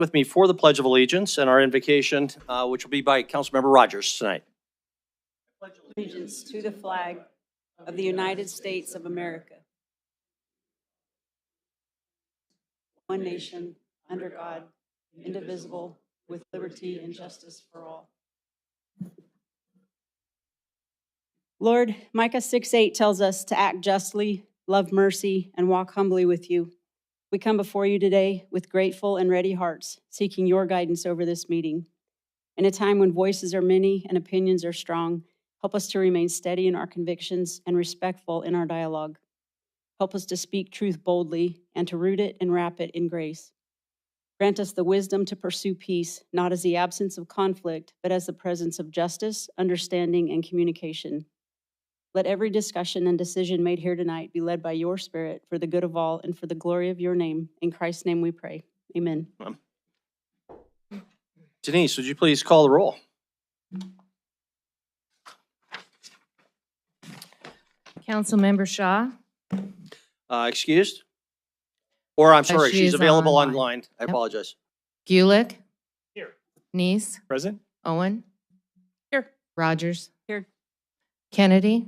with me for the Pledge of Allegiance and our invocation, which will be by Councilmember Rogers tonight. Allegiance to the flag of the United States of America, one nation, under God, indivisible, with liberty and justice for all. Lord, Micah 6:8 tells us to act justly, love mercy, and walk humbly with you. We come before you today with grateful and ready hearts, seeking your guidance over this meeting. In a time when voices are many and opinions are strong, help us to remain steady in our convictions and respectful in our dialogue. Help us to speak truth boldly and to root it and wrap it in grace. Grant us the wisdom to pursue peace, not as the absence of conflict, but as the presence of justice, understanding, and communication. Let every discussion and decision made here tonight be led by your Spirit for the good of all and for the glory of your name. In Christ's name we pray. Amen. Denise, would you please call the roll? Councilmember Shaw. Excused? Or I'm sorry, She she's is available online. online. I Yep. apologize. Gulick. Here. Neese. Present. Owen. Here. Rogers. Here. Kennedy.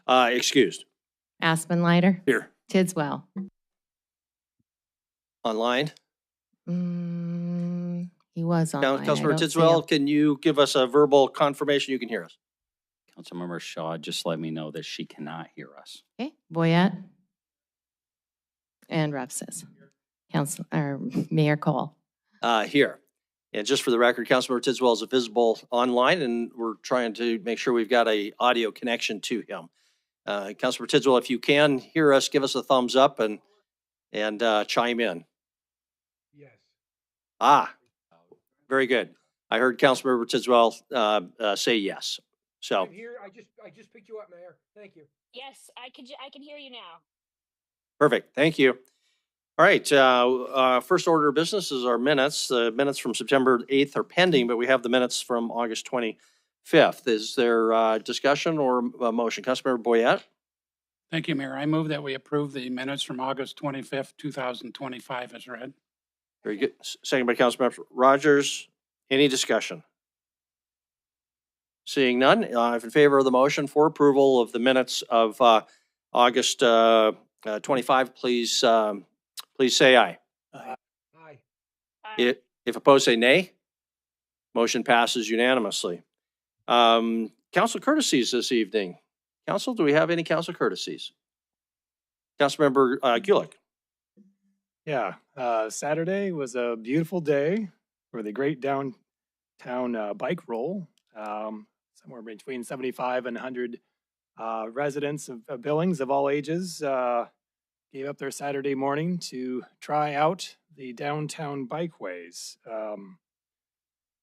Excused. Aspenlighter. Here. Tidswell. Online. He was online. Councilmember Tidswell, can you give us a verbal confirmation you can hear us? Councilmember Shaw just let me know that she cannot hear us. Okay. Boyette. And Rev says. Mayor Cole. Here. And just for the record, Councilmember Tidswell is visible online, and we're trying to make sure we've got a audio connection to him. Councilmember Tidswell, if you can hear us, give us a thumbs up and chime in. Yes. Very good. I heard Councilmember Tidswell say yes. So I'm here. I just picked you up, Mayor. Thank you. Yes, I can hear you now. perfect. Thank you. All right. First order of business is our minutes. The minutes from September 8th are pending, but we have the minutes from August 25th. Is there discussion or a motion? Councilmember Boyette? Thank you, Mayor. I move that we approve the minutes from August 25th, 2025 as read. Very good. Second by Councilmember Rogers. Any discussion? Seeing none, if in favor of the motion for approval of the minutes of August 25, please say aye. Aye. If opposed, say nay. Motion passes unanimously. Council courtesies this evening. Council, do we have any council courtesies? Councilmember Gulick. Yeah, Saturday was a beautiful day for the great downtown bike roll. Somewhere between 75 and 100 residents of Billings of all ages gave up their Saturday morning to try out the downtown bikeways.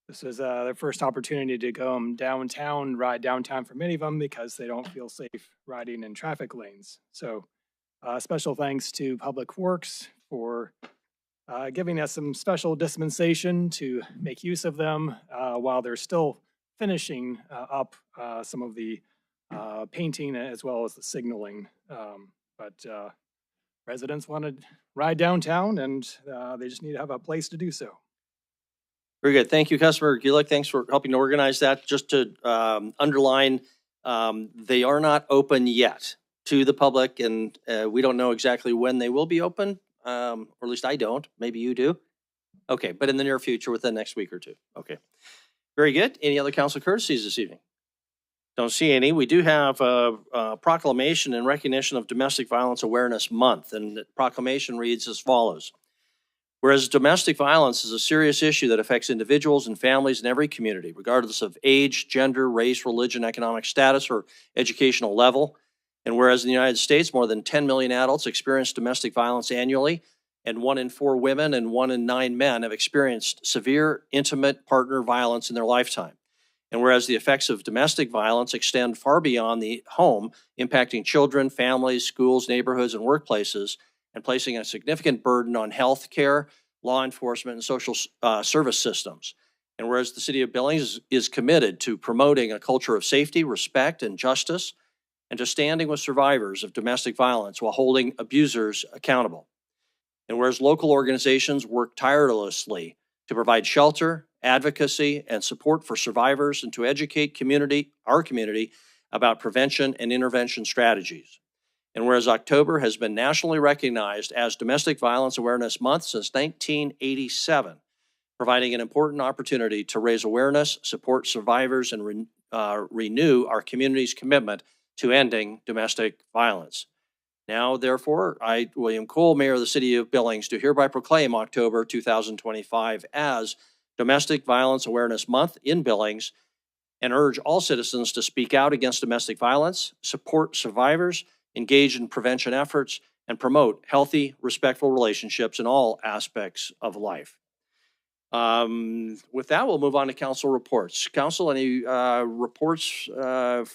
This was their first opportunity to go downtown, ride downtown for many of them because they don't feel safe riding in traffic lanes. So special thanks to Public Works for giving us some special dispensation to make use of them while they're still finishing up some of the painting as well as the signaling. But residents want to ride downtown and they just need to have a place to do so. Very good. Thank you, Councilmember Gulick. Thanks for helping to organize that. Just to underline, they are not open yet to the public, and we don't know exactly when they will be open, or at least I don't. Maybe you do. Okay, but in the near future, within the next week or two. Okay. Very good. Any other council courtesies this evening? Don't see any. We do have a proclamation in recognition of Domestic Violence Awareness Month, and the proclamation reads as follows. Whereas domestic violence is a serious issue that affects individuals and families in every community, regardless of age, gender, race, religion, economic status, or educational level. And whereas in the United States, more than 10 million adults experience domestic violence annually, and 1 in 4 women and 1 in 9 men have experienced severe, intimate partner violence in their lifetime. And whereas the effects of domestic violence extend far beyond the home, impacting children, families, schools, neighborhoods, and workplaces, and placing a significant burden on health care, law enforcement, and social service systems. And whereas the city of Billings is committed to promoting a culture of safety, respect, and justice, and to standing with survivors of domestic violence while holding abusers accountable. And whereas local organizations work tirelessly to provide shelter, advocacy, and support for survivors and to educate our community about prevention and intervention strategies. And whereas October has been nationally recognized as Domestic Violence Awareness Month since 1987, providing an important opportunity to raise awareness, support survivors, and renew our community's commitment to ending domestic violence. Now, therefore, I, William Cole, Mayor of the City of Billings, do hereby proclaim October 2025 as Domestic Violence Awareness Month in Billings and urge all citizens to speak out against domestic violence, support survivors, engage in prevention efforts, and promote healthy, respectful relationships in all aspects of life. With that, we'll move on to council reports. Council, any reports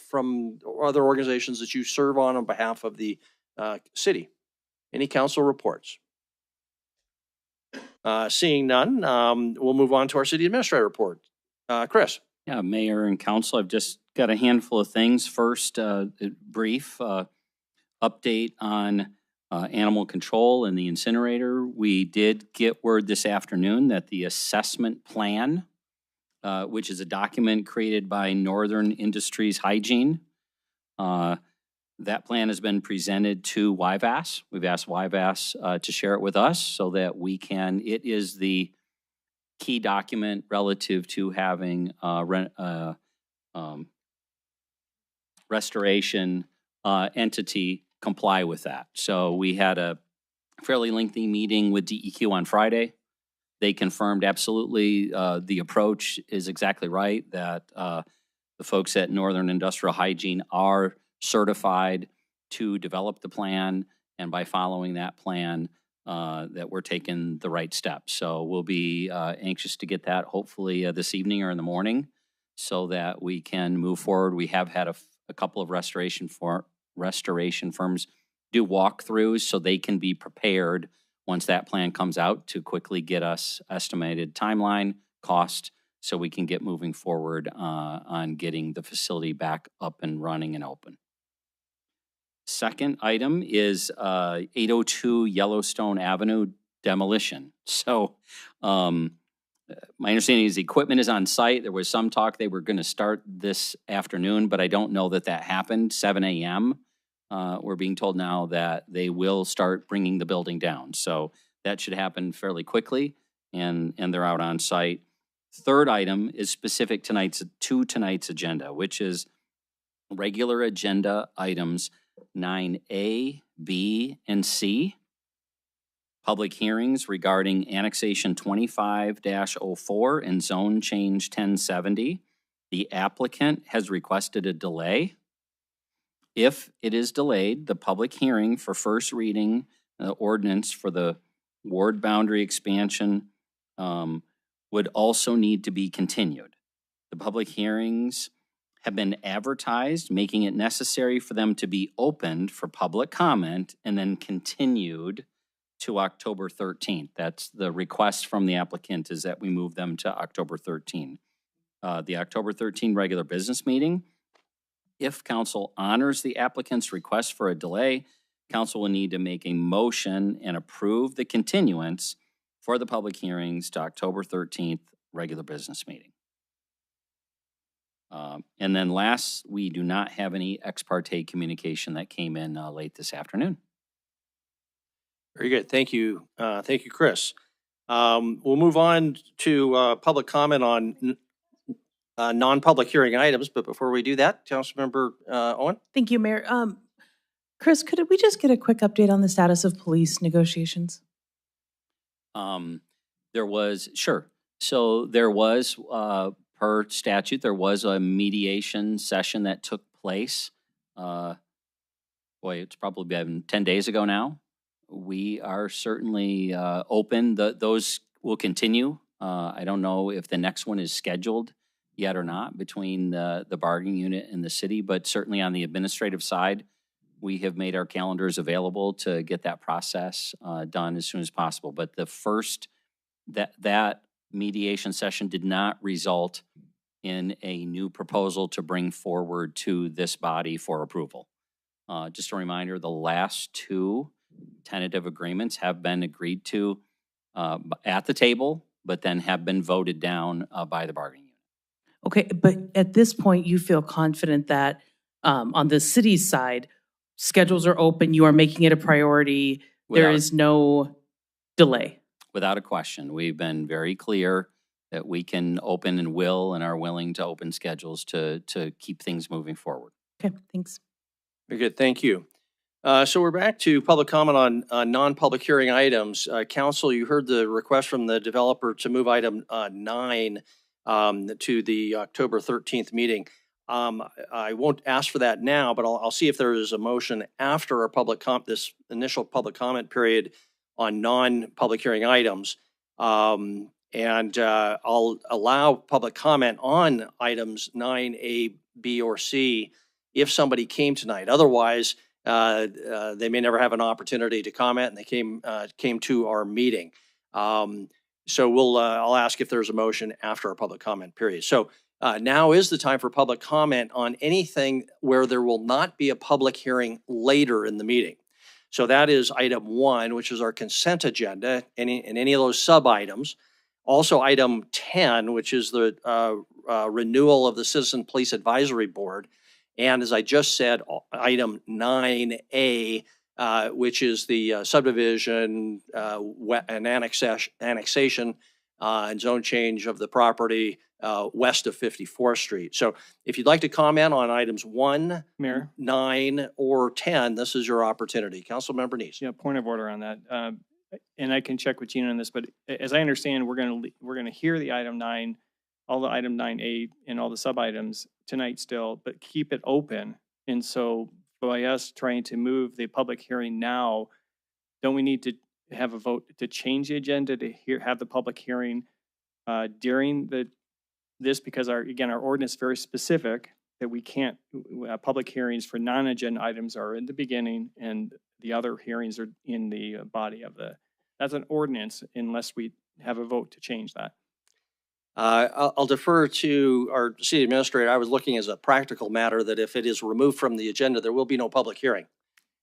from other organizations that you serve on behalf of the city? Any council reports? Seeing none, we'll move on to our city administrator report. Chris. Yeah, Mayor and Council, I've just got a handful of things. First, a brief update on animal control and the incinerator. We did get word this afternoon that the assessment plan, which is a document created by Northern Industries Hygiene, that plan has been presented to YVAS. We've asked YVAS to share it with us so that we can, it is the key document relative to having restoration entity comply with that. So we had a fairly lengthy meeting with DEQ on Friday. They confirmed absolutely the approach is exactly right, that the folks at Northern Industrial Hygiene are certified to develop the plan, and by following that plan, that we're taking the right steps. So we'll be anxious to get that hopefully this evening or in the morning so that we can move forward. We have had a couple of restoration firms do walkthroughs so they can be prepared once that plan comes out to quickly get us estimated timeline, cost, so we can get moving forward on getting the facility back up and running and open. Second item is 802 Yellowstone Avenue demolition. So my understanding is the equipment is on site. There was some talk they were going to start this afternoon, but I don't know that that happened. 7 a.m. We're being told now that they will start bringing the building down. So that should happen fairly quickly, and they're out on site. Third item is specific to tonight's agenda, which is regular agenda items 9A, B, and C. Public hearings regarding annexation 25-04 and zone change 1070. The applicant has requested a delay. If it is delayed, the public hearing for first reading ordinance for the ward boundary expansion would also need to be continued. The public hearings have been advertised, making it necessary for them to be opened for public comment and then continued to October 13th. That's the request from the applicant, is that we move them to October 13th. The October 13th regular business meeting, if council honors the applicant's request for a delay, council will need to make a motion and approve the continuance for the public hearings to October 13th regular business meeting. And then last, we do not have any ex parte communication that came in late this afternoon. Very good. Thank you. Thank you, Chris. We'll move on to public comment on non-public hearing items. But before we do that, Councilmember Owen. Thank you, Mayor. Chris, could we just get a quick update on the status of police negotiations? Sure. So there was, per statute, there was a mediation session that took place. It's probably been 10 days ago now. We are certainly open. Those will continue. I don't know if the next one is scheduled yet or not between the bargaining unit and the city, but certainly on the administrative side, we have made our calendars available to get that process done as soon as possible. But the first, that mediation session did not result in a new proposal to bring forward to this body for approval. Just a reminder, the last two tentative agreements have been agreed to at the table, but then have been voted down by the bargaining unit. Okay, but at this point, you feel confident that on the city's side, schedules are open, you are making it a priority, there Without- is no delay? Without a question, we've been very clear that we can open and will and are willing to open schedules to keep things moving forward. Okay, thanks. Very good, thank you. So we're back to public comment on non-public hearing items. Council, you heard the request from the developer to move item 9 to the October 13th meeting. I won't ask for that now, but I'll see if there is a motion after our this initial public comment period on non-public hearing items. And I'll allow public comment on items 9A, B, or C if somebody came tonight. Otherwise, they may never have an opportunity to comment, and they came to our meeting. So I'll ask if there's a motion after our public comment period. So now is the time for public comment on anything where there will not be a public hearing later in the meeting. So that is item 1, which is our consent agenda, and any of those sub-items. Also item 10, which is the renewal of the Citizen Police Advisory Board. And as I just said, item 9A, which is the subdivision and annexation and zone change of the property west of 54th Street. So if you'd like to comment on items 1, Mayor? 9, or 10, this is your opportunity. Councilmember Neese. Yeah, point of order on that. And I can check with Gina on this, but as I understand, we're gonna hear the item 9, all the item 9A and all the sub-items tonight still, but keep it open. And so by us trying to move the public hearing now, don't we need to have a vote to change the agenda to have the public hearing during this? Because our ordinance is very specific that we can't, public hearings for non-agenda items are in the beginning and the other hearings are in the body of that's an ordinance unless we have a vote to change that. I'll defer to our city administrator. I was looking as a practical matter that if it is removed from the agenda, there will be no public hearing.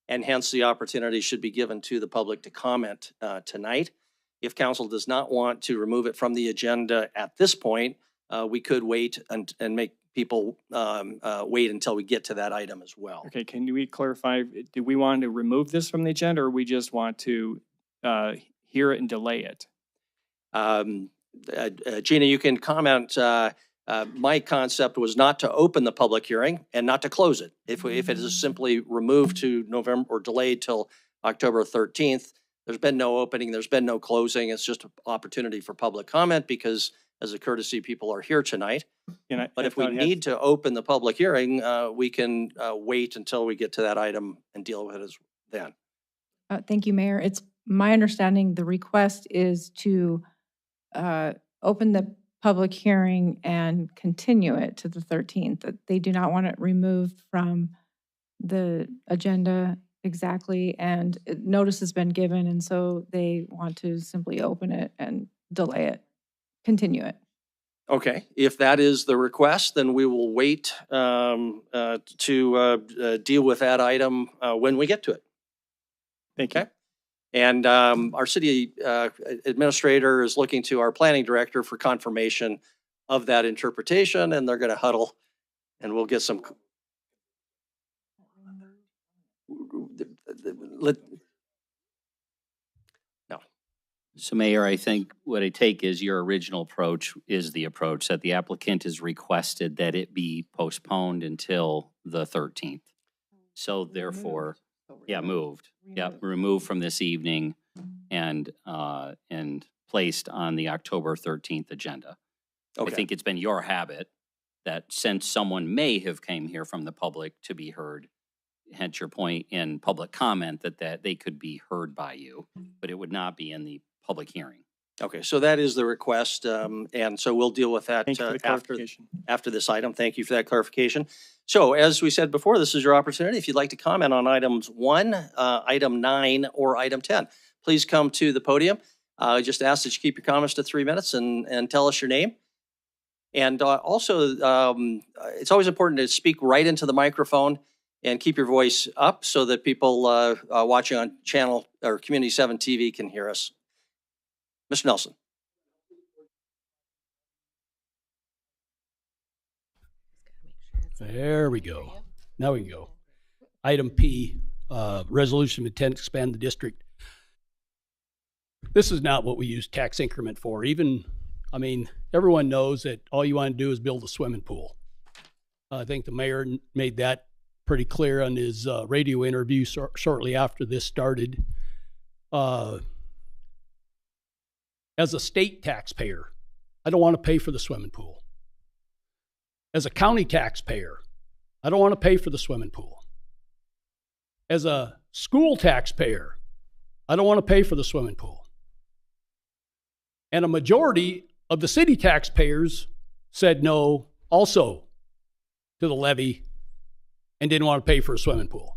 And hence the opportunity should be given to the public to comment tonight. If council does not want to remove it from the agenda at this point, we could wait and make people wait until we get to that item as well. Okay, can we clarify, do we want to remove this from the agenda or we just want to hear it and delay it? Gina, you can comment. My concept was not to open the public hearing and not to close it. If it is simply removed to November or delayed till October 13th, there's been no opening, there's been no closing. It's just an opportunity for public comment because as a courtesy, people are here tonight. But if we need to open the public hearing, we can wait until we get to that item and deal with it then. Thank you, Mayor. It's my understanding the request is to open the public hearing and continue it to the 13th. That they do not want it removed from the agenda exactly, and notice has been given, and so they want to simply open it and delay it, continue it. Okay, if that is the request, then we will wait to deal with that item when we get to it. Thank you. Okay. And our city administrator is looking to our planning director for confirmation of that interpretation, and they're going to huddle and we'll get some. No. So Mayor, I think what I take is your original approach is the approach that the applicant has requested that it be postponed until the 13th. So therefore, moved. Yeah, removed from this evening and placed on the October 13th agenda. Okay. I think it's been your habit that since someone may have came here from the public to be heard, hence your point in public comment that they could be heard by you, but it would not be in the public hearing. Okay, so that is the request, and so we'll deal with that Thank you for the clarification. after this item. Thank you for that clarification. So as we said before, this is your opportunity. If you'd like to comment on items 1, item 9, or item 10, please come to the podium. Just ask that you keep your comments to 3 minutes and tell us your name. And also, it's always important to speak right into the microphone and keep your voice up so that people watching on channel or Community 7 TV can hear us. Mr. Nelson. There we go. Now we can go. Item P, resolution of intent to expand the district. This is not what we use tax increment for. Everyone knows that all you want to do is build a swimming pool. I think the mayor made that pretty clear on his radio interview shortly after this started. As a state taxpayer, I don't want to pay for the swimming pool. As a county taxpayer, I don't want to pay for the swimming pool. As a school taxpayer, I don't want to pay for the swimming pool. And a majority of the city taxpayers said no also to the levy and didn't want to pay for a swimming pool.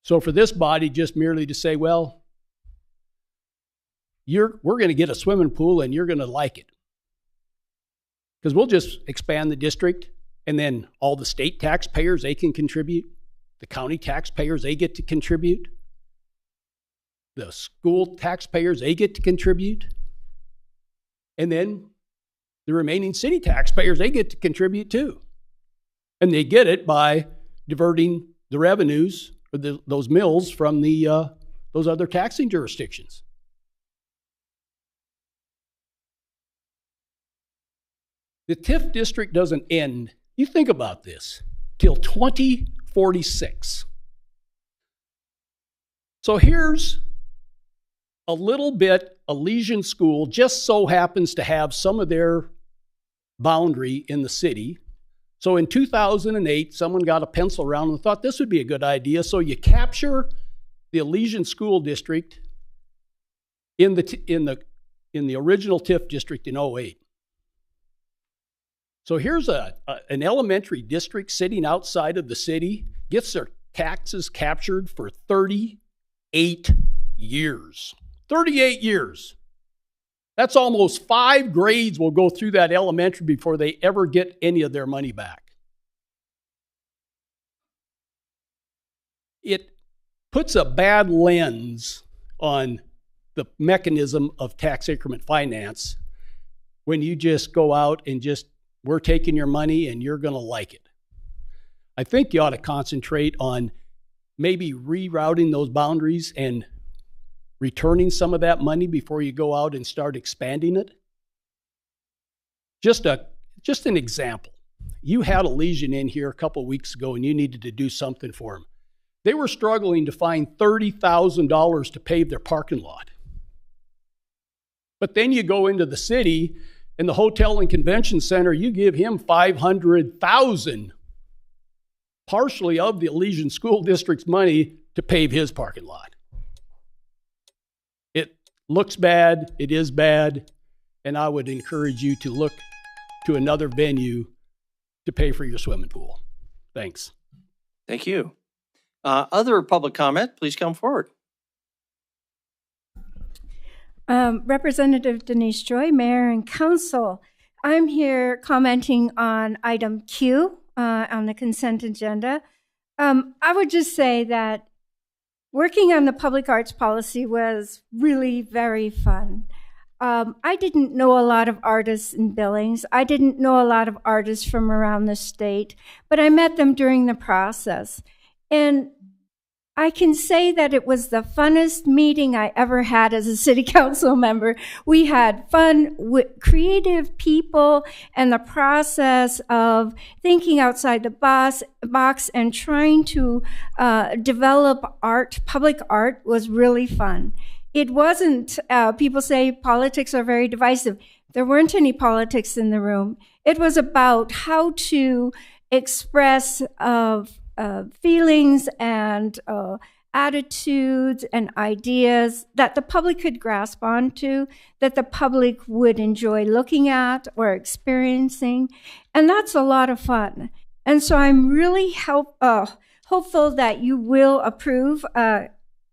So for this body just merely to say, well, we're going to get a swimming pool and you're going to like it, because we'll just expand the district, and then all the state taxpayers, they can contribute. The county taxpayers, they get to contribute. The school taxpayers, they get to contribute. And then the remaining city taxpayers, they get to contribute too. And they get it by diverting the revenues, or those mills, from those other taxing jurisdictions. The TIF district doesn't end, you think about this, till 2046. So here's a little bit, Elysian School just so happens to have some of their boundary in the city. So in 2008, someone got a pencil around and thought this would be a good idea. So you capture the Elysian School District in the original TIF district in 2008. So here's an elementary district sitting outside of the city, gets their taxes captured for 38 years. 38 years. That's almost 5 grades will go through that elementary before they ever get any of their money back. It puts a bad lens on the mechanism of tax increment finance when you just go out and we're taking your money and you're going to like it. I think you ought to concentrate on maybe rerouting those boundaries and returning some of that money before you go out and start expanding it. Just an example. You had Elysian in here a couple weeks ago and you needed to do something for them. They were struggling to find $30,000 to pave their parking lot. But then you go into the city, in the hotel and convention center, you give him $500,000, partially of the Elysian School District's money, to pave his parking lot. It looks bad, it is bad, and I would encourage you to look to another venue to pay for your swimming pool. Thanks. Thank you. Other public comment, please come forward. Representative Denise Joy, Mayor and Council. I'm here commenting on item Q on the consent agenda. I would just say that working on the public arts policy was really very fun. I didn't know a lot of artists in Billings. I didn't know a lot of artists from around the state, but I met them during the process. And I can say that it was the funnest meeting I ever had as a city council member. We had fun with creative people, and the process of thinking outside the box and trying to develop art, public art, was really fun. It wasn't, people say politics are very divisive. There weren't any politics in the room. It was about how to express feelings and attitudes and ideas that the public could grasp onto, that the public would enjoy looking at or experiencing. And that's a lot of fun. And so I'm really hopeful that you will approve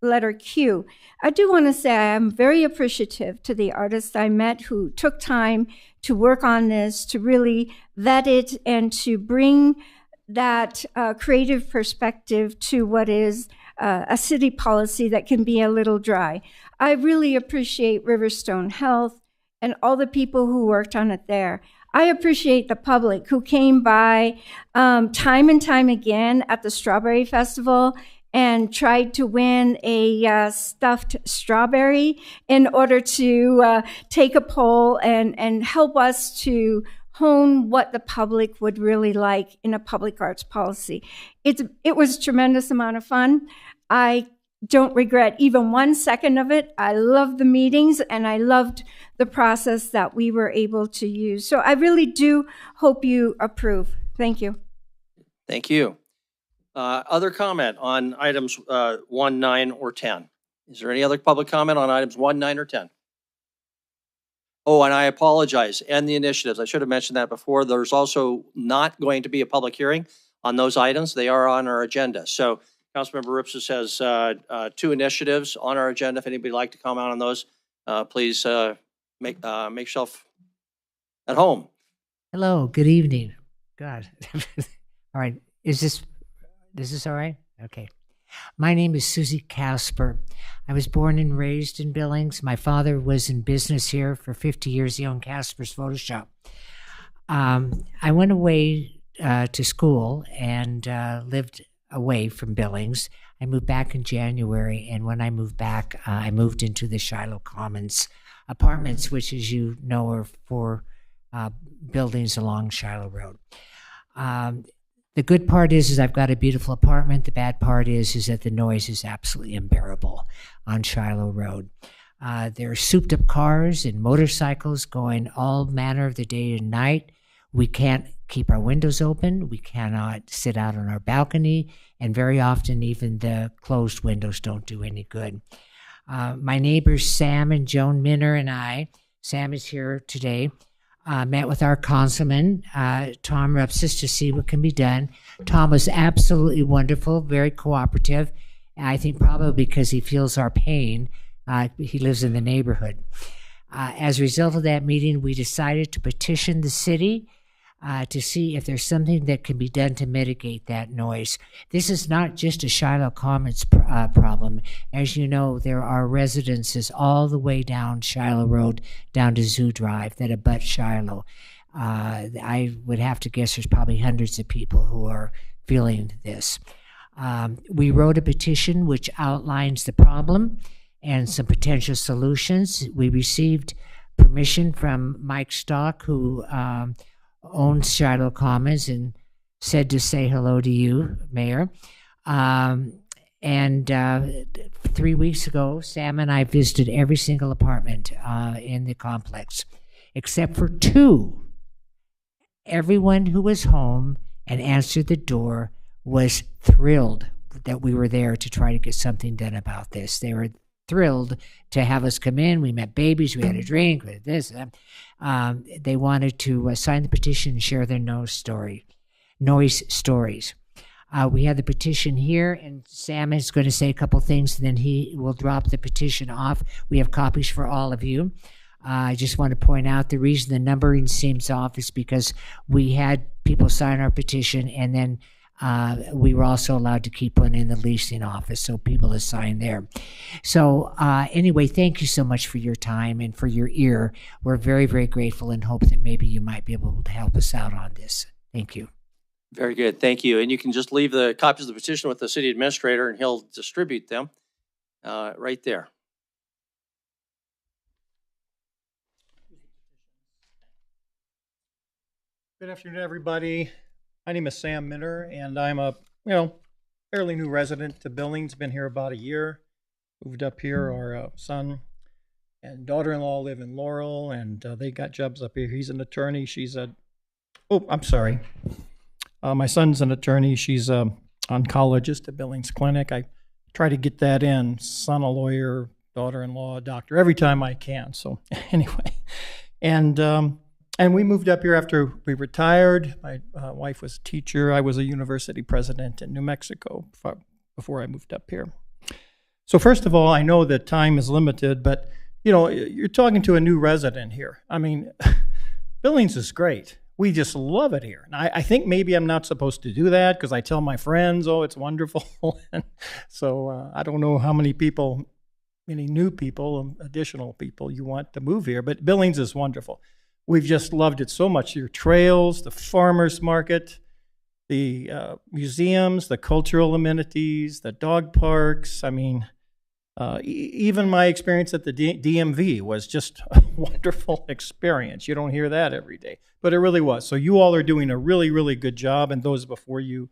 letter Q. I do want to say I am very appreciative to the artists I met who took time to work on this, to really vet it, and to bring that creative perspective to what is a city policy that can be a little dry. I really appreciate Riverstone Health and all the people who worked on it there. I appreciate the public who came by time and time again at the Strawberry Festival and tried to win a stuffed strawberry in order to take a poll and help us to hone what the public would really like in a public arts policy. It was a tremendous amount of fun. I don't regret even 1 second of it. I loved the meetings and I loved the process that we were able to use. So I really do hope you approve. Thank you. Thank you. Other comment on items 1, 9, or 10? Is there any other public comment on items 1, 9, or 10? Oh, and I apologize. And the initiatives. I should have mentioned that before. There's also not going to be a public hearing on those items. They are on our agenda. So Councilmember Ripsis has 2 initiatives on our agenda. If anybody would like to comment on those, please make yourself at home. Hello, good evening. God. All right. Is this all right? Okay. My name is Susie Casper. I was born and raised in Billings. My father was in business here for 50 years. He owned Casper's Photo Shop. I went away to school and lived away from Billings. I moved back in January, and when I moved back, I moved into the Shiloh Commons apartments, which, as you know, are 4 buildings along Shiloh Road. The good part is I've got a beautiful apartment. The bad part is that the noise is absolutely unbearable on Shiloh Road. There are souped up cars and motorcycles going all manner of the day and night. We can't keep our windows open. We cannot sit out on our balcony. And very often even the closed windows don't do any good. My neighbors Sam and Joan Minner and I, Sam is here today, met with our councilman, Tom Ripsis, to see what can be done. Tom was absolutely wonderful, very cooperative. I think probably because he feels our pain. He lives in the neighborhood. As a result of that meeting, we decided to petition the city to see if there's something that can be done to mitigate that noise. This is not just a Shiloh Commons problem. As you know, there are residences all the way down Shiloh Road, down to Zoo Drive, that abut Shiloh. I would have to guess there's probably hundreds of people who are feeling this. We wrote a petition which outlines the problem and some potential solutions. We received permission from Mike Stock, who owns Shiloh Commons, and said to say hello to you, Mayor. 3 weeks ago, Sam and I visited every single apartment in the complex, except for 2. Everyone who was home and answered the door was thrilled that we were there to try to get something done about this. They were thrilled to have us come in. We met babies, we had a drink, we had this. They wanted to sign the petition and share their noise stories. We have the petition here, and Sam is going to say a couple things, and then he will drop the petition off. We have copies for all of you. I just want to point out the reason the numbering seems off is because we had people sign our petition, and then we were also allowed to keep one in the leasing office, so people have signed there. So anyway, thank you so much for your time and for your ear. We're very, very grateful and hope that maybe you might be able to help us out on this. Thank you. Very good. Thank you. And you can just leave the copies of the petition with the city administrator, and he'll distribute them right there. Good afternoon, everybody. My name is Sam Minner, and I'm a fairly new resident to Billings. Been here about a year. Moved up here. Our son and daughter-in-law live in Laurel, and they got jobs up here. He's an attorney. She's a. Oh, I'm sorry. My son's an attorney. She's oncologist at Billings Clinic. I try to get that in. Son a lawyer, daughter-in-law a doctor every time I can. So anyway, and we moved up here after we retired. My wife was a teacher. I was a university president in New Mexico before I moved up here. So first of all, I know that time is limited, but you're talking to a new resident here. I mean, Billings is great. we just love it here. And I think maybe I'm not supposed to do that because I tell my friends, oh, it's wonderful. So I don't know how many people, any new people, additional people you want to move here, but Billings is wonderful. We've just loved it so much. Your trails, the farmers market, the museums, the cultural amenities, the dog parks. I mean, even my experience at the DMV was just a wonderful experience. You don't hear that every day, but it really was. So you all are doing a really, really good job, and those before you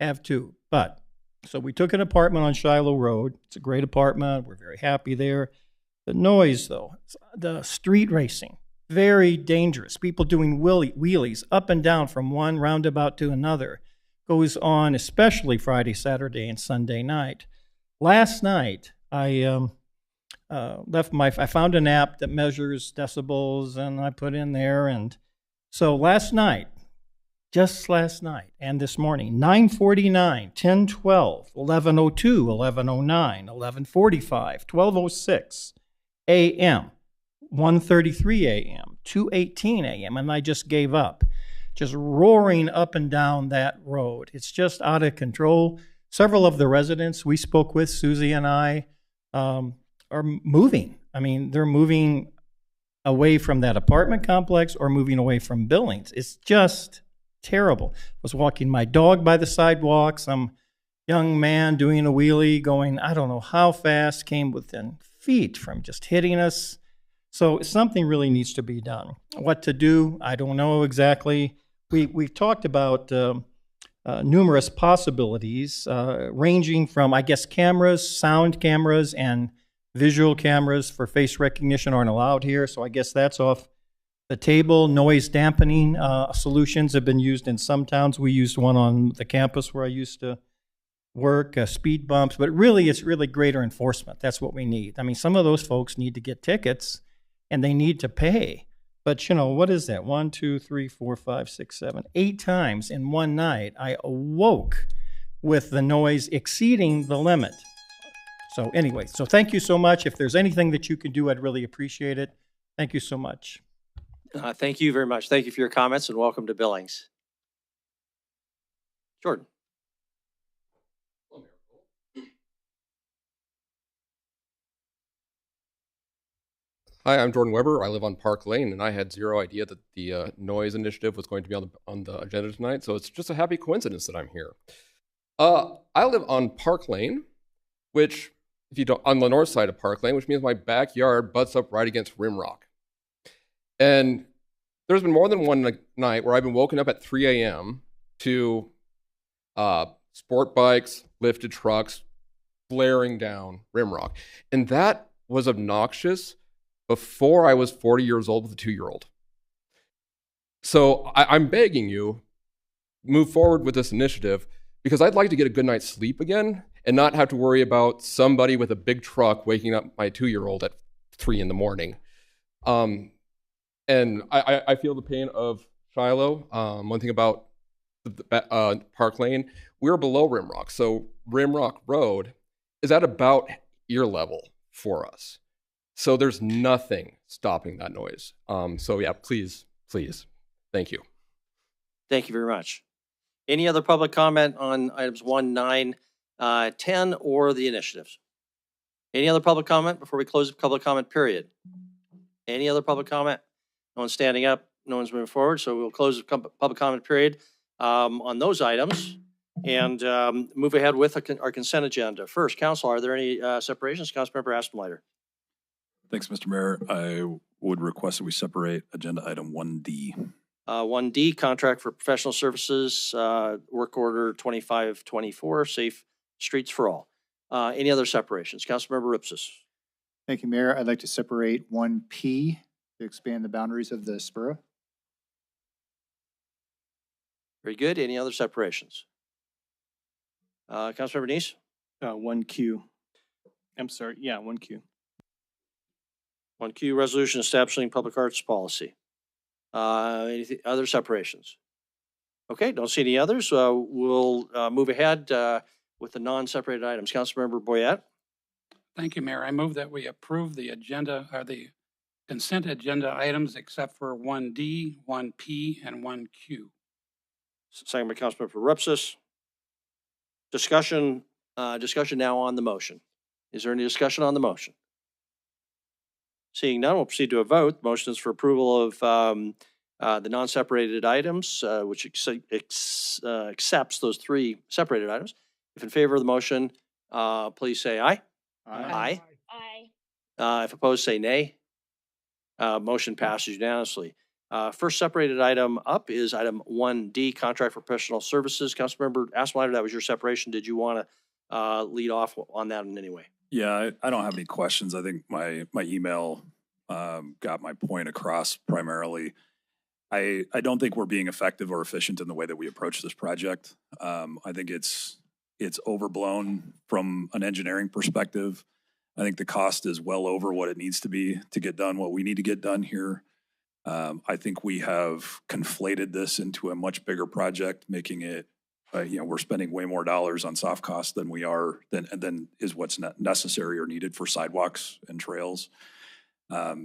have too. But so we took an apartment on Shiloh Road. It's a great apartment. We're very happy there. The noise, though, the street racing, very dangerous. People doing wheelies up and down from one roundabout to another goes on, especially Friday, Saturday, and Sunday night. Last night, I I found an app that measures decibels, and I put in there. And so last night, just last night, and this morning, 9:49, 10:12, 11:02, 11:09, 11:45, 12:06 a.m., 1:33 a.m., 2:18 a.m., and I just gave up. Just roaring up and down that road. It's just out of control. Several of the residents we spoke with, Susie and I, are moving. I mean, they're moving away from that apartment complex or moving away from Billings. It's just terrible. I was walking my dog by the sidewalk. Some young man doing a wheelie going, I don't know how fast, came within feet from just hitting us. So something really needs to be done. What to do, I don't know exactly. We've talked about numerous possibilities, ranging from, I guess, cameras, sound cameras, and visual cameras for face recognition aren't allowed here. So I guess that's off the table. Noise dampening solutions have been used in some towns. We used one on the campus where I used to work, speed bumps, but really it's really greater enforcement. That's what we need. I mean, some of those folks need to get tickets and they need to pay. But you know, what is that? 1, 2, 3, 4, 5, 6, 7, 8 times in one night, I awoke with the noise exceeding the limit. So anyway, so thank you so much. If there's anything that you can do, I'd really appreciate it. Thank you so much. Thank you very much. Thank you for your comments and welcome to Billings. Jordan. Hi, I'm Jordan Weber. I live on Park Lane, and I had zero idea that the noise initiative was going to be on the agenda tonight, so it's just a happy coincidence that I'm here. I live on Park Lane, which, if you don't, on the north side of Park Lane, which means my backyard butts up right against Rimrock. And there's been more than one night where I've been woken up at 3 a.m. to sport bikes, lifted trucks, blaring down Rimrock. And that was obnoxious before I was 40 years old with a 2-year-old. So I'm begging you, move forward with this initiative, because I'd like to get a good night's sleep again and not have to worry about somebody with a big truck waking up my 2-year-old at 3 in the morning. And I feel the pain of Shiloh. One thing about Park Lane, we're below Rimrock. So Rimrock Road is at about ear level for us. So there's nothing stopping that noise. So yeah, please. Thank you. Thank you very much. Any other public comment on items 1, 9, 10, or the initiatives? Any other public comment before we close the public comment period? Any other public comment? No one's standing up. No one's moving forward. So we'll close the public comment period on those items and move ahead with our consent agenda. First, Council, are there any separations? Councilmember Aspenleiter. Thanks, Mr. Mayor. I would request that we separate agenda item 1D. 1D, contract for professional services, work order 2524, Safe Streets for All. Any other separations? Councilmember Ripsis. Thank you, Mayor. I'd like to separate 1P to expand the boundaries of the SPURA. Very good. Any other separations? Councilmember Neese? 1Q. I'm sorry. Yeah, 1Q. 1Q, resolution establishing public arts policy. Anything, other separations? Okay, don't see any others. We'll move ahead with the non-separated items. Councilmember Boyette. Thank you, Mayor. I move that we approve the agenda, or the consent agenda items except for 1D, 1P, and 1Q. Second by Councilmember Rupsis. Discussion now on the motion. Is there any discussion on the motion? Seeing none, we'll proceed to a vote. Motion is for approval of the non-separated items, which accepts those three separated items. If in favor of the motion, please say aye. Aye. Aye. If opposed, say nay. Motion passes unanimously. First separated item up is item 1D, contract for professional services. Councilmember Asselmeyer, that was your separation. Did you want to lead off on that in any way? Yeah, I don't have any questions. I think my email got my point across primarily. I don't think we're being effective or efficient in the way that we approach this project. I think it's overblown from an engineering perspective. I think the cost is well over what it needs to be to get done what we need to get done here. I think we have conflated this into a much bigger project, making it, we're spending way more dollars on soft costs than we are, than is what's necessary or needed for sidewalks and trails. I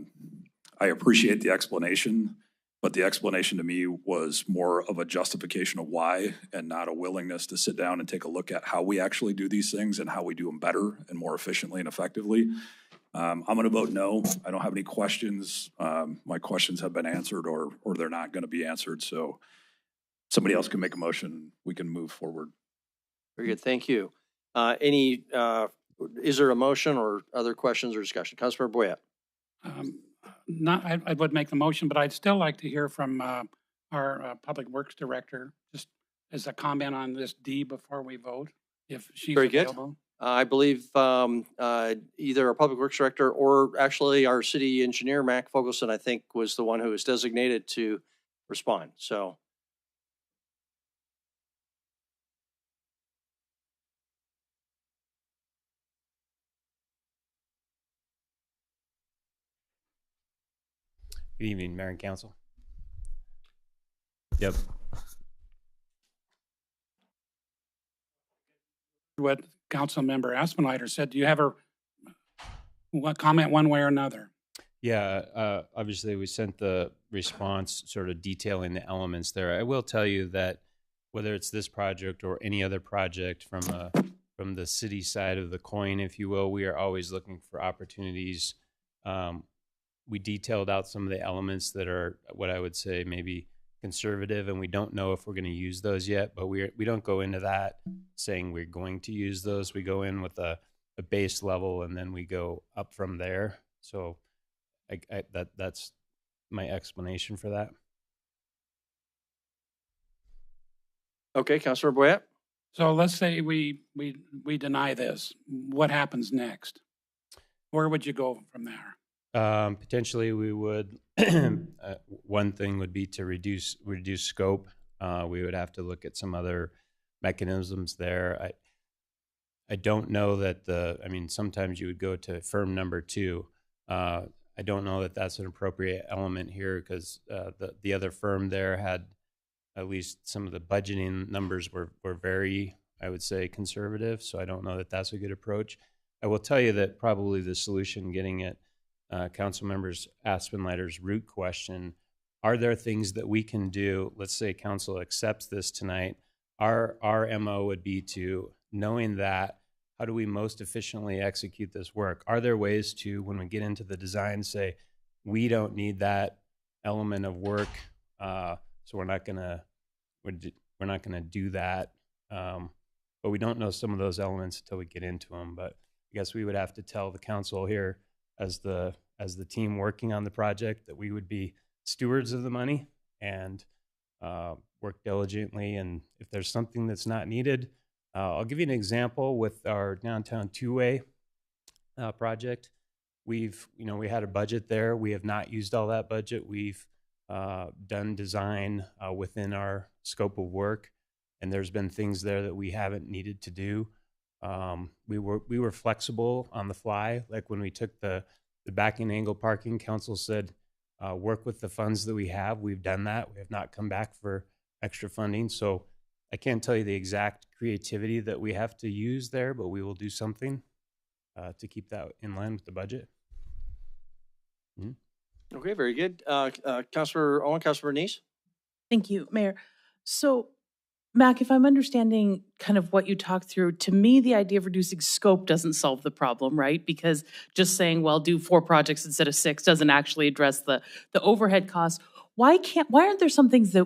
appreciate the explanation, but the explanation to me was more of a justification of why and not a willingness to sit down and take a look at how we actually do these things and how we do them better and more efficiently and effectively. I'm going to vote no. I don't have any questions. My questions have been answered or they're not going to be answered. So somebody else can make a motion. We can move forward. Very good. Thank you. Is there a motion or other questions or discussion? Councilmember Boyette. I would make the motion, but I'd still like to hear from our Public Works Director, just as a comment on this D before we vote, if she's Very available. good. I believe either our Public Works Director or actually our City Engineer, Mac Fogelson, I think was the one who was designated to respond. So. Good evening, Mayor and Council. Yep. What Councilmember Aspenleiter said, do you have a comment one way or another? Yeah, obviously we sent the response sort of detailing the elements there. I will tell you that whether it's this project or any other project from the city side of the coin, if you will, we are always looking for opportunities. We detailed out some of the elements that are what I would say maybe conservative, and we don't know if we're going to use those yet, but we don't go into that saying we're going to use those. We go in with a base level and then we go up from there. So that's my explanation for that. Okay, Councilor Boyette. So let's say we deny this. What happens next? Where would you go from there? Potentially, we would. One thing would be to reduce scope. We would have to look at some other mechanisms there. I don't know that sometimes you would go to firm number 2. I don't know that that's an appropriate element here because the other firm there had at least some of the budgeting numbers were very, I would say, conservative. So I don't know that that's a good approach. I will tell you that probably the solution, getting at Council Members Aspenleiter's root question, are there things that we can do? Let's say Council accepts this tonight. Our MO would be to, knowing that, how do we most efficiently execute this work? Are there ways to, when we get into the design, say, we don't need that element of work, so we're not gonna do that. But we don't know some of those elements until we get into them. But I guess we would have to tell the council here, as the team working on the project, that we would be stewards of the money and work diligently. And if there's something that's not needed, I'll give you an example with our downtown two-way project. We had a budget there. We have not used all that budget. We've done design within our scope of work, and there's been things there that we haven't needed to do. We were flexible on the fly. Like when we took the backing angle parking, council said, work with the funds that we have. We've done that. We have not come back for extra funding. So I can't tell you the exact creativity that we have to use there, but we will do something to keep that in line with the budget. Okay, very good. Councilor Owen, Councilor Bernice? Thank you, Mayor. So, Mac, if I'm understanding kind of what you talked through, to me, the idea of reducing scope doesn't solve the problem, right? Because just saying, well, do 4 projects instead of 6 doesn't actually address the overhead costs. Why aren't there some things that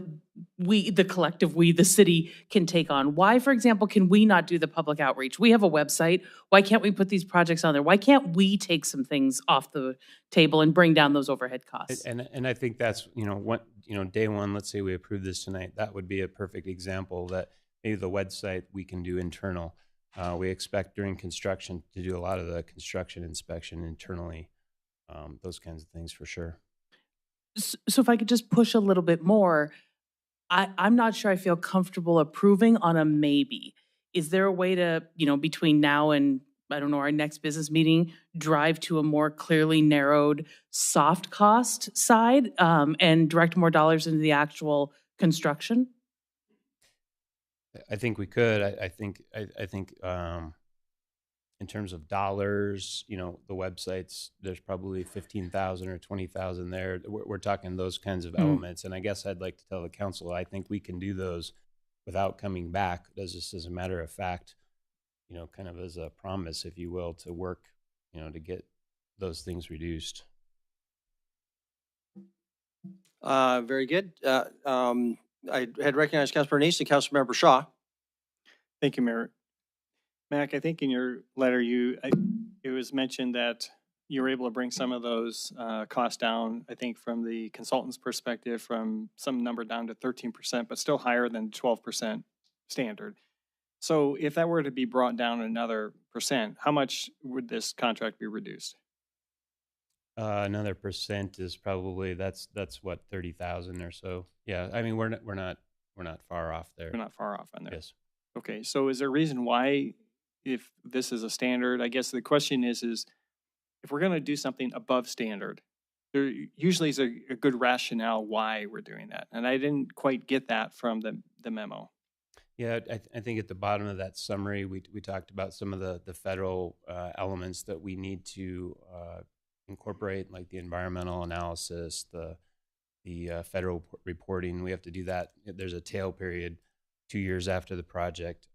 we, the collective, we, the city, can take on? Why, for example, can we not do the public outreach? We have a website. Why can't we put these projects on there? Why can't we take some things off the table and bring down those overhead costs? And I think that's, day one, let's say we approve this tonight, that would be a perfect example that maybe the website we can do internal. We expect during construction to do a lot of the construction inspection internally, those kinds of things for sure. So if I could just push a little bit more, I'm not sure I feel comfortable approving on a maybe. Is there a way to, between now and, I don't know, our next business meeting, drive to a more clearly narrowed soft cost side and direct more dollars into the actual construction? I think we could. I think in terms of dollars, the websites, there's probably 15,000 or 20,000 there. We're talking those kinds of elements. And I guess I'd like to tell the council, I think we can do those without coming back, just as a matter of fact, kind of as a promise, if you will, to work, to get those things reduced. Very good. I had recognized Councilmember Neese and Councilmember Shaw. Thank you, Mayor. Mac, I think in your letter, it was mentioned that you were able to bring some of those costs down, I think from the consultant's perspective, from some number down to 13%, but still higher than 12% standard. So if that were to be brought down another percent, how much would this contract be reduced? Another percent is probably, that's what, 30,000 or so. Yeah, I mean, we're not far off there. We're not far off on there. Yes. Okay, so is there a reason why, if this is a standard, I guess the question is if we're going to do something above standard, there usually is a good rationale why we're doing that. And I didn't quite get that from the memo. Yeah, I think at the bottom of that summary, we talked about some of the federal elements that we need to incorporate, like the environmental analysis, the federal reporting. We have to do that. There's a tail period 2 years after the project.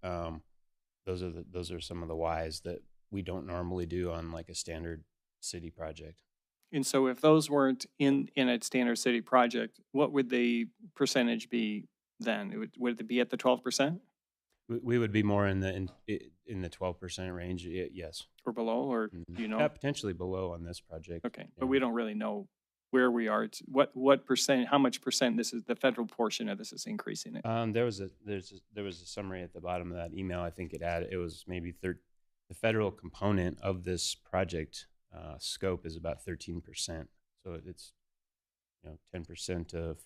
Those are some of the whys that we don't normally do on like a standard city project. And so if those weren't in a standard city project, what would the percentage be then? Would it be at the 12%? We would be more in the 12% range, yes. Or below, or do you know? Yeah, potentially below on this project. Okay, but we don't really know where we are. What percent? How much percent? This is the federal portion of this is increasing it. There was a summary at the bottom of that email. I think it was maybe the federal component of this project scope is about 13%. So it's 10% of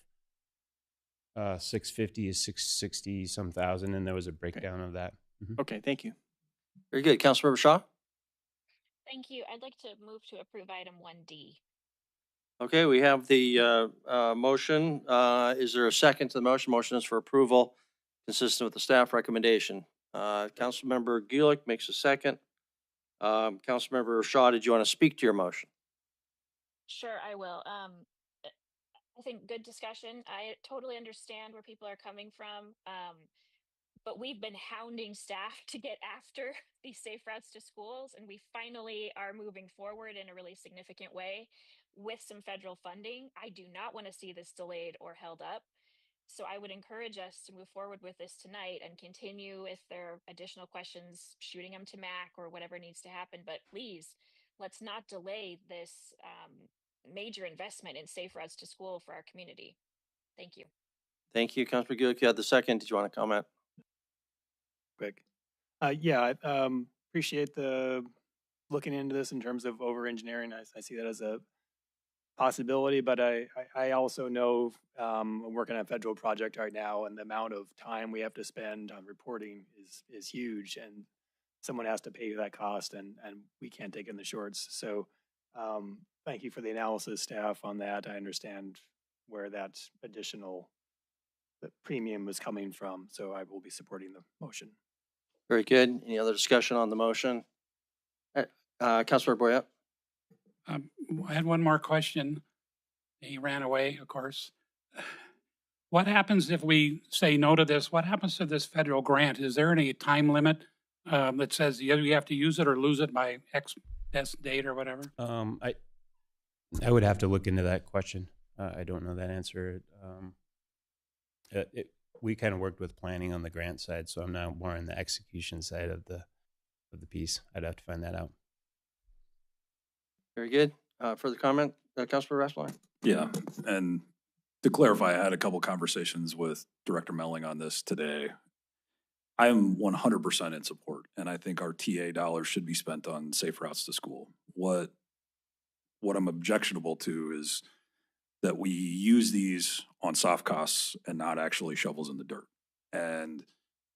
650 is 660 some thousand, and there was a breakdown of that. Mm-hmm. Okay, thank you. Very good. Councilmember Shaw? Thank you. I'd like to move to approve item 1D. Okay, we have the motion. Is there a second to the motion? Motion is for approval, consistent with the staff recommendation. Councilmember Gulick makes a second. Councilmember Shaw, did you want to speak to your motion? Sure, I will. I think good discussion. I totally understand where people are coming from. But we've been hounding staff to get after these safe routes to schools, and we finally are moving forward in a really significant way with some federal funding. I do not want to see this delayed or held up. So I would encourage us to move forward with this tonight and continue, if there are additional questions, shooting them to Mac or whatever needs to happen. But please, let's not delay this major investment in safe routes to school for our community. Thank you. Thank you, Councilmember Gulick. You had the second. Did you want to comment? Quick. Yeah, I appreciate the looking into this in terms of over engineering. I see that as a possibility, but I also know I'm working on a federal project right now, and the amount of time we have to spend on reporting is huge, and someone has to pay that cost, and we can't take in the shorts. So thank you for the analysis, staff, on that. I understand where that additional premium is coming from, so I will be supporting the motion. Very good. Any other discussion on the motion? Councilor Boyette? I had one more question. He ran away, of course. What happens if we say no to this? What happens to this federal grant? Is there any time limit that says you have to use it or lose it by X date or whatever? I would have to look into that question. I don't know that answer. We kind of worked with planning on the grant side, so I'm now more on the execution side of the piece. I'd have to find that out. Very good. Further comment, Councilor Rasmussen? Yeah, and to clarify, I had a couple conversations with Director Melling on this today. I am 100% in support, and I think our TA dollars should be spent on safe routes to school. What I'm objectionable to is that we use these on soft costs and not actually shovels in the dirt. And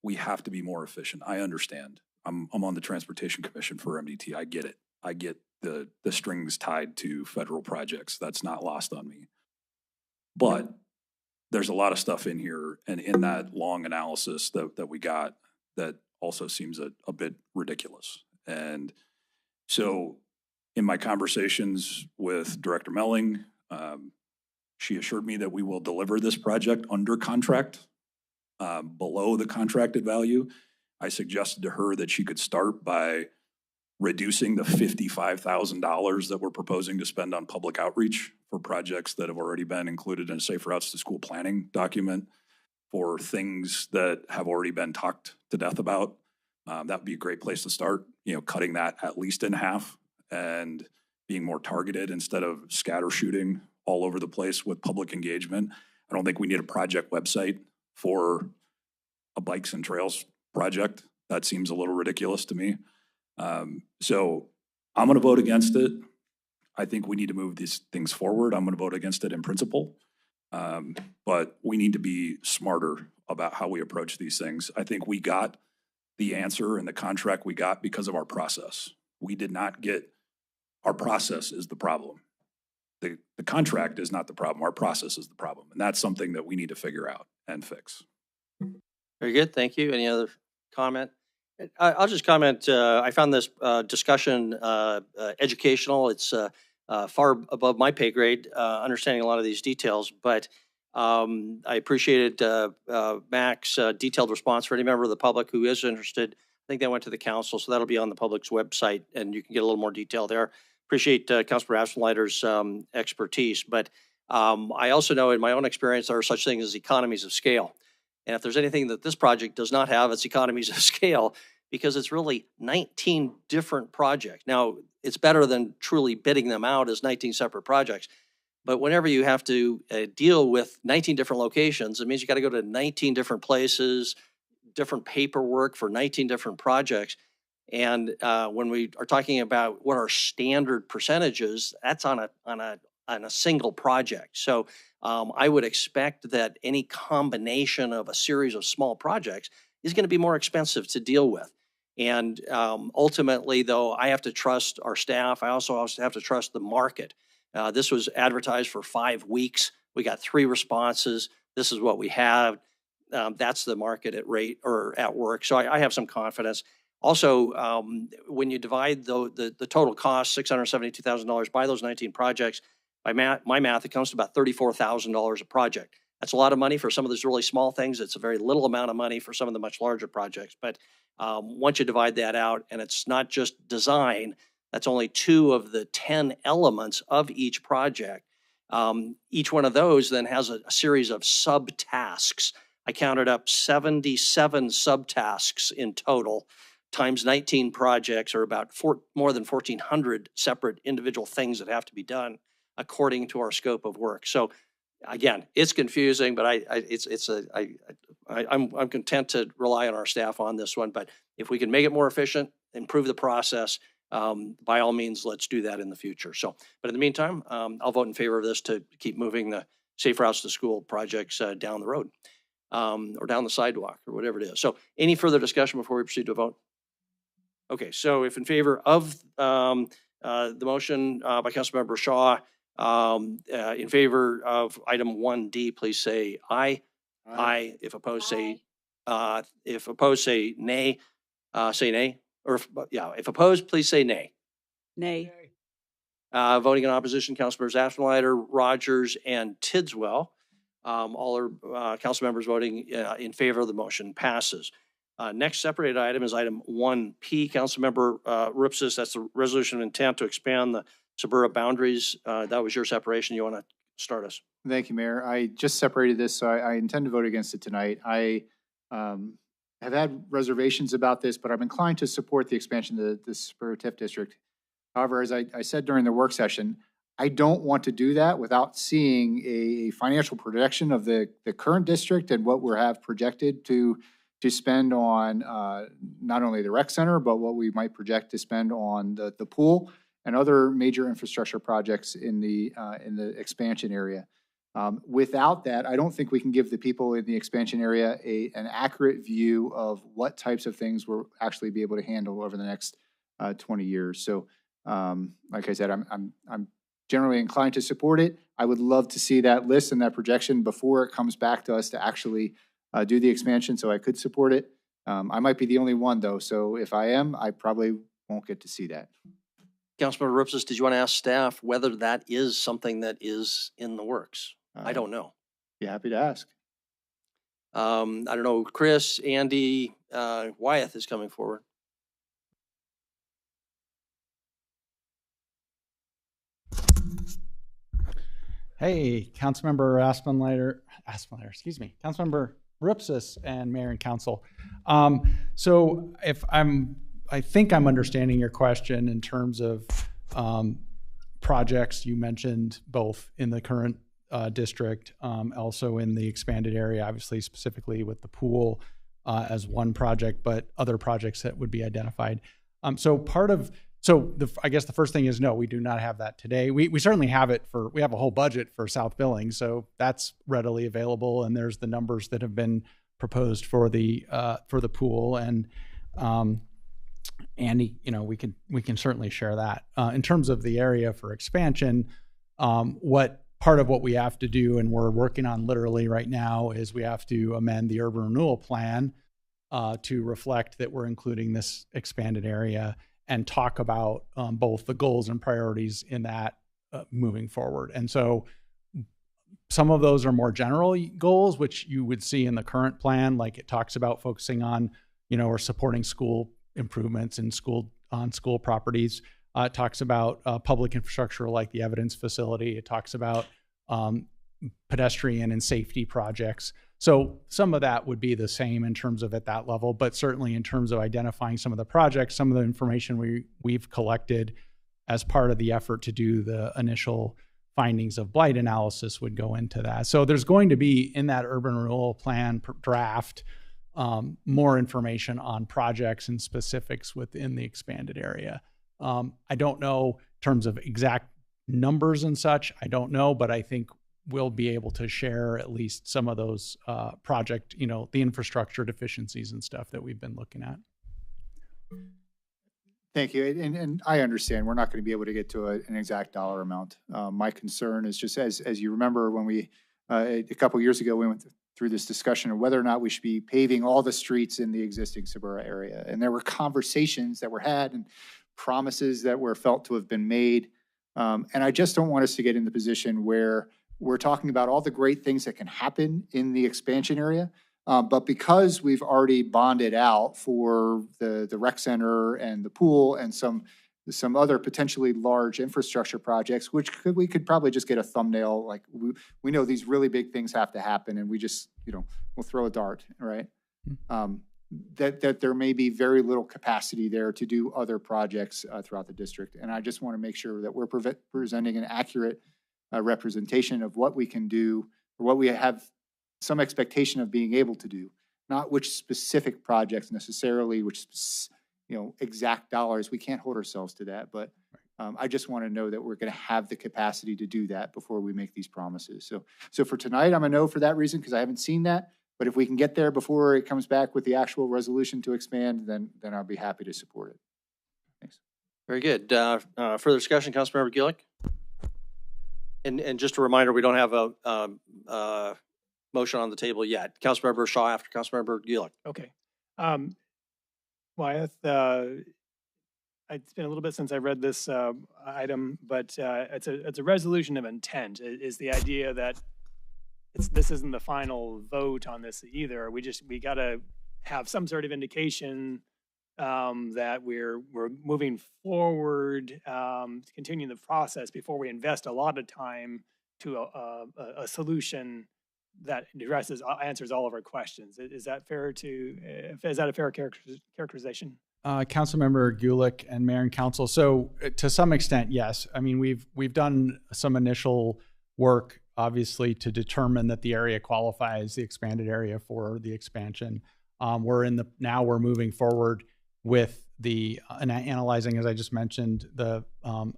we have to be more efficient. I understand. I'm on the Transportation Commission for MDT. I get it. I get the strings tied to federal projects. That's not lost on me. But there's a lot of stuff in here and in that long analysis that we got that also seems a bit ridiculous. And so in my conversations with Director Melling, she assured me that we will deliver this project under contract, below the contracted value. I suggested to her that she could start by reducing the $55,000 that we're proposing to spend on public outreach for projects that have already been included in a Safe Routes to School planning document for things that have already been talked to death about. That would be a great place to start, cutting that at least in half and being more targeted instead of scatter shooting all over the place with public engagement. I don't think we need a project website for a bikes and trails project. That seems a little ridiculous to me. So I'm going to vote against it. I think we need to move these things forward. I'm going to vote against it in principle. But we need to be smarter about how we approach these things. I think we got the answer in the contract we got because of our process. We did not get, our process is the problem. The contract is not the problem. Our process is the problem. And that's something that we need to figure out and fix. Very good. Thank you. Any other comment? I'll just comment. I found this discussion educational. It's far above my pay grade, understanding a lot of these details, but I appreciated Mac's detailed response for any member of the public who is interested. I think that went to the council, so that'll be on the public's website, and you can get a little more detail there. Appreciate Councilor Aspenleiter's expertise, but I also know in my own experience there are such things as economies of scale. And if there's anything that this project does not have, it's economies of scale, because it's really 19 different projects. Now, it's better than truly bidding them out as 19 separate projects. But whenever you have to deal with 19 different locations, it means you got to go to 19 different places, different paperwork for 19 different projects. And when we are talking about what our standard percentages, that's on a single project. So I would expect that any combination of a series of small projects is going to be more expensive to deal with. And ultimately, though, I have to trust our staff. I also have to trust the market. This was advertised for 5 weeks. We got 3 responses. This is what we have. That's the market at rate or at work. So I have some confidence. Also, when you divide the total cost, $672,000, by those 19 projects, by my math, it comes to about $34,000 a project. That's a lot of money for some of those really small things. It's a very little amount of money for some of the much larger projects. But once you divide that out, and it's not just design, that's only 2 of the 10 elements of each project. Each one of those then has a series of subtasks. I counted up 77 subtasks in total, times 19 projects, or about more than 1,400 separate individual things that have to be done according to our scope of work. So again, it's confusing, but I'm content to rely on our staff on this one. But if we can make it more efficient, improve the process, by all means, let's do that in the future. So, but in the meantime, I'll vote in favor of this to keep moving the Safe Routes to School projects down the road, or down the sidewalk, or whatever it is. So any further discussion before we proceed to a vote? Okay, so if in favor of the motion by Councilmember Shaw, in favor of item 1D, please say aye. Aye. If opposed, say nay. Say nay. Or if opposed, please say nay. Nay. Voting in opposition, Councilmembers Aftenleiter, Rogers, and Tidswell. All are council members voting in favor of the motion passes. Next separated item is item 1P. Councilmember Rupsis, that's the resolution of intent to expand the Suburra boundaries. That was your separation. You want to start us? Thank you, Mayor. I just separated this, so I intend to vote against it tonight. I have had reservations about this, but I'm inclined to support the expansion of the Suburra TIF district. However, as I said during the work session, I don't want to do that without seeing a financial projection of the current district and what we have projected to spend on not only the rec center, but what we might project to spend on the pool and other major infrastructure projects in the expansion area. Without that, I don't think we can give the people in the expansion area an accurate view of what types of things we'll actually be able to handle over the next 20 years. So, like I said, I'm generally inclined to support it. I would love to see that list and that projection before it comes back to us to actually do the expansion, so I could support it. I might be the only one, though, so if I am, I probably won't get to see that. Councilmember Rupsis, did you want to ask staff whether that is something that is in the works? I don't know. Be happy to ask. I don't know. Chris, Andy, Wyeth is coming forward. Hey, Councilmember Aspenleiter, excuse me, Councilmember Rupsis and Mayor and Council. So I think I'm understanding your question in terms of projects you mentioned both in the current district, also in the expanded area, obviously specifically with the pool as one project, but other projects that would be identified. I guess the first thing is no, we do not have that today. We certainly have it we have a whole budget for South Billings, so that's readily available, and there's the numbers that have been proposed for the pool, and Andy, we can certainly share that. In terms of the area for expansion, part of what we have to do, and we're working on literally right now, is we have to amend the urban renewal plan to reflect that we're including this expanded area and talk about both the goals and priorities in that moving forward. And so some of those are more general goals, which you would see in the current plan, like it talks about focusing on, or supporting school improvements in on school properties. It talks about public infrastructure like the evidence facility. It talks about pedestrian and safety projects. So some of that would be the same in terms of at that level, but certainly in terms of identifying some of the projects, some of the information we've collected as part of the effort to do the initial findings of blight analysis would go into that. So there's going to be in that urban renewal plan draft more information on projects and specifics within the expanded area. I don't know in terms of exact numbers and such, I don't know, but I think we'll be able to share at least some of those project, the infrastructure deficiencies and stuff that we've been looking at. Thank you. And I understand we're not going to be able to get to an exact dollar amount. My concern is just as you remember when we, a couple of years ago, we went through this discussion of whether or not we should be paving all the streets in the existing Suburra area. And there were conversations that were had and promises that were felt to have been made. And I just don't want us to get in the position where we're talking about all the great things that can happen in the expansion area. But because we've already bonded out for the rec center and the pool and some other potentially large infrastructure projects, which we could probably just get a thumbnail, like we know these really big things have to happen and we just, we'll throw a dart, right? That there may be very little capacity there to do other projects throughout the district. And I just want to make sure that we're presenting an accurate representation of what we can do, or what we have some expectation of being able to do, not which specific projects necessarily, which exact dollars. We can't hold ourselves to that, but I just want to know that we're going to have the capacity to do that before we make these promises. So for tonight, I'm a no for that reason, because I haven't seen that. But if we can get there before it comes back with the actual resolution to expand, then I'll be happy to support it. Thanks. Very good. Further discussion, Councilmember Gillick? And just a reminder, we don't have a motion on the table yet. Councilmember Shaw after Councilmember Gillick. Okay. Wyeth, I it's been a little bit since I read this item, but it's a resolution of intent. Is the idea that this isn't the final vote on this either. We got to have some sort of indication that we're moving forward, continuing the process before we invest a lot of time to a solution that answers all of our questions. Is that fair is that a fair characterization? Councilmember Gulick and Mayor and Council. So to some extent, yes. I mean, we've done some initial work, obviously, to determine that the area qualifies the expanded area for the expansion. Now we're moving forward with analyzing, as I just mentioned, the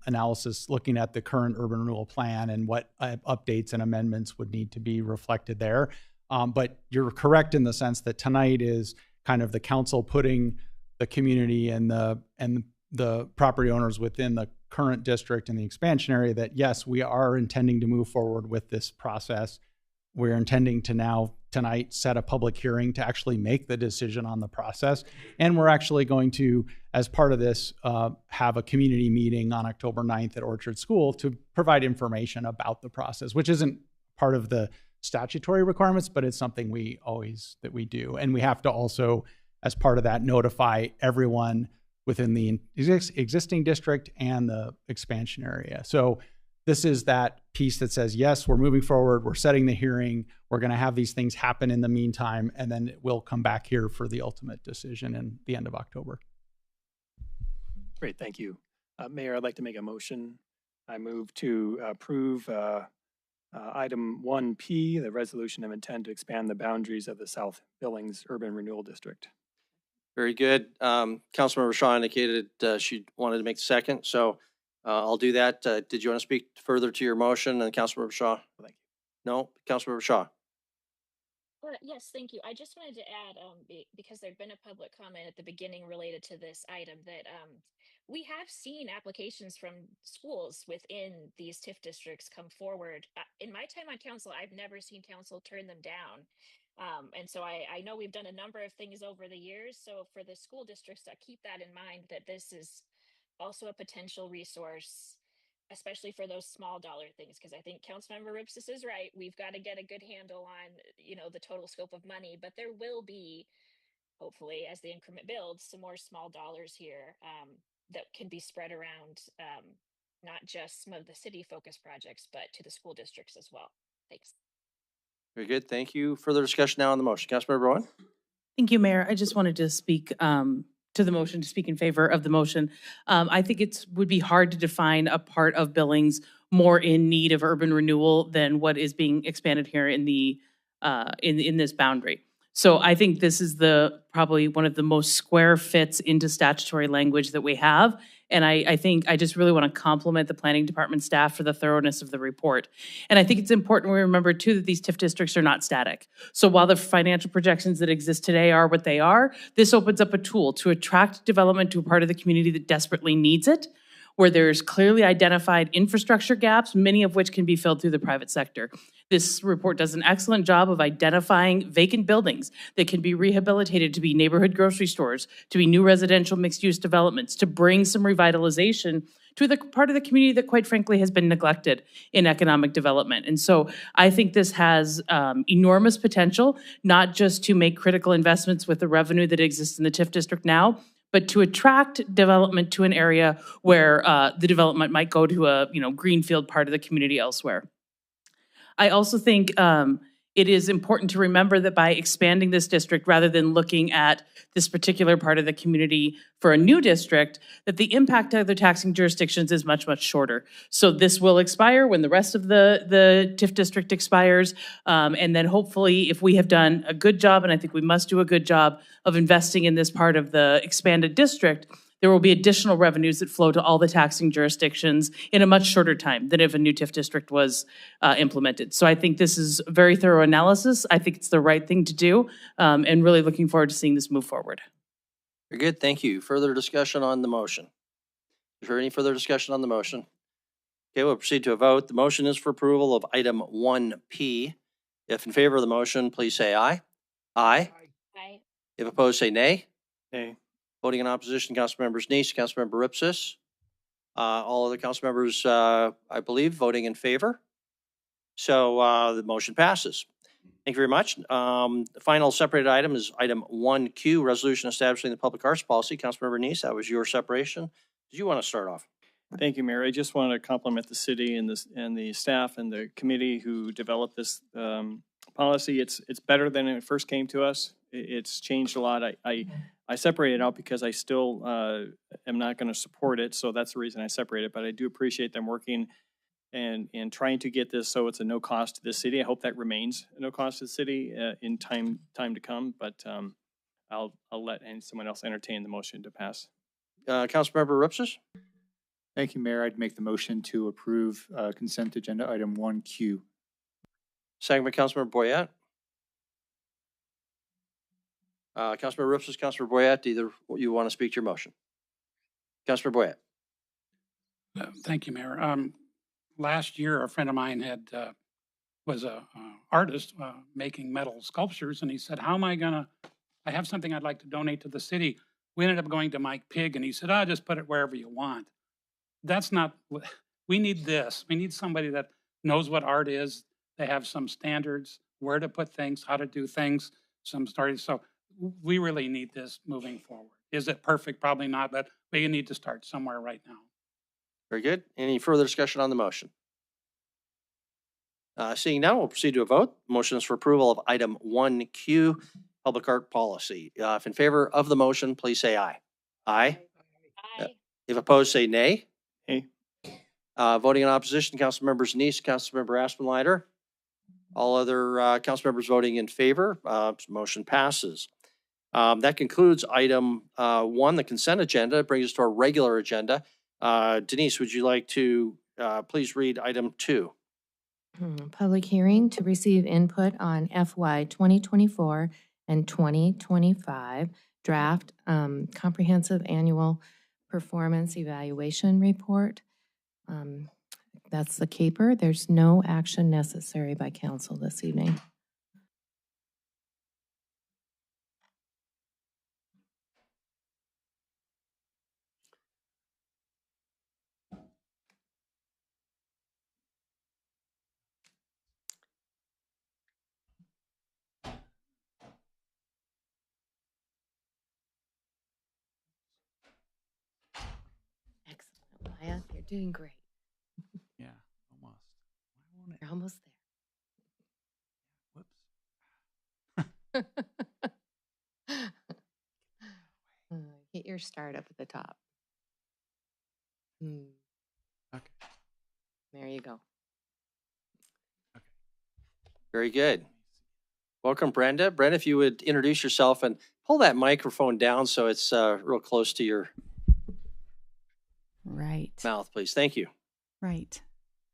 analysis, looking at the current urban renewal plan and what updates and amendments would need to be reflected there. But you're correct in the sense that tonight is kind of the council putting the community and the property owners within the current district and the expansion area that, yes, we are intending to move forward with this process. We're intending to now tonight set a public hearing to actually make the decision on the process. And we're actually going to, as part of this, have a community meeting on October 9th at Orchard School to provide information about the process, which isn't part of the statutory requirements, but it's something we do. And we have to also, as part of that, notify everyone within the existing district and the expansion area. So this is that piece that says, yes, we're moving forward, we're setting the hearing, we're going to have these things happen in the meantime, and then we'll come back here for the ultimate decision in the end of October. Great, thank you. Mayor, I'd like to make a motion. I move to approve item 1P, the resolution of intent to expand the boundaries of the South Billings Urban Renewal District. Very good. Councilmember Shaw indicated she wanted to make the second, so I'll do that. Did you want to speak further to your motion? And Councilmember Shaw? Thank you. No? Councilmember Shaw? Yes, thank you. I just wanted to add, because there'd been a public comment at the beginning related to this item, that we have seen applications from schools within these TIF districts come forward. In my time on council, I've never seen council turn them down. And so I know we've done a number of things over the years. So for the school districts, keep that in mind, that this is also a potential resource, especially for those small dollar things, because I think Councilmember Ripsis is right. We've got to get a good handle on, the total scope of money, but there will be, hopefully, as the increment builds, some more small dollars here that can be spread around, not just some of the city focused projects, but to the school districts as well. Thanks. Very good. Thank you. Further discussion now on the motion. Councilmember Rowan? Thank you, Mayor. I just wanted to speak to the motion, to speak in favor of the motion. I think it would be hard to define a part of Billings more in need of urban renewal than what is being expanded here in the in this boundary. So I think this is probably one of the most square fits into statutory language that we have. And I think I just really want to compliment the planning department staff for the thoroughness of the report. And I think it's important we remember too that these TIF districts are not static. So while the financial projections that exist today are what they are, this opens up a tool to attract development to a part of the community that desperately needs it, where there's clearly identified infrastructure gaps, many of which can be filled through the private sector. This report does an excellent job of identifying vacant buildings that can be rehabilitated to be neighborhood grocery stores, to be new residential mixed-use developments, to bring some revitalization to the part of the community that, quite frankly, has been neglected in economic development. And so I think this has enormous potential, not just to make critical investments with the revenue that exists in the TIF district now, but to attract development to an area where the development might go to a greenfield part of the community elsewhere. I also think it is important to remember that by expanding this district, rather than looking at this particular part of the community for a new district, that the impact to other taxing jurisdictions is much, much shorter. So this will expire when the rest of the TIF district expires. And then hopefully, if we have done a good job, and I think we must do a good job of investing in this part of the expanded district, there will be additional revenues that flow to all the taxing jurisdictions in a much shorter time than if a new TIF district was implemented. So I think this is a very thorough analysis. I think it's the right thing to do, and really looking forward to seeing this move forward. Very good. Thank you. Further discussion on the motion? Is there any further discussion on the motion? Okay, we'll proceed to a vote. The motion is for approval of item 1P. If in favor of the motion, please say aye. Aye. Aye. If opposed, say nay. Nay. Voting in opposition, Councilmembers Neese, Councilmember Ripsis. All other council members, I believe, voting in favor. So the motion passes. Thank you very much. The final separated item is item 1Q, resolution establishing the public arts policy. Councilmember Neese, that was your separation. Did you want to start off? Thank you, Mayor. I just want to compliment the city and the staff and the committee who developed this policy. It's better than it first came to us. It's changed a lot. I separated it out because I still am not going to support it, so that's the reason I separated it. But I do appreciate them working and trying to get this so it's a no cost to the city. I hope that remains a no cost to the city in time to come. But I'll let someone else entertain the motion to pass. Councilmember Ripsis? Thank you, Mayor. I'd make the motion to approve consent agenda item 1Q. Second by Councilmember Boyette. Councilmember Ripsis, Councilmember Boyette, either you want to speak to your motion? Councilmember Boyette. Thank you, Mayor. Last year, a friend of mine was a artist making metal sculptures, and he said, "How am I gonna? I have something I'd like to donate to the city." We ended up going to Mike Pigg, and he said, just put it wherever you want." That's not. We need this. We need somebody that knows what art is. They have some standards, where to put things, how to do things, some stories. So we really need this moving forward. Is it perfect? Probably not, but we need to start somewhere right now. Very good. Any further discussion on the motion? Seeing none, we'll proceed to a vote. Motion is for approval of item 1Q, public art policy. If in favor of the motion, please say aye. Aye. Aye. If opposed, say nay. Nay. Voting in opposition, council members Neese, Councilmember Aspenleider. All other council members voting in favor, motion passes. That concludes item 1, the consent agenda. It brings us to our regular agenda. Denise, would you like to please read item 2? Public hearing to receive input on FY 2024 and 2025 draft comprehensive annual performance evaluation report. That's the caper. There's no action necessary by council this evening. Excellent, Maya. You're doing great. Yeah, almost. You're almost Whoops. there. Get your start up at the top. Okay. There you go. Very good. Welcome, Brenda. Brenda, if you would introduce yourself and pull that microphone down so it's real close to your mouth, please. Thank you. Right.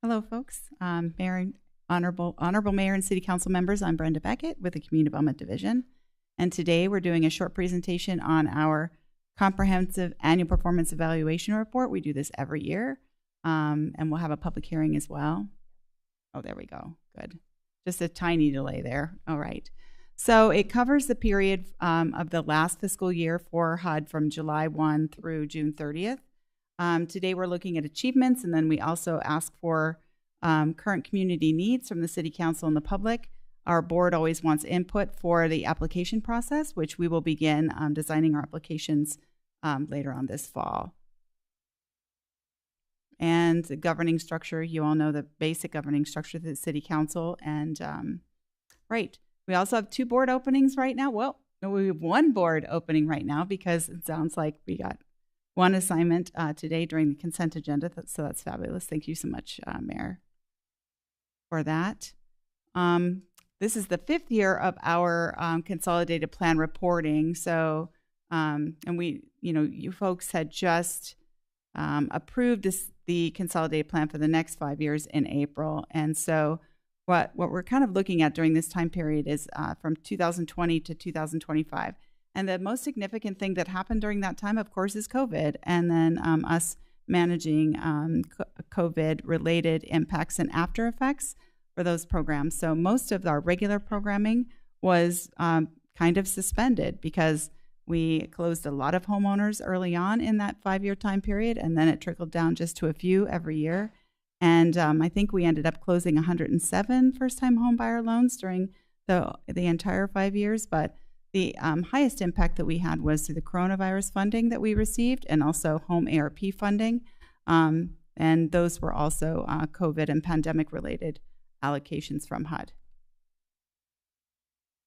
Hello, folks. Mayor, Honorable Mayor and City Council members, I'm Brenda Beckett with the Community Development Division. And today we're doing a short presentation on our comprehensive annual performance evaluation report. We do this every year. And we'll have a public hearing as well. Oh, there we go. Good. Just a tiny delay there. All right. So it covers the period of the last fiscal year for HUD from July 1 through June 30th. Today we're looking at achievements, and then we also ask for current community needs from the City Council and the public. Our board always wants input for the application process, which we will begin designing our applications later on this fall. And the governing structure, you all know the basic governing structure of the City Council. And right, we also have 2 board openings right now. Well, no, we have 1 board opening right now because it sounds like we got 1 assignment today during the consent agenda. So that's fabulous. Thank you so much, Mayor, for that. This is the 5th year of our consolidated plan reporting. So, and we, you folks had just approved the consolidated plan for the next 5 years in April. And so what we're kind of looking at during this time period is from 2020 to 2025. And the most significant thing that happened during that time, of course, is COVID. And then us managing COVID-related impacts and after effects for those programs. So most of our regular programming was kind of suspended because We closed a lot of homeowners early on in that 5-year time period, and then it trickled down just to a few every year. And I think we ended up closing 107 first-time home buyer loans during the entire 5 years. But the highest impact that we had was through the coronavirus funding that we received, and also home ARP funding. And those were also COVID and pandemic-related allocations from HUD.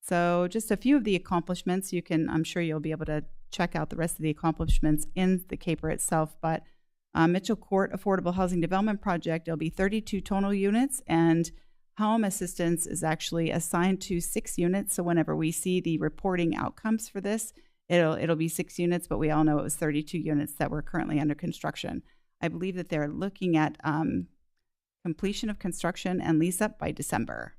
So just a few of the accomplishments. I'm sure you'll be able to check out the rest of the accomplishments in the CAPER itself. But Mitchell Court Affordable Housing Development Project, there'll be 32 total units, and home assistance is actually assigned to 6 units. So whenever we see the reporting outcomes for this, it'll be 6 units, but we all know it was 32 units that were currently under construction. I believe that they're looking at completion of construction and lease up by December.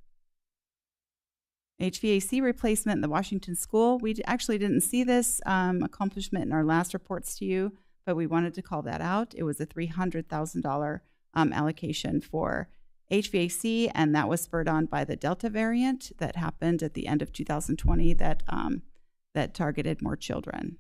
HVAC replacement in the Washington School. We actually didn't see this accomplishment in our last reports to you, but we wanted to call that out. It was a $300,000 allocation for HVAC, and that was spurred on by the Delta variant that happened at the end of 2020 that targeted more children.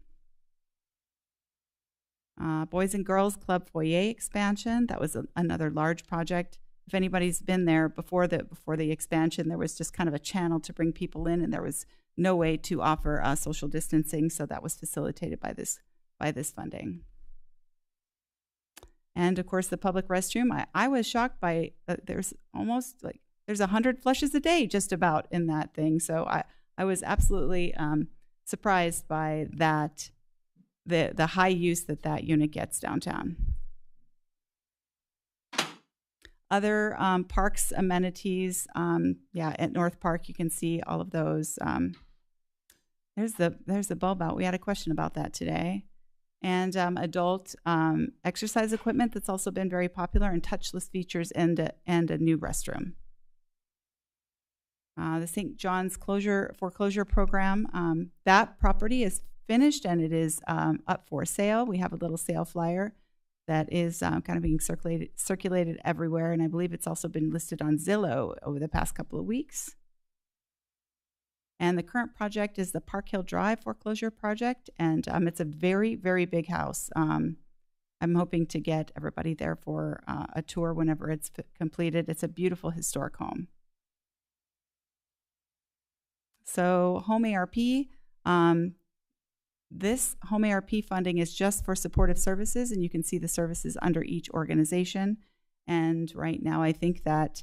Boys and Girls Club foyer expansion. That was another large project. If anybody's been there before the expansion, there was just kind of a channel to bring people in, and there was no way to offer social distancing, so that was facilitated by this funding. And of course, the public restroom. I was shocked by there's 100 flushes a day just about in that thing. So I was absolutely surprised by that, the high use that unit gets downtown. Other parks amenities, at North Park, you can see all of those. There's the bulb out. We had a question about that today. And adult exercise equipment that's also been very popular, and touchless features and a new restroom. The St. John's foreclosure program, that property is finished and it is up for sale. We have a little sale flyer that is kind of being circulated everywhere, and I believe it's also been listed on Zillow over the past couple of weeks. And the current project is the Park Hill Drive foreclosure project, and it's a very, very big house. I'm hoping to get everybody there for a tour whenever it's completed. It's a beautiful historic home. So home ARP, this home ARP funding is just for supportive services, and you can see the services under each organization. And right now, I think that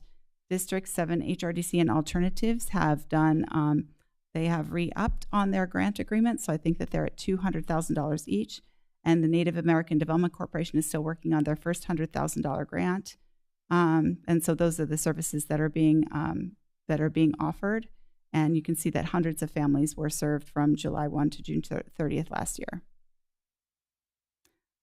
District 7 HRDC and Alternatives have done, they have re-upped on their grant agreement, so I think that they're at $200,000 each. And the Native American Development Corporation is still working on their first $100,000 grant. And so those are the services that are being offered. And you can see that hundreds of families were served from July 1 to June 30th last year.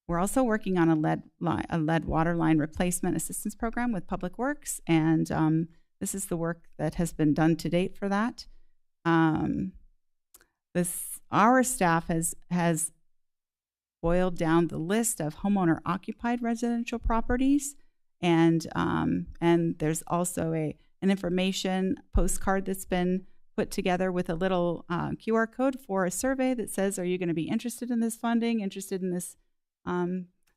We're also working on a lead water line replacement assistance program with Public Works, and this is the work that has been done to date for that. Our staff has boiled down the list of homeowner-occupied residential properties, and there's also an information postcard that's been put together with a little QR code for a survey that says, are you going to be interested in this funding, interested in this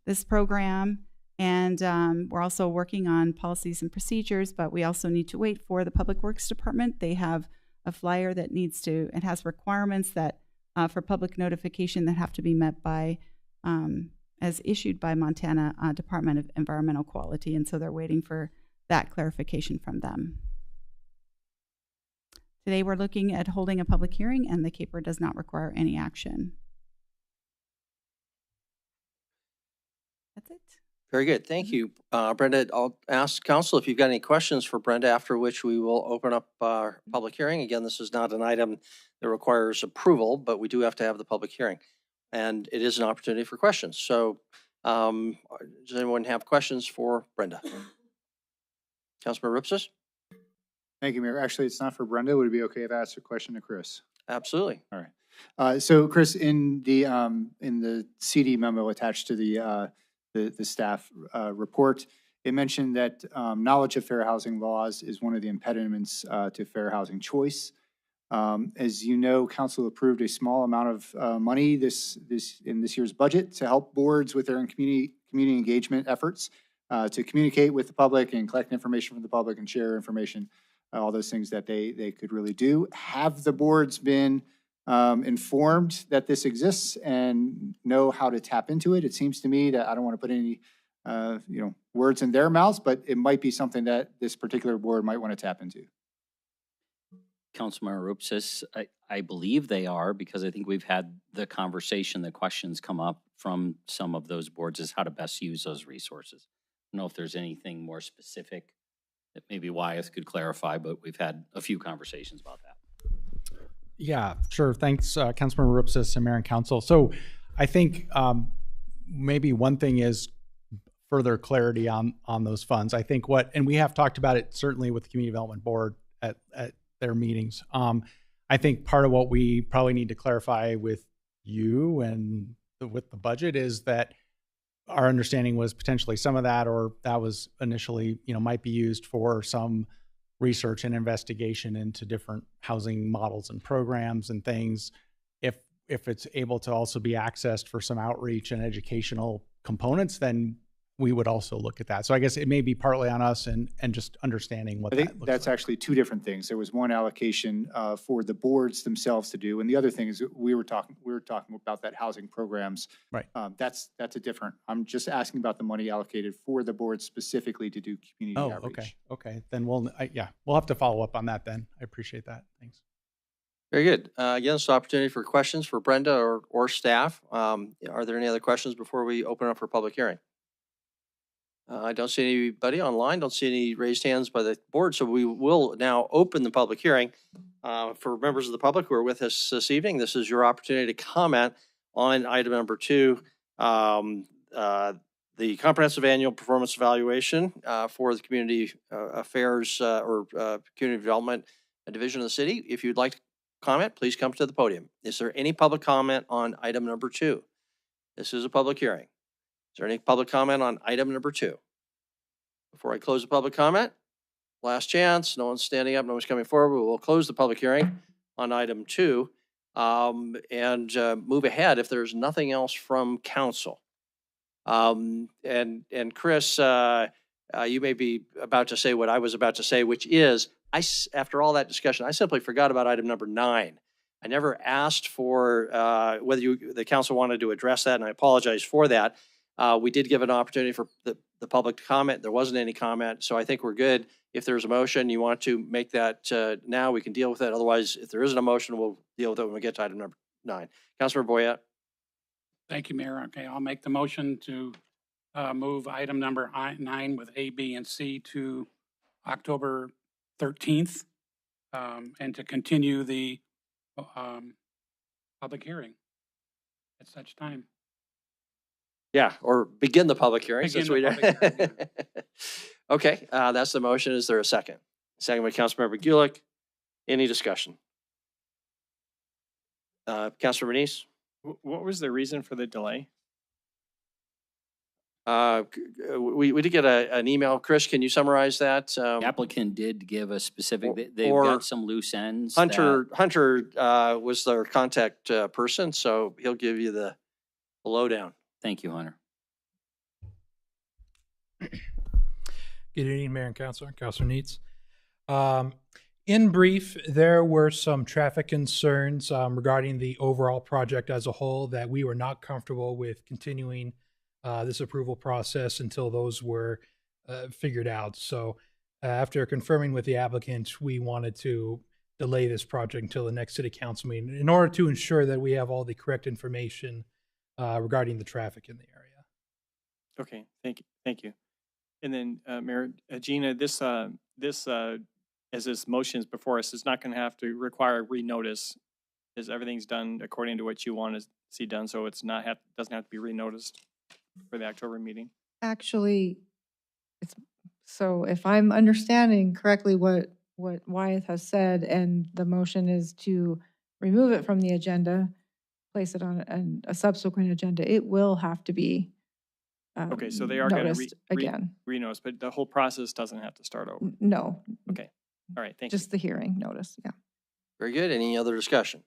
this program? And we're also working on policies and procedures, but we also need to wait for the Public Works Department. They have a flyer that it has requirements that for public notification that have to be met by, as issued by Montana Department of Environmental Quality. And so they're waiting for that clarification from them. Today we're looking at holding a public hearing, and the CAPER does not require any action. That's it. Very good. Thank you, Brenda. I'll ask council if you've got any questions for Brenda, after which we will open up our public hearing. Again, this is not an item that requires approval, but we do have to have the public hearing. And it is an opportunity for questions. So does anyone have questions for Brenda? Councilmember Ripsis? Thank you, Mayor. Actually, it's not for Brenda. Would it be okay if I asked a question to Chris? Absolutely. All right. So, Chris, in the CD memo attached to the staff report, it mentioned that knowledge of fair housing laws is one of the impediments to fair housing choice. As you know, council approved a small amount of money in this year's budget to help boards with their community engagement efforts, to communicate with the public and collect information from the public and share information, all those things that they could really do. Have the boards been informed that this exists and know how to tap into it? It seems to me that I don't want to put any words in their mouths, but it might be something that this particular board might want to tap into. Councilmember Rupsis, I believe they are, because I think we've had the conversation, the questions come up from some of those boards is how to best use those resources. I don't know if there's anything more specific that maybe Wyeth could clarify, but we've had a few conversations about that. Yeah, sure. Thanks, Councilmember Rupsis and Mayor and Council. So I think maybe one thing is further clarity on those funds. I think and we have talked about it certainly with the Community Development Board at their meetings. I think part of what we probably need to clarify with you and with the budget is that our understanding was potentially some of that, or that was initially, might be used for some research and investigation into different housing models and programs and things. If it's able to also be accessed for some outreach and educational components, then we would also look at that. So I guess it may be partly on us and just understanding what I think that's like. Actually two different things. There was one allocation for the boards themselves to do, and the other thing is we were talking about that housing programs. Right. That's a different. I'm just asking about the money allocated for the board specifically to do community outreach. Okay. Then we'll have to follow up on that then. I appreciate that. Thanks. Very good. Again, it's an opportunity for questions for Brenda or staff. Are there any other questions before we open up for public hearing? I don't see anybody online. Don't see any raised hands by the board. So we will now open the public hearing for members of the public who are with us this evening. This is your opportunity to comment on item number 2, the comprehensive annual performance evaluation for the community affairs or community development division of the city. If you'd like to comment, please come to the podium. Is there any public comment on item number 2? This is a public hearing. Is there any public comment on item number 2? Before I close the public comment, last chance, no one's standing up, no one's coming forward, we'll close the public hearing on item 2 and move ahead if there's nothing else from council. And Chris, you may be about to say what I was about to say, which is, after all that discussion, I simply forgot about item number 9. I never asked for whether the council wanted to address that, and I apologize for that. We did give an opportunity for the public to comment. There wasn't any comment, so I think we're good. If there's a motion, you want to make that now, we can deal with it. Otherwise, if there isn't a motion, we'll deal with it when we get to item number 9. Councilor Boyette. Thank you, Mayor. Okay, I'll make the motion to move item number 9 with A, B, and C to October 13th and to continue the public hearing at such time. Yeah, or begin the public hearing. Okay, that's the motion. Is there a second? Second by Councilmember Gulick. Any discussion? Councilor Bernice? What was the reason for the delay? We did get an email. Chris, can you summarize that? The applicant did give a specific, they've got some loose ends. Hunter was their contact person, so he'll give you the lowdown. Thank you, Hunter. Good evening, Mayor and Councilor Neitz. In brief, there were some traffic concerns regarding the overall project as a whole that we were not comfortable with continuing this approval process until those were figured out. So after confirming with the applicant, we wanted to delay this project until the next city council meeting in order to ensure that we have all the correct information regarding the traffic in the area. Okay, thank you. And then Mayor Gina, this as this motion is before us, is not going to have to require renotice, as everything's done according to what you want to see done. So it's doesn't have to be renoticed for the October meeting. Actually, so if I'm understanding correctly what Wyeth has said, and the motion is to remove it from the agenda, place it on a subsequent agenda, it will have to be okay, so they are going to again renotice, but the whole process doesn't have to start over. No. Okay. All right. Thank you. Just the hearing notice. Yeah. Very good. Any other discussion?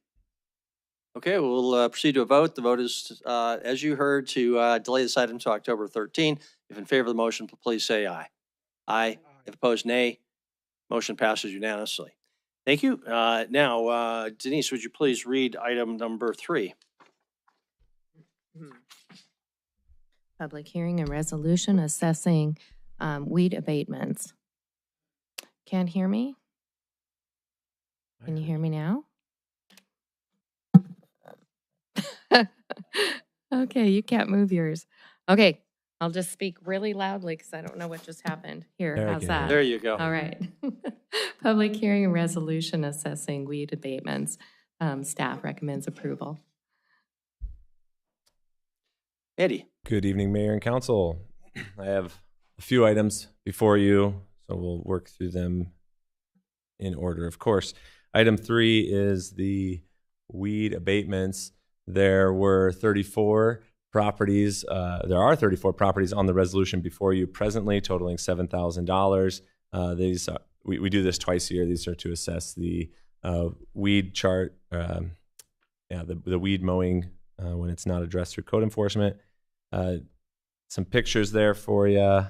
Okay, we'll proceed to a vote. The vote is, as you heard, to delay this item to October 13. If in favor of the motion, please say aye. Aye. If opposed, nay. Motion passes unanimously. Thank you. Now, Denise, would you please read item number 3? Public hearing and resolution assessing weed abatements. Can't hear me? Can you hear me now? Okay, you can't move yours. Okay, I'll just speak really loudly because I don't know what just happened. Here, There I how's can that? There you go. All right. Public hearing and resolution assessing weed abatements. Staff recommends approval. Eddie. Good evening, Mayor and Council. I have a few items before you, so we'll work through them in order, of course. Item 3 is the weed abatements. There were 34 properties. There are 34 properties on the resolution before you presently, totaling $7,000. These we do this twice a year. These are to assess the weed chart, the weed mowing when it's not addressed through code enforcement. Some pictures there for you,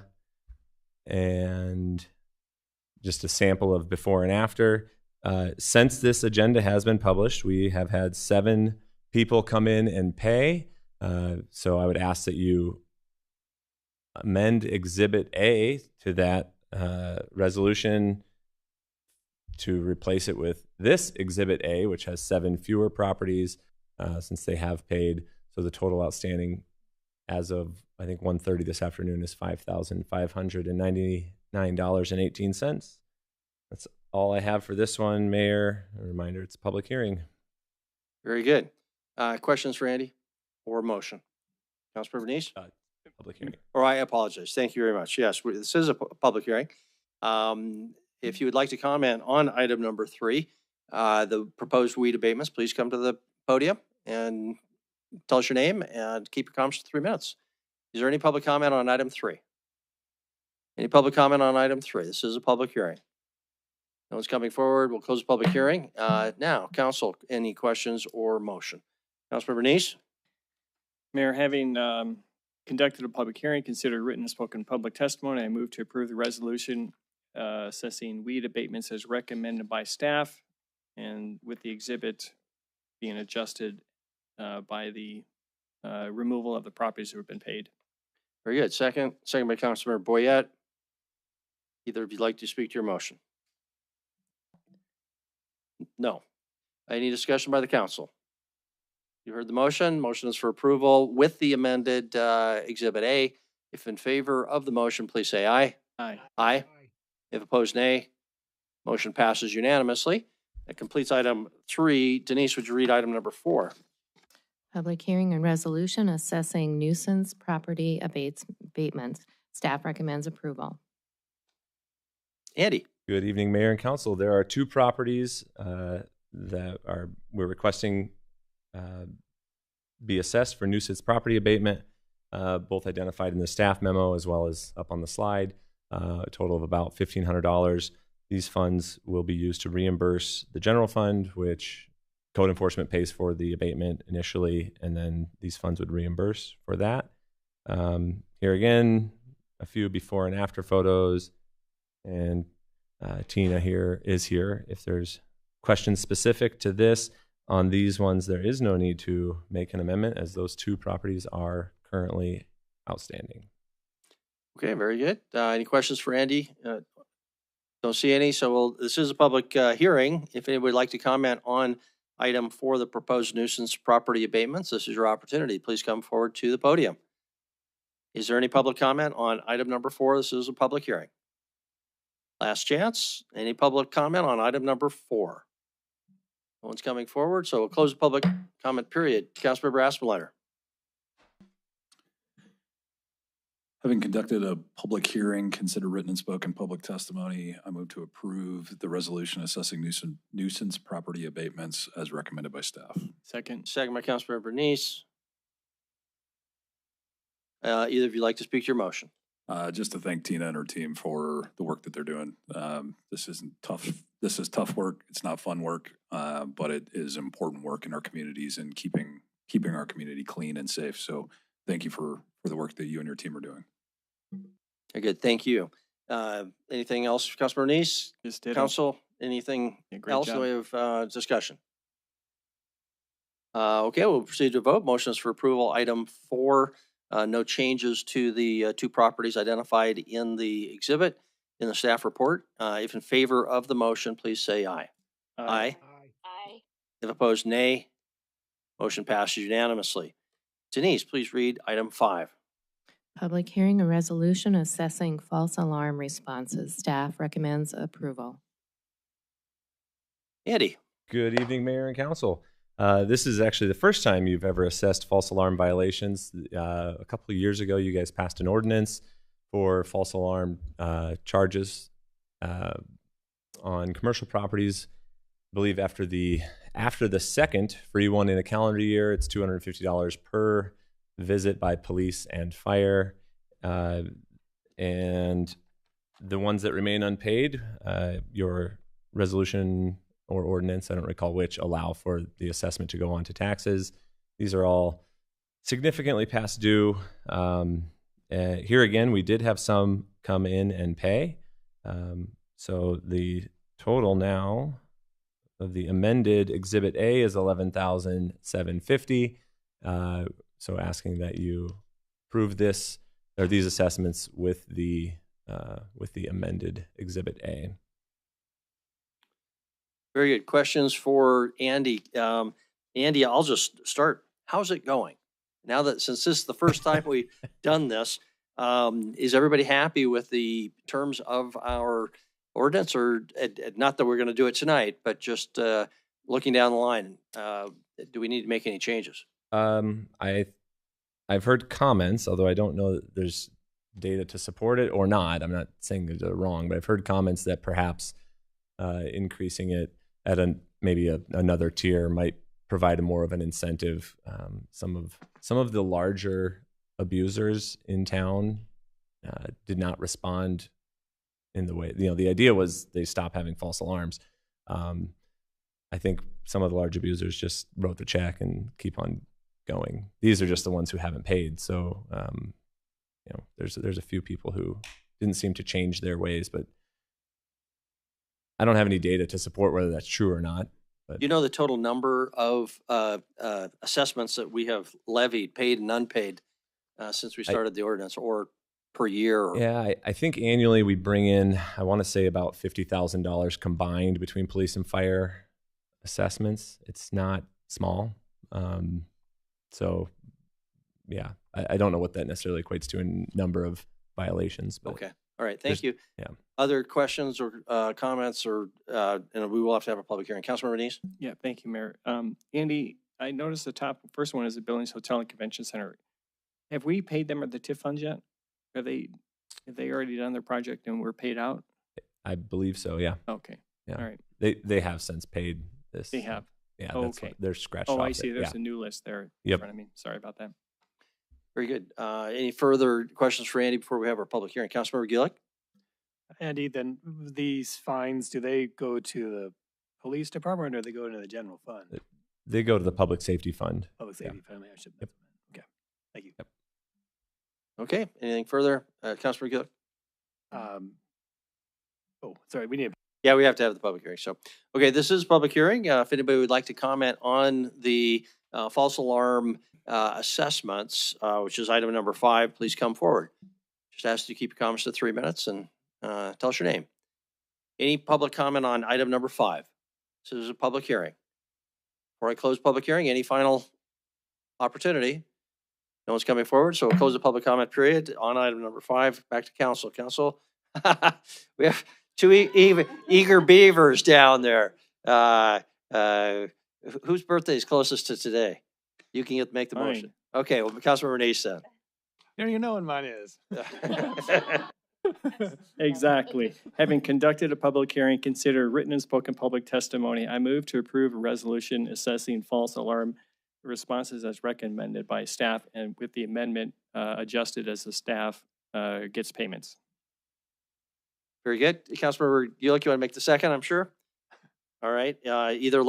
and just a sample of before and after. Since this agenda has been published, we have had 7 people come in and pay. So I would ask that you amend Exhibit A to that resolution to replace it with this Exhibit A, which has 7 fewer properties since they have paid. So the total outstanding as of, I think, 1:30 this afternoon is $5,599.18. That's all I have for this one, Mayor. A reminder, it's a public hearing. Very good. Questions for Andy or motion? Councilmember Denise? Public hearing. Or I apologize. Thank you very much. Yes, this is a public hearing. If you would like to comment on item number 3, the proposed weed abatements, please come to the podium and tell us your name and keep your comments to 3 minutes. Is there any public comment on item 3? Any public comment on item 3? This is a public hearing. No one's coming forward. We'll close the public hearing. Now, council, any questions or motion? Councilmember Nice? Mayor, having conducted a public hearing, considered written and spoken public testimony, I move to approve the resolution assessing weed abatements as recommended by staff, and with the exhibit being adjusted by the removal of the properties that have been paid. Very good. Second by Councilmember Boyette. Either of you like to speak to your motion? No. Any discussion by the council? You heard the motion. Motion is for approval with the amended Exhibit A. If in favor of the motion, please say aye. Aye. Aye. If opposed, nay. Motion passes unanimously. That completes item 3. Denise, would you read item number 4? Public hearing and resolution assessing nuisance property abatements. Staff recommends approval. Andy. Good evening, Mayor and Council. There are 2 properties that we're requesting be assessed for nuisance property abatement, both identified in the staff memo as well as up on the slide, a total of about $1,500. These funds will be used to reimburse the general fund, which code enforcement pays for the abatement initially, and then these funds would reimburse for that. Here again, a few before and after photos, and Tina is here. If there's questions specific to this, on these ones, there is no need to make an amendment as those 2 properties are currently outstanding. Okay, very good. Any questions for Andy? Don't see any, so this is a public hearing. If anyone would like to comment on item 4, the proposed nuisance property abatements, this is your opportunity. Please come forward to the podium. Is there any public comment on item number 4? This is a public hearing. Last chance. Any public comment on item number 4? No one's coming forward, so we'll close the public comment period. Councilmember Aspenleiter. Having conducted a public hearing, considered written and spoken public testimony, I move to approve the resolution assessing nuisance property abatements as recommended by staff. Second. Second by Councilmember Nice. Either of you like to speak to your motion? just to thank Tina and her team for the work that they're doing. This isn't tough. This is tough work. It's not fun work, but it is important work in our communities and keeping our community clean and safe. So thank you for the work that you and your team are doing. Very good. Thank you. Anything else, Councilmember Neese? Just ditto. Council, anything great else job. in the way of discussion? Okay, we'll proceed to vote. Motions for approval. Item 4, no changes to the 2 properties identified in the exhibit in the staff report. If in favor of the motion, please say aye. Aye. Aye. If opposed, nay. Motion passes unanimously. Denise, please read item 5. Public hearing a resolution assessing false alarm responses. Staff recommends approval. Andy. Good evening, Mayor and Council. This is actually the first time you've ever assessed false alarm violations. A couple of years ago, you guys passed an ordinance for false alarm charges on commercial properties. I believe after the second free one in a calendar year, it's $250 per visit by police and fire. And the ones that remain unpaid, your resolution or ordinance, I don't recall which, allow for the assessment to go on to taxes. These are all significantly past due. Here again, we did have some come in and pay. So the total now of the amended Exhibit A is $11,750. So asking that you approve this or these assessments with the amended Exhibit A. Very good. Questions for Andy. Andy, I'll just start. How's it going? Now that since this is the first time we've done this, is everybody happy with the terms of our ordinance, or not that we're going to do it tonight, but just looking down the line, do we need to make any changes? I've heard comments, although I don't know that there's data to support it or not. I'm not saying they're wrong, but I've heard comments that perhaps increasing it at maybe another tier might provide more of an incentive. Some of the larger abusers in town did not respond in the way, the idea was they stop having false alarms. I think some of the large abusers just wrote the check and keep on going. These are just the ones who haven't paid. So, there's a few people who didn't seem to change their ways, but I don't have any data to support whether that's true or not. But You know the total number of assessments that we have levied, paid and unpaid, since we started the ordinance, or per year? Or... Yeah, I think annually we bring in, I want to say about $50,000 combined between police and fire assessments. It's not small. So, yeah, I don't know what that necessarily equates to in number of violations. But okay. All right. Thank you. Yeah. Other questions or comments, or and we will have to have a public hearing. Councilmember Neese? Yeah, thank you, Mayor. Andy, I noticed the first one is the Billings Hotel and Convention Center. Have we paid them at the TIF funds yet? Have they already done their project and were paid out? I believe so, yeah. Okay. Yeah. All right. They have since paid this. They have? Yeah, okay. They're scratched off. off. I see. There's yeah. a new list there in Yep. front of me. Sorry about that. Very good. Any further questions for Andy before we have our public hearing? Councilmember Gillick? Andy, then these fines, do they go to the police department or do they go into the general fund? They go to the public safety fund. Public safety fund. I should. Yep. Okay. Thank you. Yep. Okay. Anything further? Councilmember Gillick? Sorry. We need. Yeah, we have to have the public hearing. So, okay, this is a public hearing. If anybody would like to comment on the false alarm assessments, which is item number 5, please come forward. Just ask you to keep your comments to 3 minutes and tell us your name. Any public comment on item number 5? This is a public hearing. Before I close public hearing, any final opportunity? No one's coming forward, so we'll close the public comment period on item number 5. Back to council. Council, we have 2 eager beavers down there. Whose birthday is closest to today? You can make the motion. Okay, well, Councilmember Neese then. You don't even know when mine is. Exactly. Having conducted a public hearing, consider written and spoken public testimony, I move to approve a resolution assessing false alarm responses as recommended by staff and with the amendment adjusted as the staff gets payments. Very good. Councilmember Gulick, you want to make the second, I'm sure? All right. Either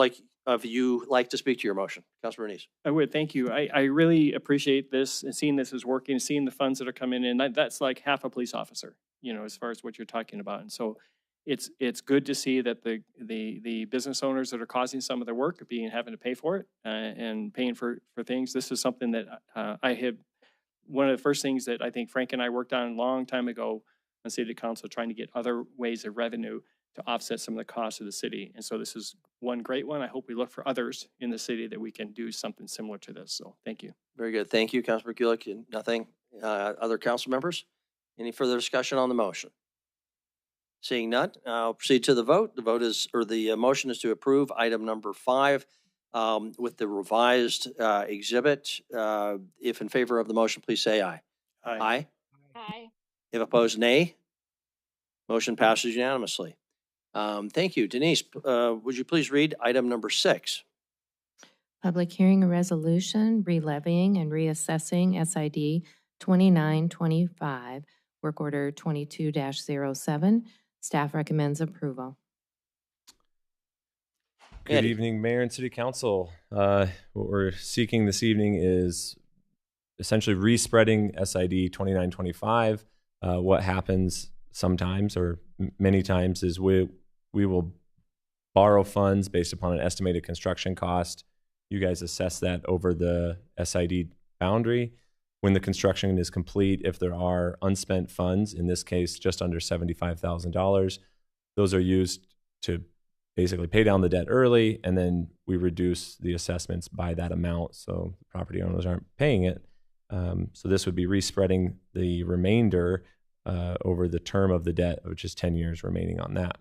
of you like to speak to your motion? Councilmember Neese. I would, thank you. I really appreciate this and seeing this is working, seeing the funds that are coming in. That's like half a police officer, as far as what you're talking about. And so it's good to see that the business owners that are causing some of their work are having to pay for it and paying for things. This is something that one of the first things that I think Frank and I worked on a long time ago on city council, trying to get other ways of revenue to offset some of the costs of the city. And so this is one great one. I hope we look for others in the city that we can do something similar to this. So thank you. Very good. Thank you, Councilmember Gulick. Nothing. Other council members? Any further discussion on the motion? Seeing none, I'll proceed to the vote. The motion is to approve item number 5 with the revised exhibit. If in favor of the motion, please say aye. Aye. Aye. If opposed, nay. Motion passes unanimously. Thank you. Denise, would you please read item number 6? Public hearing a resolution re-levying and reassessing SID 2925, work order 22-07. Staff recommends approval. Good Andy. evening, Mayor and City Council. What we're seeking this evening is essentially respreading SID 2925. What happens sometimes or many times is we will borrow funds based upon an estimated construction cost. You guys assess that over the SID boundary. When the construction is complete, if there are unspent funds, in this case just under $75,000, those are used to basically pay down the debt early, and then we reduce the assessments by that amount so the property owners aren't paying it. So this would be respreading the remainder over the term of the debt, which is 10 years remaining on that.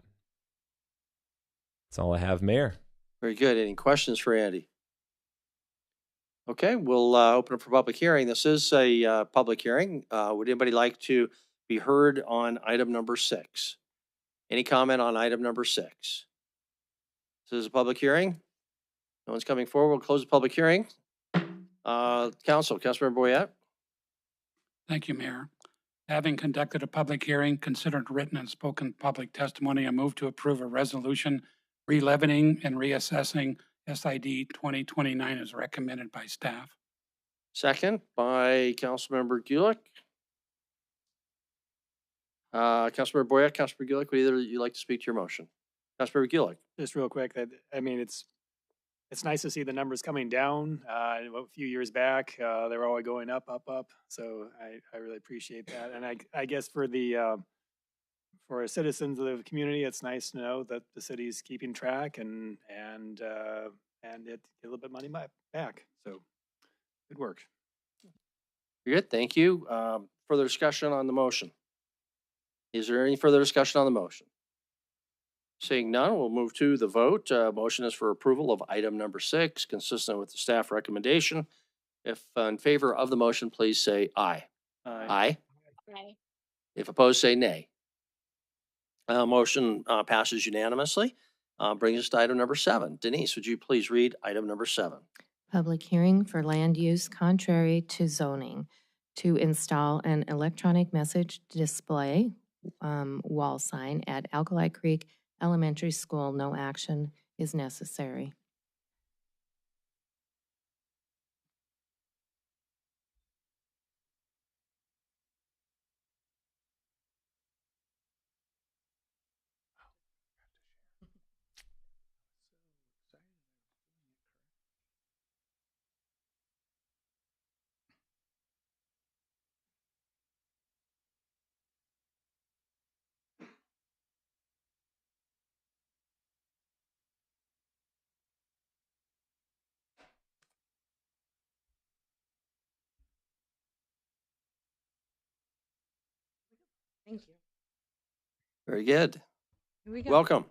That's all I have, Mayor. Very good. Any questions for Andy? Okay, we'll open up for public hearing. This is a public hearing. Would anybody like to be heard on item number 6? Any comment on item number 6? This is a public hearing. No one's coming forward. We'll close the public hearing. Councilmember Boyette. Thank you, Mayor. Having conducted a public hearing, considered written and spoken public testimony, I move to approve a resolution re-levying and reassessing SID 2029 as recommended by staff. Second by Councilmember Gulick. Councilmember Boyette, Councilmember Gulick, would either of you like to speak to your motion? Councilmember Gulick. Just real quick, it's nice to see the numbers coming down. A few years back, they were always going up. So I really appreciate that. And I guess for citizens of the community, it's nice to know that the city's keeping track and it get a little bit of money back. So good work. Good, thank you. Further discussion on the motion? Is there any further discussion on the motion? Seeing none, we'll move to the vote. Motion is for approval of item number 6, consistent with the staff recommendation. If in favor of the motion, please say aye. Aye. Aye. If opposed, say nay. Motion passes unanimously. Brings us to item number 7. Denise, would you please read item number 7? Public hearing for land use contrary to zoning to install an electronic message display wall sign at Alkali Creek Elementary School. No action is necessary. Thank you. Very good. Here we go. Welcome.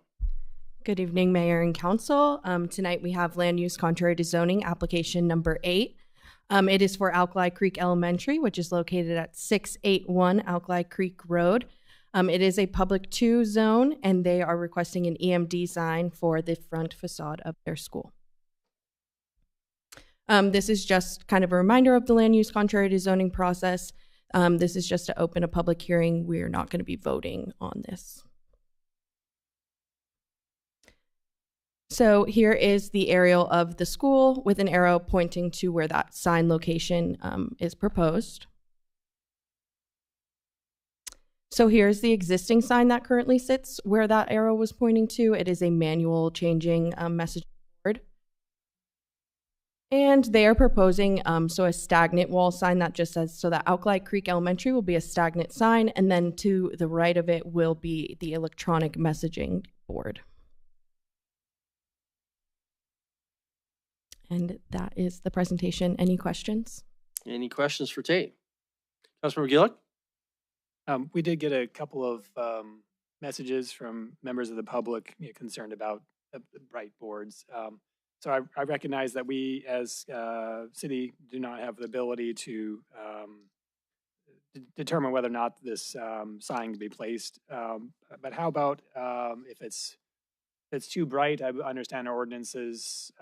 Good evening, Mayor and Council. Tonight we have land use contrary to zoning application number 8. It is for Alkali Creek Elementary, which is located at 681 Alkali Creek Road. It is a public 2 zone, and they are requesting an EMD sign for the front facade of their school. This is just kind of a reminder of the land use contrary to zoning process. This is just to open a public hearing. We are not going to be voting on this. So here is the aerial of the school with an arrow pointing to where that sign location is proposed. So here's the existing sign that currently sits where that arrow was pointing to. It is a manual changing message board. And they are proposing a stagnant wall sign that just says, so that Alkali Creek Elementary will be a stagnant sign, and then to the right of it will be the electronic messaging board. And that is the presentation. Any questions? Any questions for Tate? Councilmember Gillick? We did get a couple of messages from members of the public concerned about the bright boards. So I recognize that we as city do not have the ability to determine whether or not this sign can be placed. But how about if it's too bright? I understand our ordinances,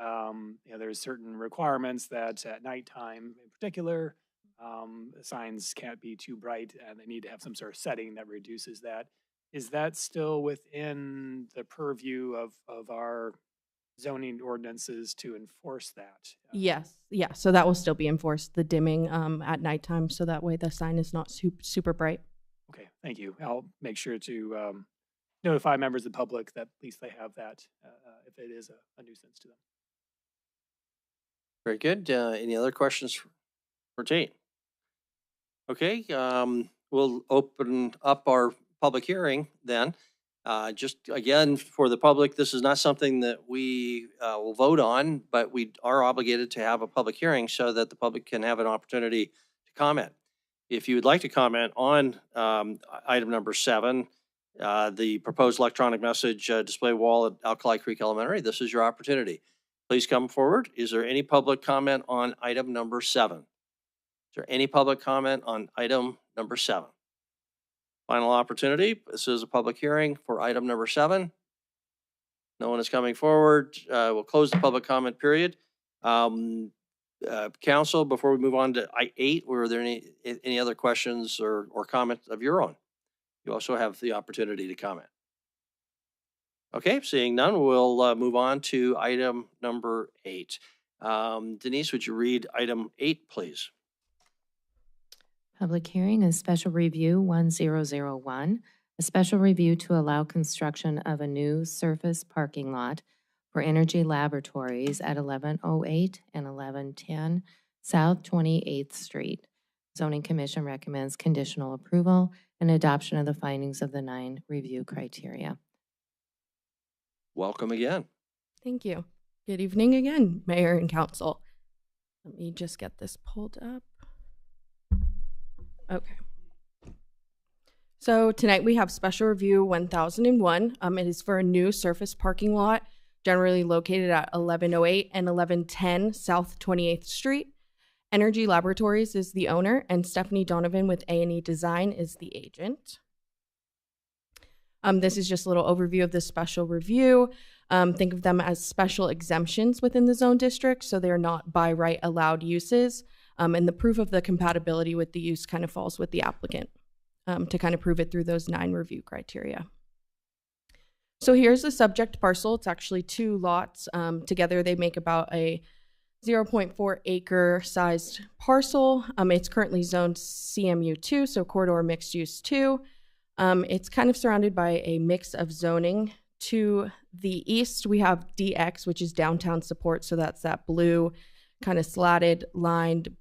there's certain requirements that at nighttime in particular, signs can't be too bright and they need to have some sort of setting that reduces that. Is that still within the purview of our zoning ordinances to enforce that? Yes, yeah, so that will still be enforced, the dimming at nighttime, so that way the sign is not super bright. Okay, thank you. I'll make sure to notify members of the public that at least they have that if it is a nuisance to them. Very good. Any other questions for Tate? Okay, we'll open up our public hearing then. Just again, for the public, this is not something that we will vote on, but we are obligated to have a public hearing so that the public can have an opportunity to comment. If you would like to comment on item number 7, the proposed electronic message display wall at Alkali Creek Elementary, this is your opportunity. Please come forward. Is there any public comment on item number 7? Is there any public comment on item number 7? Final opportunity. This is a public hearing for item number 7. No one is coming forward. We'll close the public comment period. Council, before we move on to 8, were there any other questions or comments of your own? You also have the opportunity to comment. Okay, seeing none, we'll move on to item number 8. Denise, would you read item 8, please? Public hearing is special review 1001, a special review to allow construction of a new surface parking lot for Energy Laboratories at 1108 and 1110 South 28th Street. Zoning Commission recommends conditional approval and adoption of the findings of the 9 review criteria. Welcome again. Thank you. Good evening again, Mayor and Council. Let me just get this pulled up. Okay. So tonight we have special review 1001. It is for a new surface parking lot, generally located at 1108 and 1110 South 28th Street. Energy Laboratories is the owner, and Stephanie Donovan with A&E Design is the agent. This is just a little overview of this special review. Think of them as special exemptions within the zone district, so they're not by right allowed uses. And the proof of the compatibility with the use kind of falls with the applicant to kind of prove it through those 9 review criteria. So here's the subject parcel. It's actually 2 lots. Together they make about a 0.4 acre sized parcel. It's currently zoned CMU2, so corridor mixed use 2. It's kind of surrounded by a mix of zoning. To the east, we have DX, which is downtown support. So that's that blue kind of slatted lined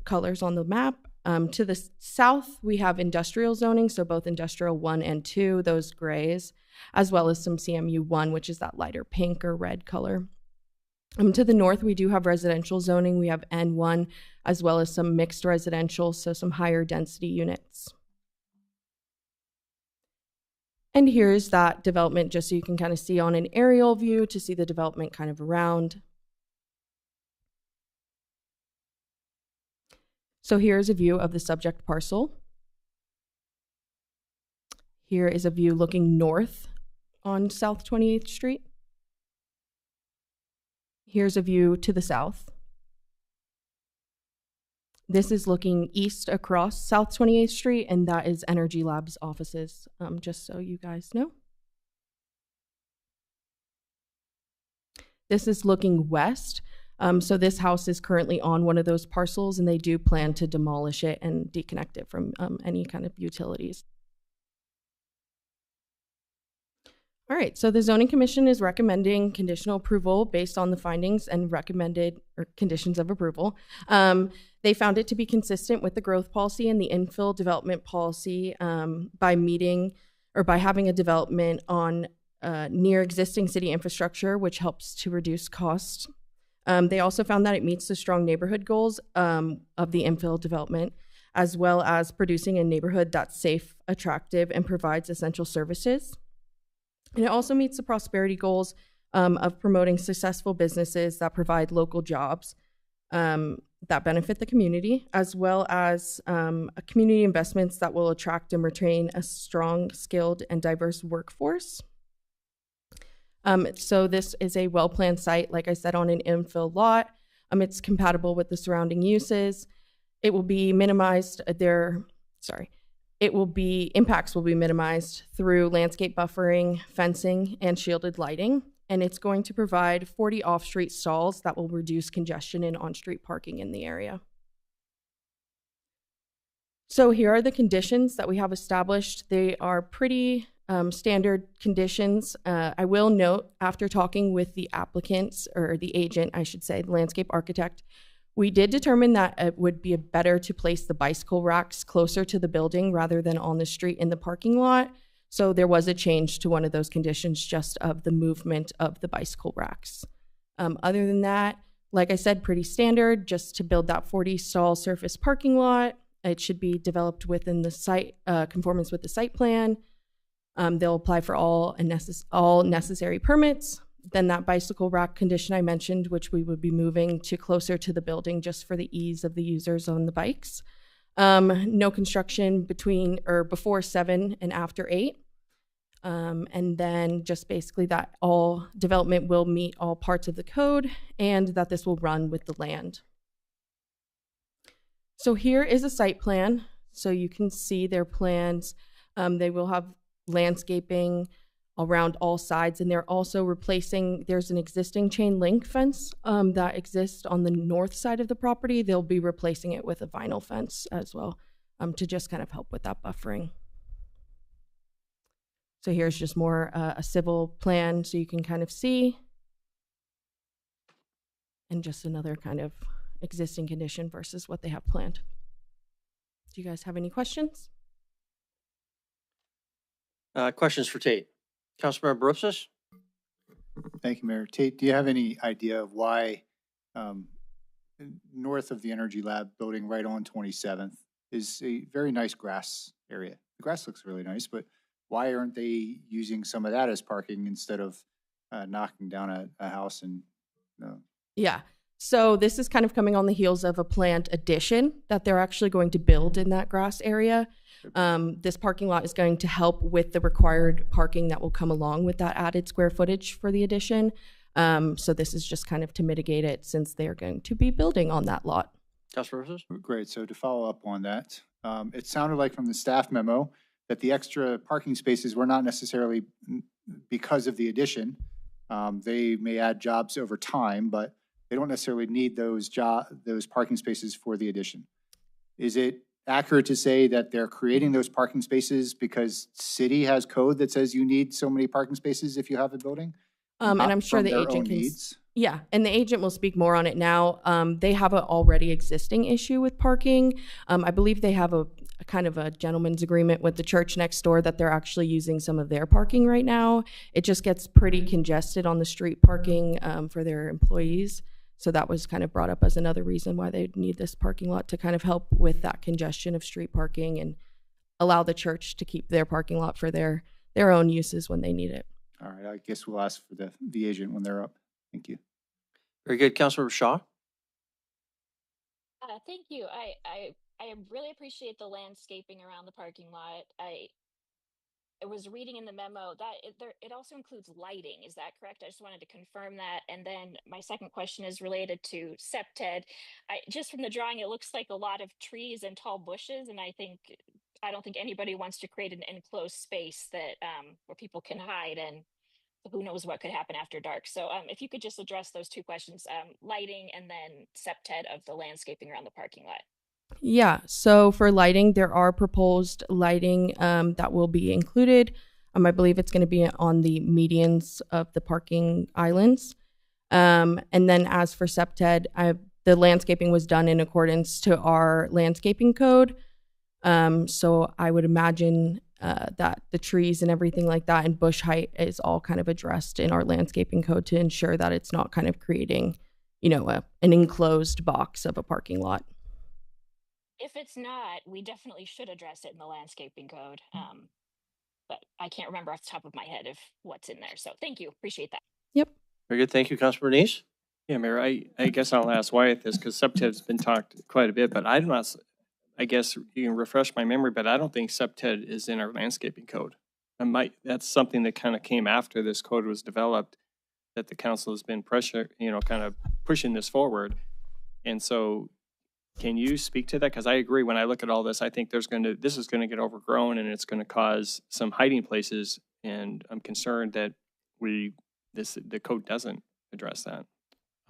colors on the map. To the south, we have industrial zoning, so both industrial 1 and 2, those grays, as well as some CMU 1, which is that lighter pink or red color. To the north, we do have residential zoning. We have N1, as well as some mixed residential, so some higher density units. And here's that development, just so you can kind of see on an aerial view to see the development kind of around. So here's a view of the subject parcel. Here is a view looking north on South 28th Street. Here's a view to the south. This is looking east across South 28th Street, and that is Energy Labs offices, just so you guys know. This is looking west. So this house is currently on one of those parcels, and they do plan to demolish it and disconnect it from any kind of utilities. All right, so the Zoning Commission is recommending conditional approval based on the findings and recommended or conditions of approval. They found it to be consistent with the growth policy and the infill development policy by meeting or by having a development on near existing city infrastructure, which helps to reduce costs. They also found that it meets the strong neighborhood goals of the infill development, as well as producing a neighborhood that's safe, attractive, and provides essential services. And it also meets the prosperity goals of promoting successful businesses that provide local jobs that benefit the community, as well as community investments that will attract and retain a strong, skilled, and diverse workforce. So this is a well-planned site, like I said, on an infill lot. It's compatible with the surrounding uses. It will be minimized, impacts will be minimized through landscape buffering, fencing, and shielded lighting. And it's going to provide 40 off-street stalls that will reduce congestion in on-street parking in the area. So here are the conditions that we have established. They are pretty standard conditions. I will note, after talking with the applicants, or the agent, I should say, the landscape architect, we did determine that it would be better to place the bicycle racks closer to the building rather than on the street in the parking lot. So there was a change to one of those conditions, just of the movement of the bicycle racks. Other than that, like I said, pretty standard, just to build that 40 stall surface parking lot. It should be developed within the site, conformance with the site plan. They'll apply for all necessary permits. Then that bicycle rack condition I mentioned, which we would be moving to closer to the building just for the ease of the users on the bikes. No construction between or before 7 and after 8. And then just basically that all development will meet all parts of the code and that this will run with the land. So here is a site plan. So you can see their plans. They will have landscaping around all sides, and they're also replacing, there's an existing chain link fence that exists on the north side of the property. They'll be replacing it with a vinyl fence as well to just kind of help with that buffering. So here's just more a civil plan so you can kind of see, and just another kind of existing condition versus what they have planned. Do you guys have any questions? Questions for Tate? Councilmember Brupsis? Thank you, Mayor. Tate, do you have any idea of why north of the Energy Lab building right on 27th is a very nice grass area? The grass looks really nice, but why aren't they using some of that as parking instead of knocking down a house and Yeah. So this is kind of coming on the heels of a planned addition that they're actually going to build in that grass area. This parking lot is going to help with the required parking that will come along with that added square footage for the addition. So this is just kind of to mitigate it since they're going to be building on that lot. Councilor Great. So to follow up on that, it sounded like from the staff memo that the extra parking spaces were not necessarily because of the addition. They may add jobs over time, but they don't necessarily need those parking spaces for the addition. Is it accurate to say that they're creating those parking spaces because city has code that says you need so many parking spaces if you have a building? And I'm sure the agent can. Yeah, and the agent will speak more on it now. They have an already existing issue with parking. I believe they have a kind of a gentleman's agreement with the church next door that they're actually using some of their parking right now. It just gets pretty congested on the street parking for their employees. So that was kind of brought up as another reason why they need this parking lot to kind of help with that congestion of street parking and allow the church to keep their parking lot for their own uses when they need it. All right, I guess we'll ask for the agent when they're up. Thank you. Very good. Councilmember Shaw? Thank you. I really appreciate the landscaping around the parking lot. I was reading in the memo that it also includes lighting. Is that correct? I just wanted to confirm that. And then my second question is related to septed. Just from the drawing, it looks like a lot of trees and tall bushes, and I don't think anybody wants to create an enclosed space that where people can hide, and who knows what could happen after dark. So if you could just address those two questions, lighting and then septed of the landscaping around the parking lot. Yeah, so for lighting, there are proposed lighting that will be included. I believe it's going to be on the medians of the parking islands. And then as for septed, the landscaping was done in accordance to our landscaping code. So I would imagine that the trees and everything like that and bush height is all kind of addressed in our landscaping code to ensure that it's not kind of creating, an enclosed box of a parking lot. If it's not, we definitely should address it in the landscaping code. But I can't remember off the top of my head of what's in there. So thank you. Appreciate that. Yep. Very good. Thank you, Councilmember Neese. Yeah, Mayor, I guess I'll ask Wyatt this because septed's been talked quite a bit, but I'm not, I guess you can refresh my memory, but I don't think septed is in our landscaping code. That's something that kind of came after this code was developed, that the council has been kind of pushing this forward. And so can you speak to that? Because I agree, when I look at all this, I think this is going to get overgrown and it's going to cause some hiding places. And I'm concerned that the code doesn't address that.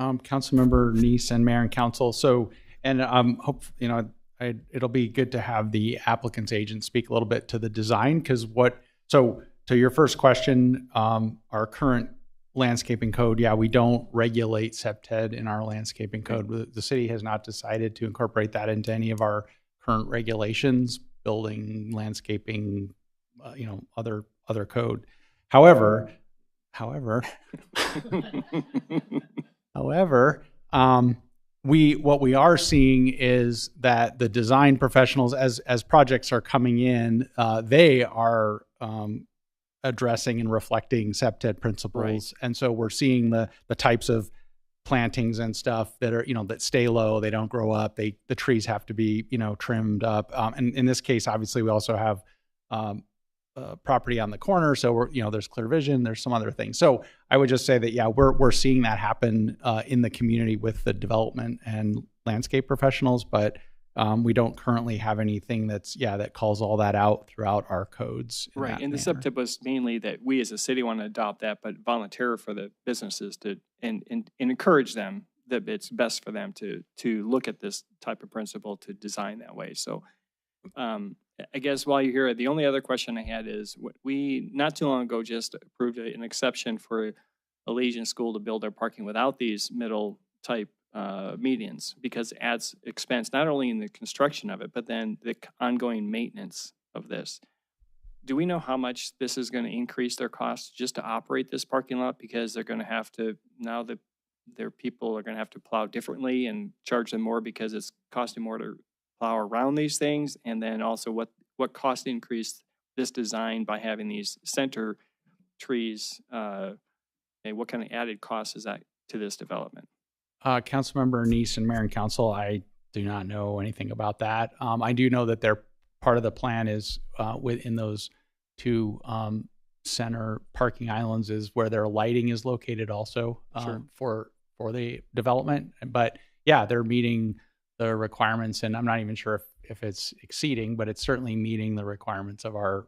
Councilmember Neese and Mayor and Council. So, and it'll be good to have the applicant's agent speak a little bit to the design, because to your first question, our current landscaping code, we don't regulate septed in our landscaping code. The city has not decided to incorporate that into any of our current regulations, building, landscaping, other code. However, what we are seeing is that the design professionals, as projects are coming in, they are addressing and reflecting septed principles. Right. And so we're seeing the types of plantings and stuff that are, that stay low, they don't grow up, the trees have to be, trimmed up. And in this case, obviously we also have property on the corner. So there's clear vision, there's some other things. So I would just say that, we're seeing that happen in the community with the development and landscape professionals, but we don't currently have anything that calls all that out throughout our codes. Right. And the septed was mainly that we as a city want to adopt that, but volunteer for the businesses to and encourage them that it's best for them to look at this type of principle to design that way. So I guess while you're here, the only other question I had is, we not too long ago just approved an exception for Elysian School to build their parking without these middle type medians, because it adds expense, not only in the construction of it, but then the ongoing maintenance of this. Do we know how much this is going to increase their costs just to operate this parking lot? Because they're going to have to, now that their people are going to have to plow differently and charge them more because it's costing more to plow around these things. And then also what cost increase this design by having these center trees, and what kind of added cost is that to this development? Councilmember Neese and Mayor and Council, I do not know anything about that. I do know that they're part of the plan is within those two center parking islands is where their lighting is located also for the development. But they're meeting the requirements, and I'm not even sure if it's exceeding, but it's certainly meeting the requirements of our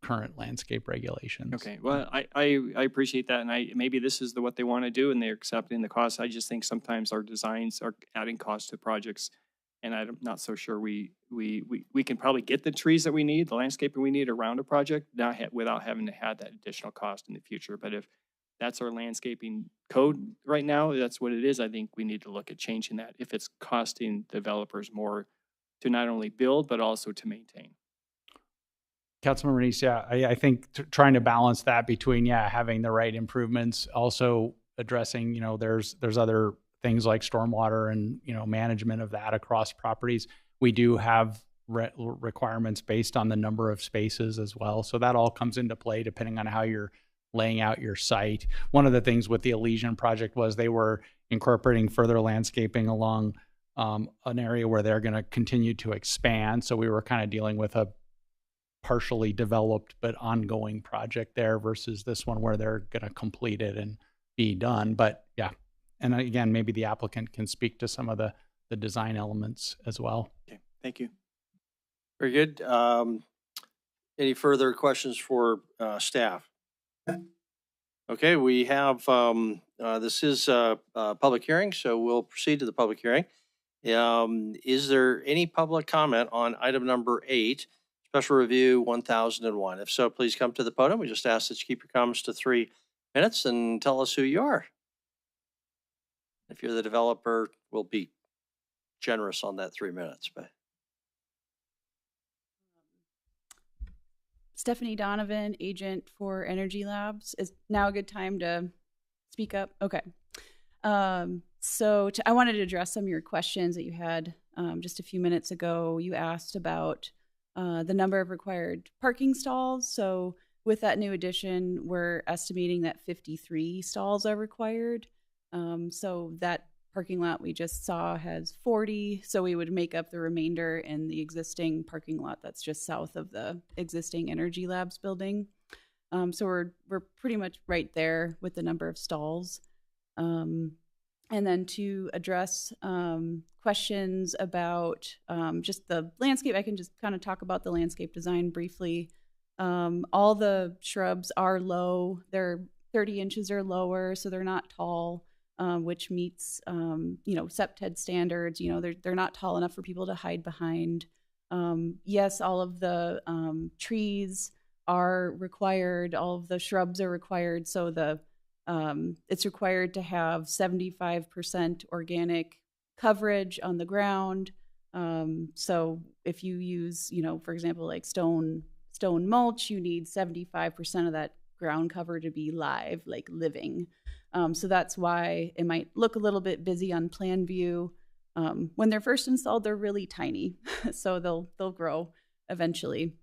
current landscape regulations. Okay, well, I appreciate that, and maybe this is what they want to do, and they're accepting the cost. I just think sometimes our designs are adding costs to projects, and I'm not so sure we can probably get the trees that we need, the landscaping we need around a project, without having to have that additional cost in the future. But if that's our landscaping code right now, that's what it is. I think we need to look at changing that if it's costing developers more to not only build, but also to maintain. Councilmember Neese, I think trying to balance that between, having the right improvements, also addressing, there's other things like stormwater and, management of that across properties. We do have requirements based on the number of spaces as well. So that all comes into play depending on how you're laying out your site. One of the things with the Elysian project was they were incorporating further landscaping along an area where they're going to continue to expand. So we were kind of dealing with a partially developed but ongoing project there versus this one where they're going to complete it and be done. But yeah, and again, maybe the applicant can speak to some of the design elements as well. Okay, thank you. Very good. Any further questions for staff? Okay, we have, this is a public hearing, so we'll proceed to the public hearing. Is there any public comment on item number 8, special review 1001? If so, please come to the podium. We just ask that you keep your comments to 3 minutes and tell us who you are. If you're the developer, we'll be generous on that 3 minutes, but. Stephanie Donovan, agent for Energy Labs. Is now a good time to speak up? Okay. So I wanted to address some of your questions that you had just a few minutes ago. You asked about the number of required parking stalls. So with that new addition, we're estimating that 53 stalls are required. So that parking lot we just saw has 40, so we would make up the remainder in the existing parking lot that's just south of the existing Energy Labs building. So we're pretty much right there with the number of stalls. And then to address questions about just the landscape, I can just kind of talk about the landscape design briefly. All the shrubs are low. They're 30 inches or lower, so they're not tall. Which meets, SEPTED standards. They're not tall enough for people to hide behind. Yes, all of the trees are required. All of the shrubs are required. So it's required to have 75% organic coverage on the ground. So if you use, for example, like stone mulch, you need 75% of that ground cover to be live, like living. So that's why it might look a little bit busy on plan view. When they're first installed, they're really tiny, so they'll grow eventually.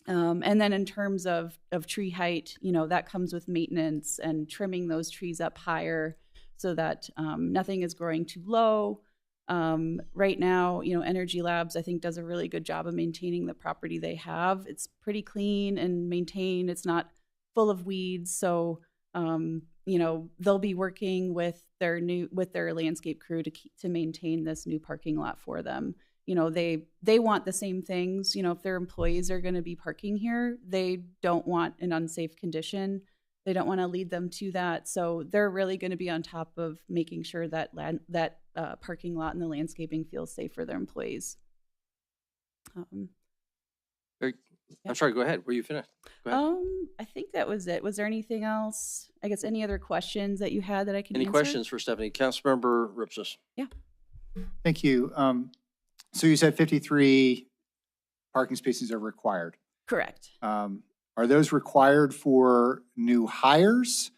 And then in terms of tree height, that comes with maintenance and trimming those trees up higher so that nothing is growing too low. Right now, Energy Labs, I think, does a really good job of maintaining the property they have. It's pretty clean and maintained. It's not full of weeds. So, they'll be working with their landscape crew to maintain this new parking lot for them. They want the same things. If their employees are going to be parking here, they don't want an unsafe condition. They don't want to lead them to that. So they're really going to be on top of making sure that parking lot and the landscaping feels safe for their employees. I'm sorry, go ahead. Were you finished? Go ahead. I think that was it. Was there anything else? I guess any other questions that you had that I can answer? Any questions for Stephanie? Councilmember Ripsis. Yeah. Thank you. So you said 53 parking spaces are required. Correct. Are those required for new hires,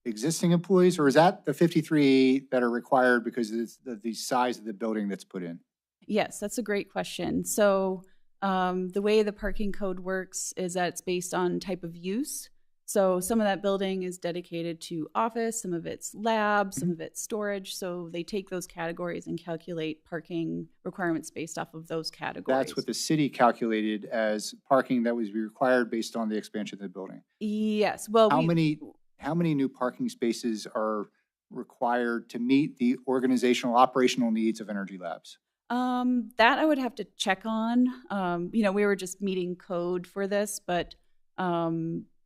existing employees, or is that the 53 that are required because it's the size of the building that's put in? Yes, that's a great question. So the way the parking code works is that it's based on type of use. So some of that building is dedicated to office, some of it's lab, some of it's storage. So they take those categories and calculate parking requirements based off of those categories. That's what the city calculated as parking that was required based on the expansion of the building. Yes. Well, how many new parking spaces are required to meet the organizational operational needs of Energy Labs? That I would have to check on. We were just meeting code for this, but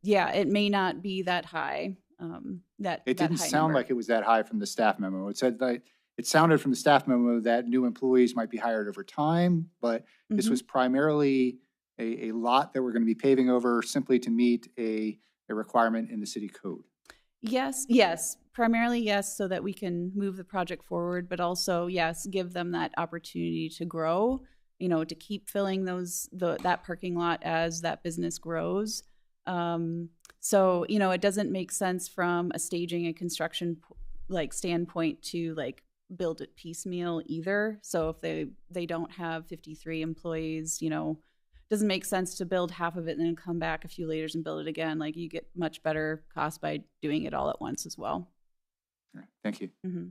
yeah, it may not be that high. It didn't sound like it was that high from the staff memo. It said that it sounded from the staff memo that new employees might be hired over time, but this was primarily a lot that we're going to be paving over simply to meet a requirement in the city code. Yes, primarily yes, so that we can move the project forward, but also yes, give them that opportunity to grow, to keep filling that parking lot as that business grows. So, it doesn't make sense from a staging and construction standpoint to build it piecemeal either. So if they don't have 53 employees, doesn't make sense to build half of it and then come back a few later and build it again. You get much better cost by doing it all at once as well. All right, thank you. Mm-hmm.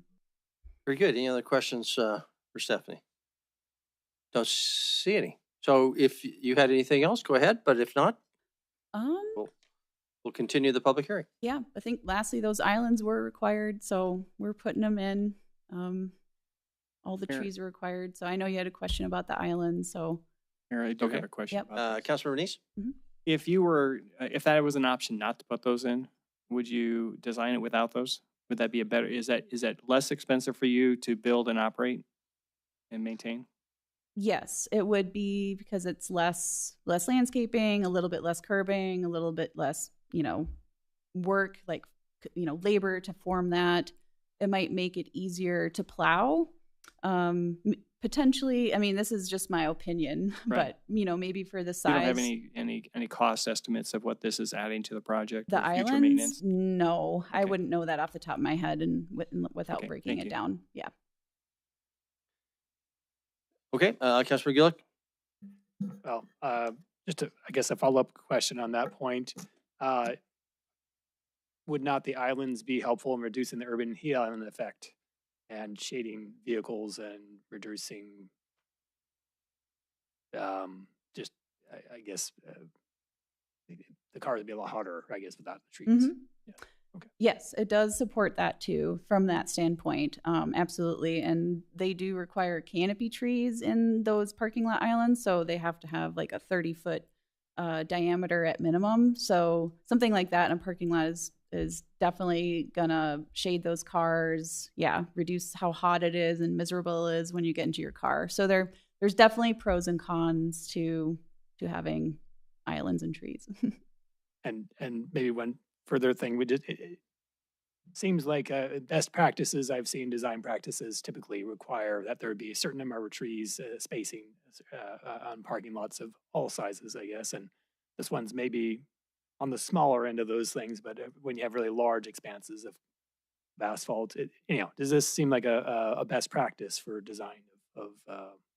Very good. Any other questions for Stephanie? Don't see any. So if you had anything else, go ahead, but if not, Um, we'll continue the public hearing. yeah, I think lastly, those islands were required, so we're putting them in. All the Mayor- trees are required, so I know you had a question about the islands, so. Mayor, I do Okay. have a question Yep. about Councilmember Neese? if you were, if that was an option not to put those in, would you design it without those? Would that be a better, is that less expensive for you to build and operate and maintain? Yes, it would be because it's less landscaping, a little bit less curbing, a little bit less, work, like, labor to form that. It might make it easier to plow. Potentially, I mean, this is just my opinion, Right. but maybe for the You size. don't have any cost estimates of what this is adding to the project The or future islands? maintenance? No, I Okay. wouldn't know that off the top of my head and without Okay, breaking thank it you. down. Yeah. Okay, Councilmember Gillick? Well, just I guess a follow-up question on that point. Would not the islands be helpful in reducing the urban heat island effect and shading vehicles and reducing, just, I guess, the cars would be a lot harder, I guess, without the trees. Mhm. Yes, it does support that too, from that standpoint. Absolutely. And they do require canopy trees in those parking lot islands. So they have to have like a 30-foot diameter at minimum. So something like that in a parking lot is definitely gonna shade those cars. Yeah, reduce how hot it is and miserable it is when you get into your car. So there's definitely pros and cons to having islands and trees. And maybe one further thing, it seems like best practices I've seen, design practices typically require that there be a certain number of trees spacing on parking lots of all sizes, I guess. And this one's maybe on the smaller end of those things, but when you have really large expanses of asphalt, does this seem like a best practice for design of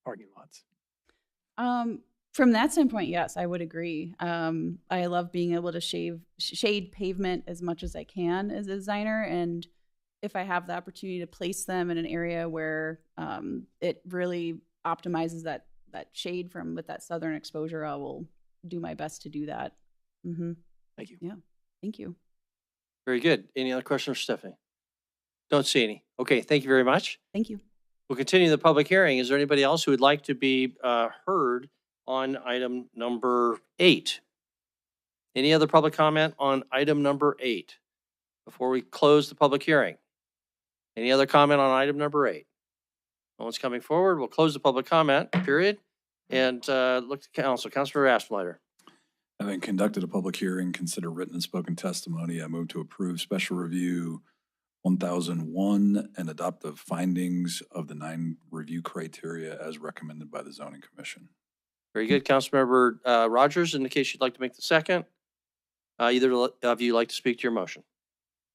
parking lots? From that standpoint, yes, I would agree. I love being able to shade pavement as much as I can as a designer, and if I have the opportunity to place them in an area where it really optimizes that shade with that southern exposure, I will do my best to do that. Mm-hmm. Thank you. Yeah, thank you. Very good. Any other questions for Stephanie? Don't see any. Okay, thank you very much. Thank you. We'll continue the public hearing. Is there anybody else who would like to be heard on item number 8? Any other public comment on item number 8 before we close the public hearing? Any other comment on item number 8? No one's coming forward. We'll close the public comment period and look to council. Councilor Aspenleiter. Having conducted a public hearing, consider written and spoken testimony, I move to approve special review 1001 and adopt the findings of the 9 review criteria as recommended by the Zoning Commission. Very good. Councilmember Rogers, in the case you'd like to make the second. Either of you like to speak to your motion?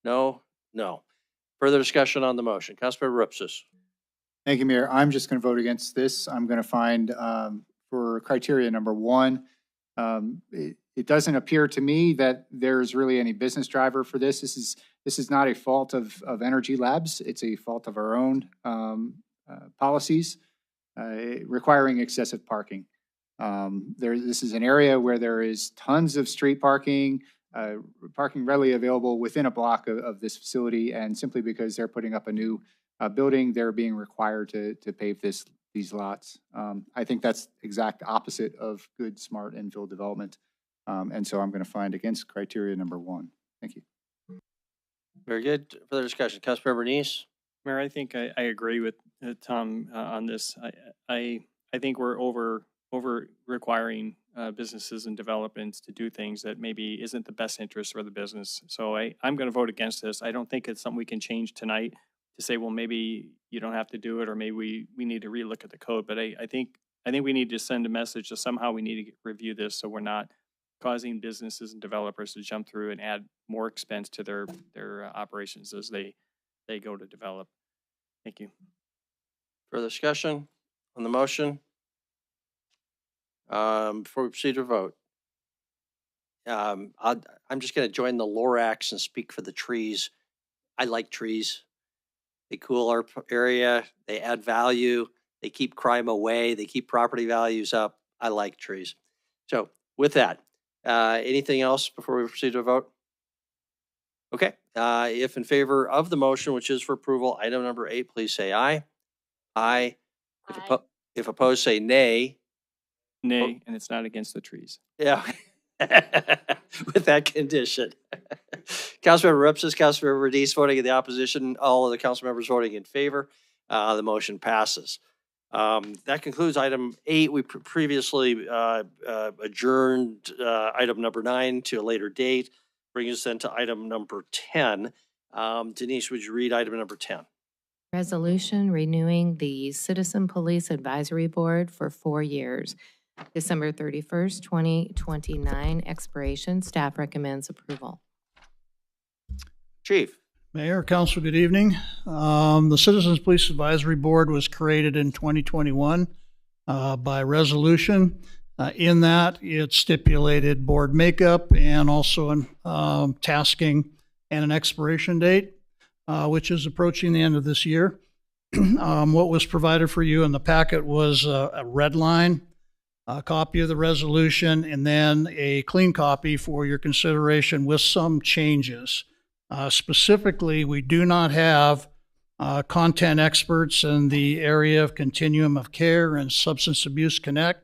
No? No. Further discussion on the motion. Councilmember Rupsis. Thank you, Mayor. I'm just going to vote against this. I'm going to find for criteria number 1, it doesn't appear to me that there's really any business driver for this. This is not a fault of Energy Labs. It's a fault of our own policies requiring excessive parking. This is an area where there is tons of street parking, parking readily available within a block of this facility, and simply because they're putting up a new building, they're being required to pave these lots. I think that's exact opposite of good, smart infill development. And so I'm going to find against criteria number 1. Thank you. Very good. Further discussion. Councilmember Neese. Mayor, I think I agree with Tom on this. I think we're over requiring businesses and developments to do things that maybe isn't the best interest for the business. So I'm going to vote against this. I don't think it's something we can change tonight to say, well, maybe you don't have to do it, or maybe we need to relook at the code. But I think we need to send a message that somehow we need to review this so we're not causing businesses and developers to jump through and add more expense to their operations as they go to develop. Thank you. Further discussion on the motion? Before we proceed to vote, I'm just going to join the Lorax and speak for the trees. I like trees. They cool our area. They add value. They keep crime away. They keep property values up. I like trees. So with that, anything else before we proceed to a vote? Okay, if in favor of the motion, which is for approval, item number 8, please say aye. Aye. If opposed, say nay. Nay, and it's not against the trees. Yeah. With that condition. Councilmember Ripsis, Councilmember Dees voting in the opposition, all of the council members voting in favor. The motion passes. That concludes item 8. We previously adjourned item number 9 to a later date, bringing us then to item number 10. Denise, would you read item number 10? Resolution renewing the Citizen Police Advisory Board for 4 years. December 31st, 2029, expiration. Staff recommends approval. Chief. Mayor, Council, good evening. The Citizens Police Advisory Board was created in 2021 by resolution. In that, it stipulated board makeup and also tasking and an expiration date, which is approaching the end of this year. What was provided for you in the packet was a red line, a copy of the resolution, and then a clean copy for your consideration with some changes. Specifically, we do not have content experts in the area of Continuum of Care and Substance Abuse Connect.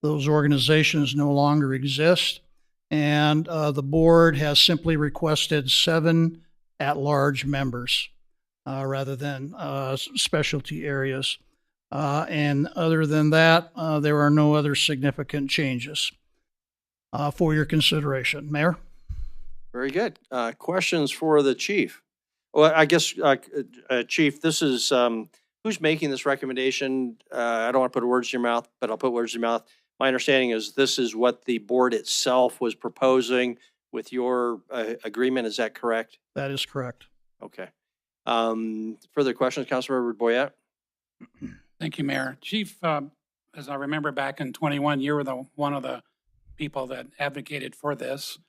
Those organizations no longer exist. And the board has simply requested 7 at-large members rather than specialty areas. And other than that, there are no other significant changes for your consideration. Mayor? Very good. Questions for the chief? Well, I guess, Chief, this is, who's making this recommendation? I don't want to put words in your mouth, but I'll put words in your mouth. My understanding is this is what the board itself was proposing with your agreement. Is that correct? That is correct. Okay. Further questions, Councilmember Boyette? Thank you, Mayor. Chief, as I remember back in 21, you were one of the people that advocated for this.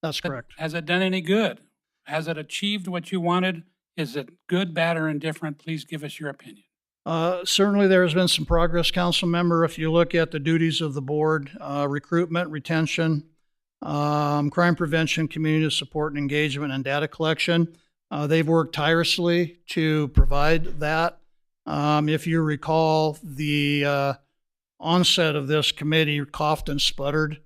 That's correct. Has it done any good? Has it achieved what you wanted? Is it good, bad, or indifferent? Please give us your opinion. Certainly there has been some progress, council member. If you look at the duties of the board, recruitment, retention, crime prevention, community support and engagement, and data collection, they've worked tirelessly to provide that. If you recall, the onset of this committee coughed and sputtered.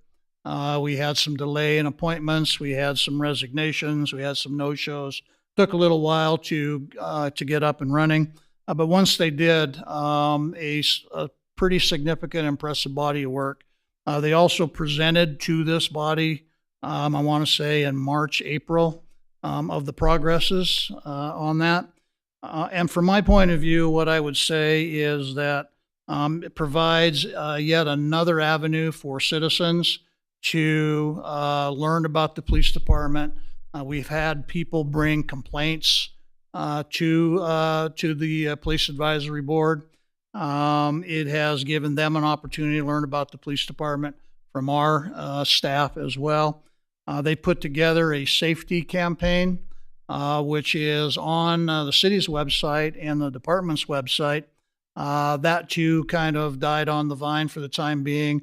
We had some delay in appointments. We had some resignations. We had some no-shows. Took a little while to get up and running. But once they did, a pretty significant, impressive body of work. They also presented to this body, I want to say in March, April, of the progresses on that. And from my point of view, what I would say is that it provides yet another avenue for citizens to learn about the police department. We've had people bring complaints to the Police Advisory Board. It has given them an opportunity to learn about the police department from our staff as well. They put together a safety campaign, which is on the city's website and the department's website. That too kind of died on the vine for the time being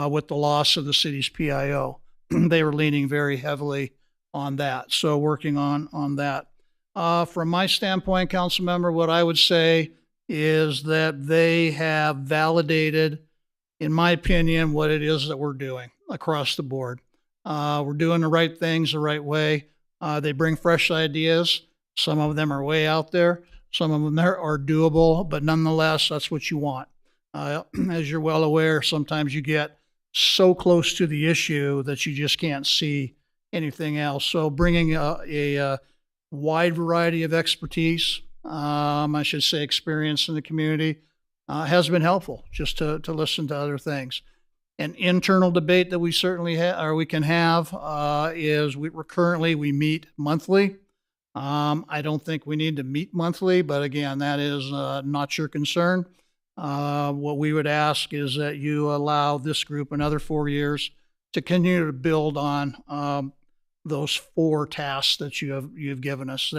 with the loss of the city's PIO. They were leaning very heavily on that, so working on that. From my standpoint, council member, what I would say is that they have validated, in my opinion, what it is that we're doing across the board. We're doing the right things the right way. They bring fresh ideas. Some of them are way out there. Some of them are doable, but nonetheless, that's what you want. As you're well aware, sometimes you get so close to the issue that you just can't see anything else. So bringing a wide variety of expertise, I should say experience in the community, has been helpful just to listen to other things. An internal debate that we certainly we can have is we meet monthly. I don't think we need to meet monthly, but again, that is not your concern. What we would ask is that you allow this group another 4 years to continue to build on those 4 tasks that you've given us.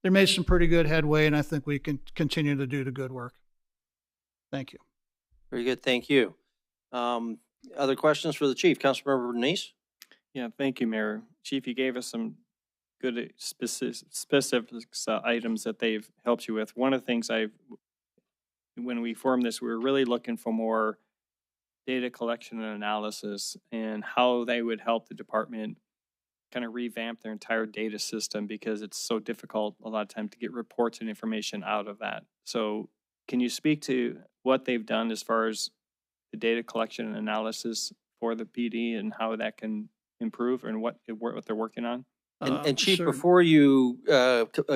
They made some pretty good headway, and I think we can continue to do the good work. Thank you. Very good. Thank you. Other questions for the chief? Councilmember Denise? Yeah, thank you, Mayor. Chief, you gave us some good specifics items that they've helped you with. One of the things when we formed this, we were really looking for more data collection and analysis and how they would help the department kind of revamp their entire data system, because it's so difficult a lot of time to get reports and information out of that. So can you speak to what they've done as far as the data collection and analysis for the PD and how that can improve and what they're working on? And Chief, sure. before you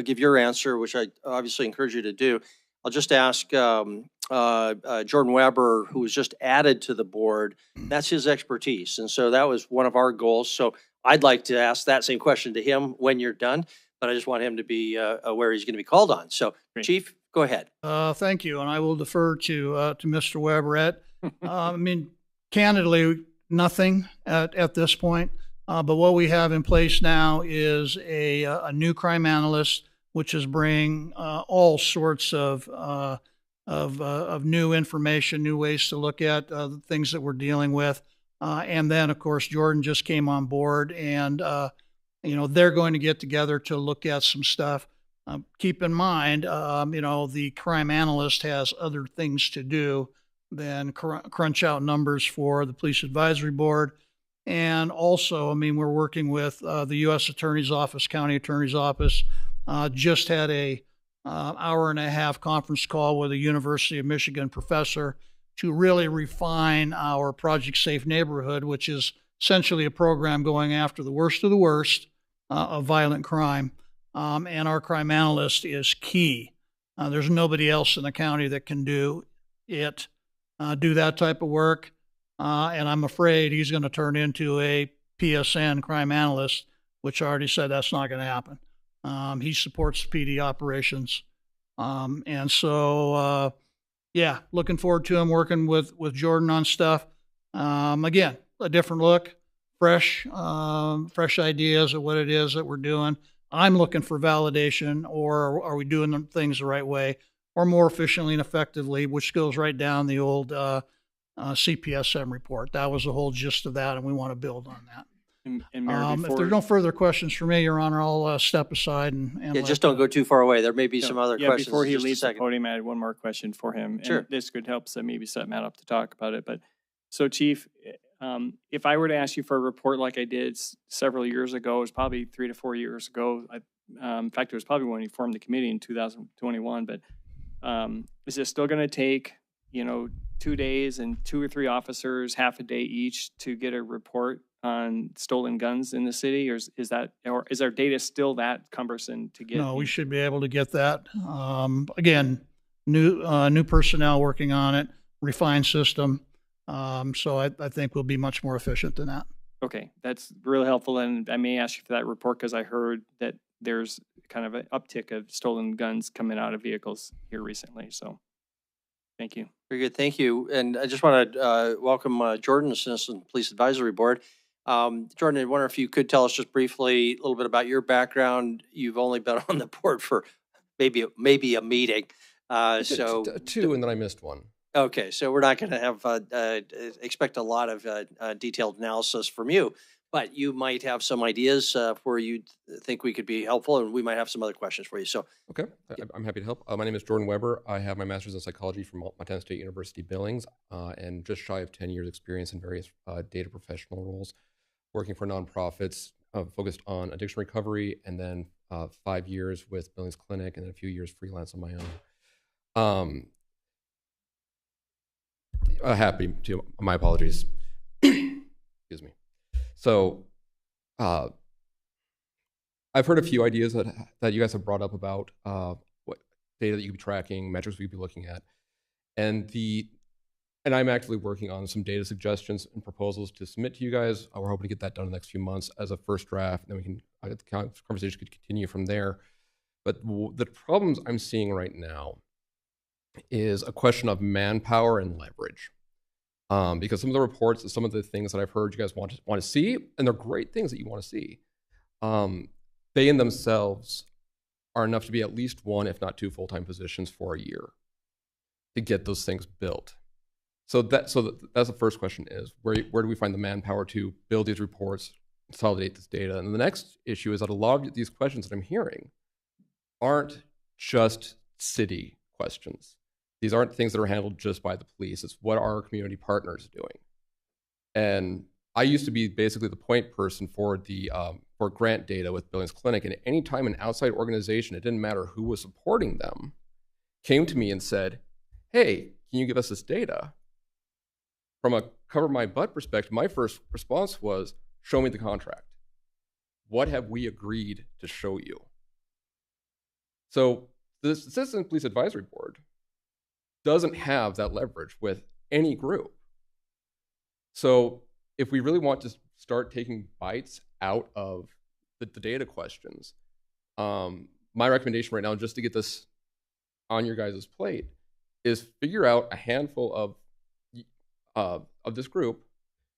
give your answer, which I obviously encourage you to do, I'll just ask Jordan Weber, who was just added to the board. That's his expertise. And so that was one of our goals. So I'd like to ask that same question to him when you're done, but I just want him to be aware he's going to be called on. So Chief, go ahead. Thank you. And I will defer to Mr. Weber. I mean, candidly, nothing at this point. But what we have in place now is a new crime analyst, which is bringing all sorts of new information, new ways to look at the things that we're dealing with. And then, of course, Jordan just came on board, and they're going to get together to look at some stuff. Keep in mind, the crime analyst has other things to do than crunch out numbers for the Police Advisory Board. And also, I mean, we're working with the U.S. Attorney's Office, County Attorney's Office. Just had a hour-and-a-half conference call with a University of Michigan professor to really refine our Project Safe Neighborhood, which is essentially a program going after the worst of the worst of violent crime. And our crime analyst is key. There's nobody else in the county that can do that type of work. And I'm afraid he's going to turn into a PSN crime analyst, which I already said that's not going to happen. He supports the PD operations. And so, looking forward to him working with Jordan on stuff. Again, a different look, fresh ideas of what it is that we're doing. I'm looking for validation, or are we doing things the right way, or more efficiently and effectively, which goes right down the old CPSM report. That was the whole gist of that, and we want to build on that. And Mayor, if there's no further questions for me, Your Honor, I'll step aside and just don't go too far away. There may be some other questions. Before he in just a leaves the second. podium, I had one more question for him. Sure. And this could help maybe set Matt up to talk about it. But so, Chief, if I were to ask you for a report like I did several years ago, it was probably 3 to 4 years ago. In fact, it was probably when you formed the committee in 2021. But is it still going to take 2 days and 2 or 3 officers, half a day each, to get a report on stolen guns in the city, or is our data still that cumbersome to get? No, we should be able to get that. Again, new personnel working on it, refined system. So I think we'll be much more efficient than that. Okay, that's really helpful. And I may ask you for that report because I heard that there's kind of an uptick of stolen guns coming out of vehicles here recently. So thank you. Very good. Thank you. And I just want to welcome Jordan, Assistant Police Advisory Board. Jordan, I wonder if you could tell us just briefly a little bit about your background. You've only been on the board for maybe a meeting. So 2, and then I missed one. Okay, so we're not going to have expect a lot of detailed analysis from you, but you might have some ideas where you think we could be helpful, and we might have some other questions for you. So, okay, I'm happy to help. My name is Jordan Weber. I have my master's in psychology from Montana State University, Billings, and just shy of 10 years experience in various data professional roles, working for nonprofits focused on addiction recovery, and then 5 years with Billings Clinic, and then a few years freelance on my own. Happy to. My apologies. Excuse me. So, I've heard a few ideas that you guys have brought up about what data that you could be tracking, metrics we could be looking at, and I'm actively working on some data suggestions and proposals to submit to you guys. We're hoping to get that done in the next few months as a first draft, and then we can the conversation could continue from there. But the problems I'm seeing right now is a question of manpower and leverage. Because some of the reports and some of the things that I've heard you guys want to see, and they're great things that you want to see, they in themselves are enough to be at least 1, if not 2 full-time positions for a year to get those things built. that's the first question is where do we find the manpower to build these reports, consolidate this data? And the next issue is that a lot of these questions that I'm hearing aren't just city questions. These aren't things that are handled just by the police. It's what are our community partners doing? And I used to be basically the point person for the for grant data with Billings Clinic. And anytime an outside organization, it didn't matter who was supporting them, came to me and said, hey, can you give us this data? From a cover my butt perspective, my first response was, show me the contract. What have we agreed to show you? So the Citizen Police Advisory Board doesn't have that leverage with any group. So if we really want to start taking bites out of the data questions, my recommendation right now, just to get this on your guys' plate, is figure out a handful of this group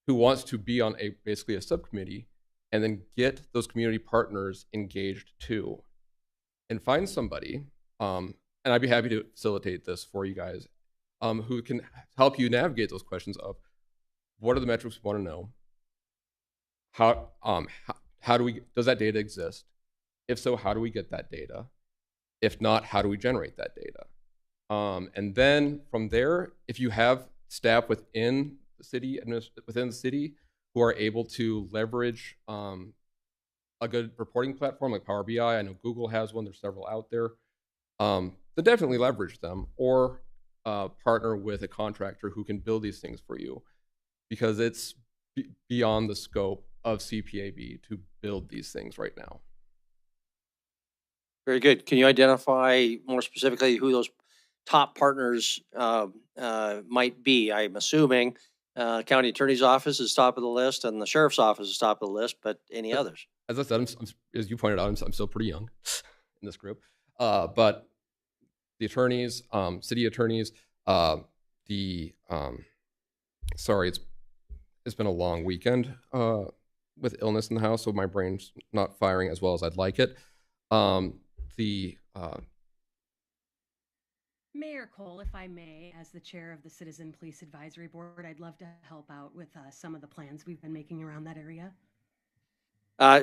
who wants to be on basically a subcommittee, and then get those community partners engaged too, and find somebody, and I'd be happy to facilitate this for you guys, who can help you navigate those questions of what are the metrics we want to know, how do we, does that data exist? If so, how do we get that data? If not, how do we generate that data? And then from there, if you have staff within the city who are able to leverage a good reporting platform like Power BI, I know Google has one, there's several out there, then definitely leverage them, or partner with a contractor who can build these things for you, because it's beyond the scope of CPAB to build these things right now. Very good. Can you identify more specifically who those top partners might be? I'm assuming county attorney's office is top of the list and the sheriff's office is top of the list, but any others? As I said, as you pointed out, I'm still pretty young in this group, but the attorneys, city attorneys, sorry, it's been a long weekend with illness in the house, so my brain's not firing as well as I'd like it. Mayor Cole, if I may, as the chair of the Citizen Police Advisory Board, I'd love to help out with some of the plans we've been making around that area.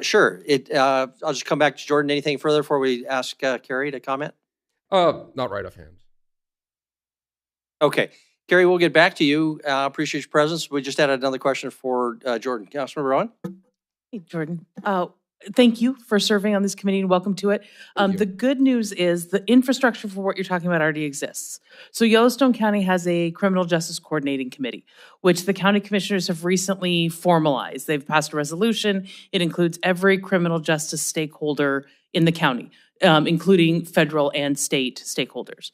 Sure. I'll just come back to Jordan. Anything further before we ask Carrie to comment? Not right offhand. Okay. Carrie, we'll get back to you. Appreciate your presence. We just had another question for Jordan. Councilmember Rowan? Hey, Jordan. Thank you for serving on this committee and welcome to it. The good news is the infrastructure for what you're talking about already exists. So Yellowstone County has a criminal justice coordinating committee, which the county commissioners have recently formalized. They've passed a resolution. It includes every criminal justice stakeholder in the county, including federal and state stakeholders.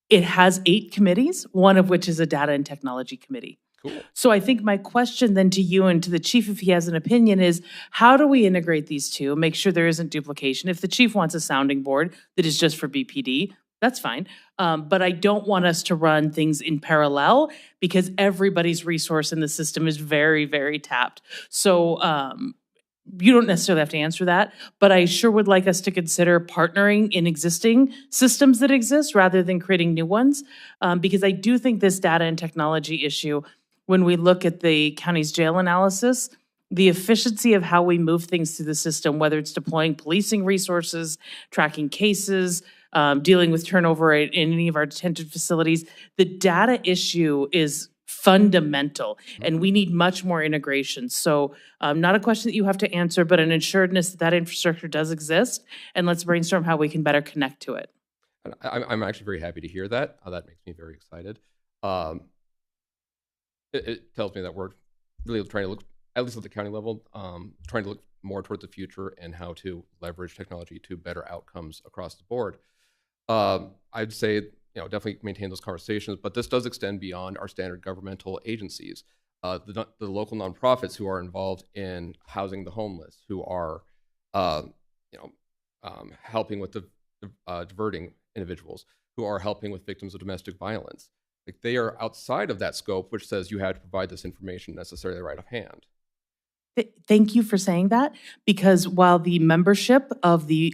It has 8 committees, one of which is a data and technology committee. Cool. So I think my question then to you and to the chief, if he has an opinion, is how do we integrate these two, make sure there isn't duplication? If the chief wants a sounding board that is just for BPD, that's fine. But I don't want us to run things in parallel because everybody's resource in the system is very, very tapped. So you don't necessarily have to answer that, but I sure would like us to consider partnering in existing systems that exist rather than creating new ones. Because I do think this data and technology issue, when we look at the county's jail analysis, the efficiency of how we move things through the system, whether it's deploying policing resources, tracking cases, dealing with turnover in any of our detention facilities, the data issue is fundamental, and we need much more integration. So not a question that you have to answer, but an assuredness that that infrastructure does exist, and let's brainstorm how we can better connect to it. I'm actually very happy to hear that. That makes me very excited. It tells me that we're really trying to look, at least at the county level, trying to look more toward the future and how to leverage technology to better outcomes across the board. I'd say, definitely maintain those conversations, but this does extend beyond our standard governmental agencies. The local nonprofits who are involved in housing the homeless, who are, helping with diverting individuals, who are helping with victims of domestic violence. Like, they are outside of that scope, which says you have to provide this information necessarily right offhand. Thank you for saying that, because while the membership of the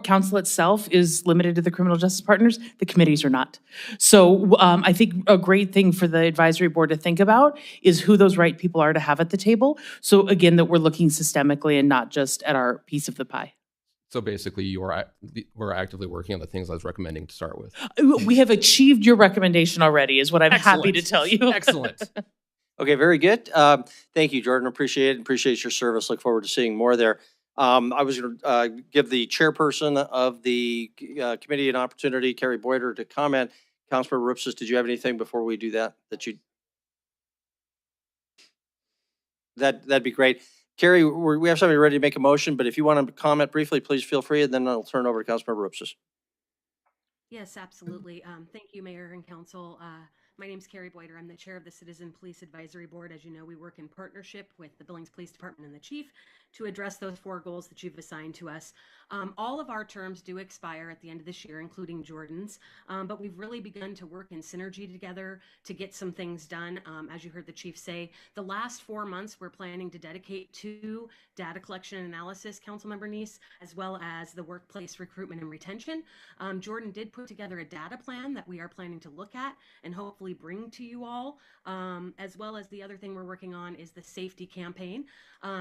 council itself is limited to the criminal justice partners. The committees are not. So I think a great thing for the advisory board to think about is who those right people are to have at the table. So again, that we're looking systemically and not just at our piece of the pie. So basically, we're actively working on the things I was recommending to start with. We have achieved your recommendation already, is what I'm happy to tell you. Excellent. Okay, very good. Thank you, Jordan. Appreciate it. Appreciate your service. Look forward to seeing more there. I was going to give the chairperson of the committee an opportunity, Carrie Boyder, to comment. Councilmember Ripsis, did you have anything before we do that? That'd be great. Carrie, we have somebody ready to make a motion, but if you want to comment briefly, please feel free, and then I'll turn it over to Councilmember Ripsis. Yes, absolutely. Thank you, Mayor and Council. My name is Carrie Boyder. I'm the chair of the Citizen Police Advisory Board. As you know, we work in partnership with the Billings Police Department and the chief to address those 4 goals that you've assigned to us. All of our terms do expire at the end of this year, including Jordan's, but we've really begun to work in synergy together to get some things done. As you heard the chief say, the last 4 months we're planning to dedicate to data collection and analysis, Councilmember Neese, as well as the workplace recruitment and retention. Jordan did put together a data plan that we are planning to look at and hopefully bring to you all, as well as the other thing we're working on is the safety campaign.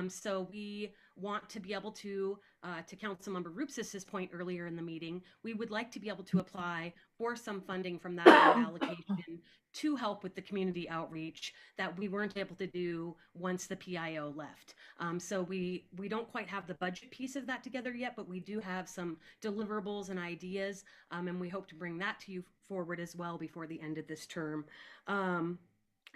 So we want to be able to Councilmember Rupsis's point earlier in the meeting, we would like to be able to apply for some funding from that allocation to help with the community outreach that we weren't able to do once the PIO left. So we don't quite have the budget piece of that together yet, but we do have some deliverables and ideas, and we hope to bring that to you forward as well before the end of this term.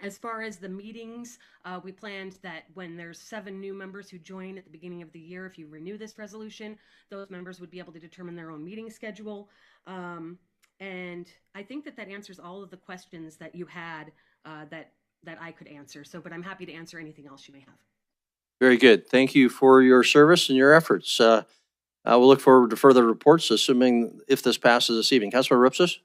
As far as the meetings, we planned that when there's 7 new members who join at the beginning of the year, if you renew this resolution, those members would be able to determine their own meeting schedule. And I think that answers all of the questions that you had that I could answer. But I'm happy to answer anything else you may have. Very good. Thank you for your service and your efforts. We'll look forward to further reports, assuming if this passes this evening. Councilmember Ripsis?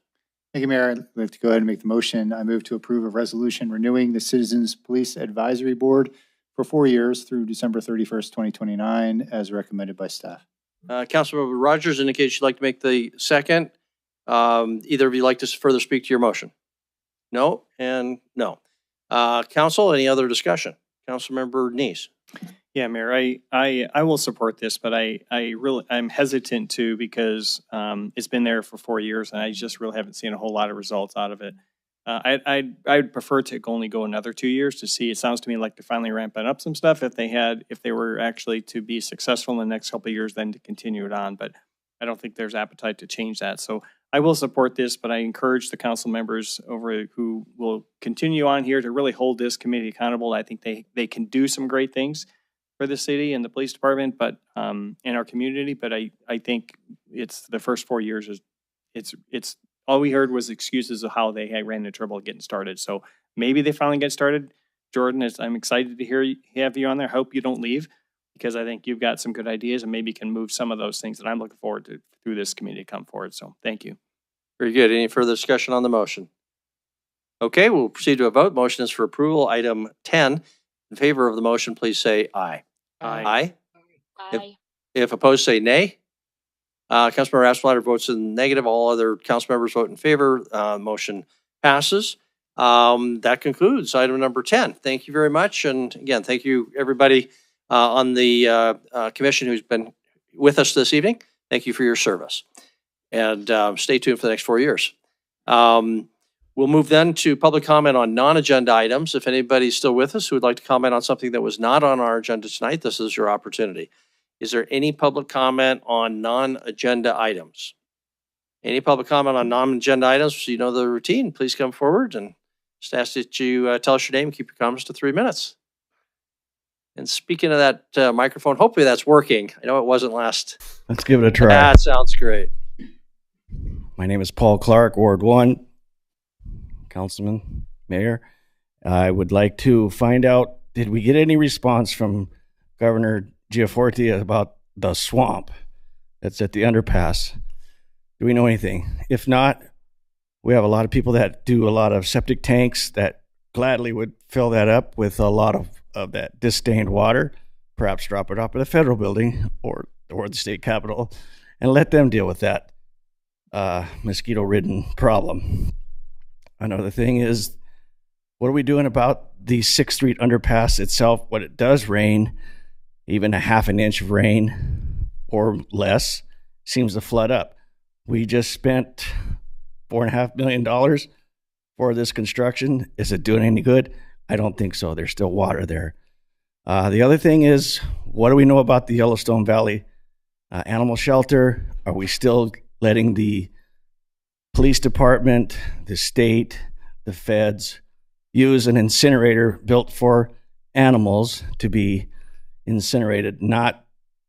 Thank you, Mayor. I'd like to go ahead and make the motion. I move to approve a resolution renewing the Citizens Police Advisory Board for 4 years through December 31st, 2029, as recommended by staff. Councilmember Rogers indicates she'd like to make the second. Either of you like to further speak to your motion? No and no. Council, any other discussion? Councilmember Neese. Yeah, Mayor, I will support this, but I'm hesitant to because it's been there for 4 years and I just really haven't seen a whole lot of results out of it. I'd prefer to only go another 2 years to see. It sounds to me like they're finally ramping up some stuff. If they were actually to be successful in the next couple of years, then to continue it on. But I don't think there's appetite to change that. So I will support this, but I encourage the council members over who will continue on here to really hold this committee accountable. I think they can do some great things for the city and the police department, but in our community. But I think it's the first 4 years it's all we heard was excuses of how they ran into trouble getting started. So maybe they finally get started. Jordan, I'm excited to have you on there. I hope you don't leave because I think you've got some good ideas and maybe can move some of those things that I'm looking forward to through this committee to come forward. So thank you. Very good. Any further discussion on the motion? Okay, we'll proceed to a vote. Motion is for approval. Item 10. In favor of the motion, please say aye. Aye. Aye. If opposed, say nay. Councilmember Asplander votes in the negative. All other council members vote in favor. Motion passes. That concludes item number 10. Thank you very much. And again, thank you everybody on the commission who's been with us this evening. Thank you for your service. And stay tuned for the next 4 years. We'll move then to public comment on non-agenda items. If anybody's still with us who would like to comment on something that was not on our agenda tonight, this is your opportunity. Is there any public comment on non-agenda items? Any public comment on non-agenda items? So you know the routine. Please come forward and just ask that you tell us your name and keep your comments to 3 minutes. And speaking of that microphone, hopefully that's working. I know it wasn't last. Let's give it a try. That sounds great. My name is Paul Clark, Ward 1. Councilman, Mayor, I would like to find out, did we get any response from Governor Giaforte about the swamp that's at the underpass? Do we know anything? If not, we have a lot of people that do a lot of septic tanks that gladly would fill that up with a lot of that disdained water, perhaps drop it off at the federal building or the state capitol and let them deal with that mosquito-ridden problem. Another thing is, what are we doing about the 6th Street underpass itself? When it does rain, even a half an inch of rain or less seems to flood up. We just spent $4.5 million for this construction. Is it doing any good? I don't think so. There's still water there. The other thing is, what do we know about the Yellowstone Valley animal shelter? Are we still letting the police department, the state, the feds use an incinerator built for animals to be incinerated, not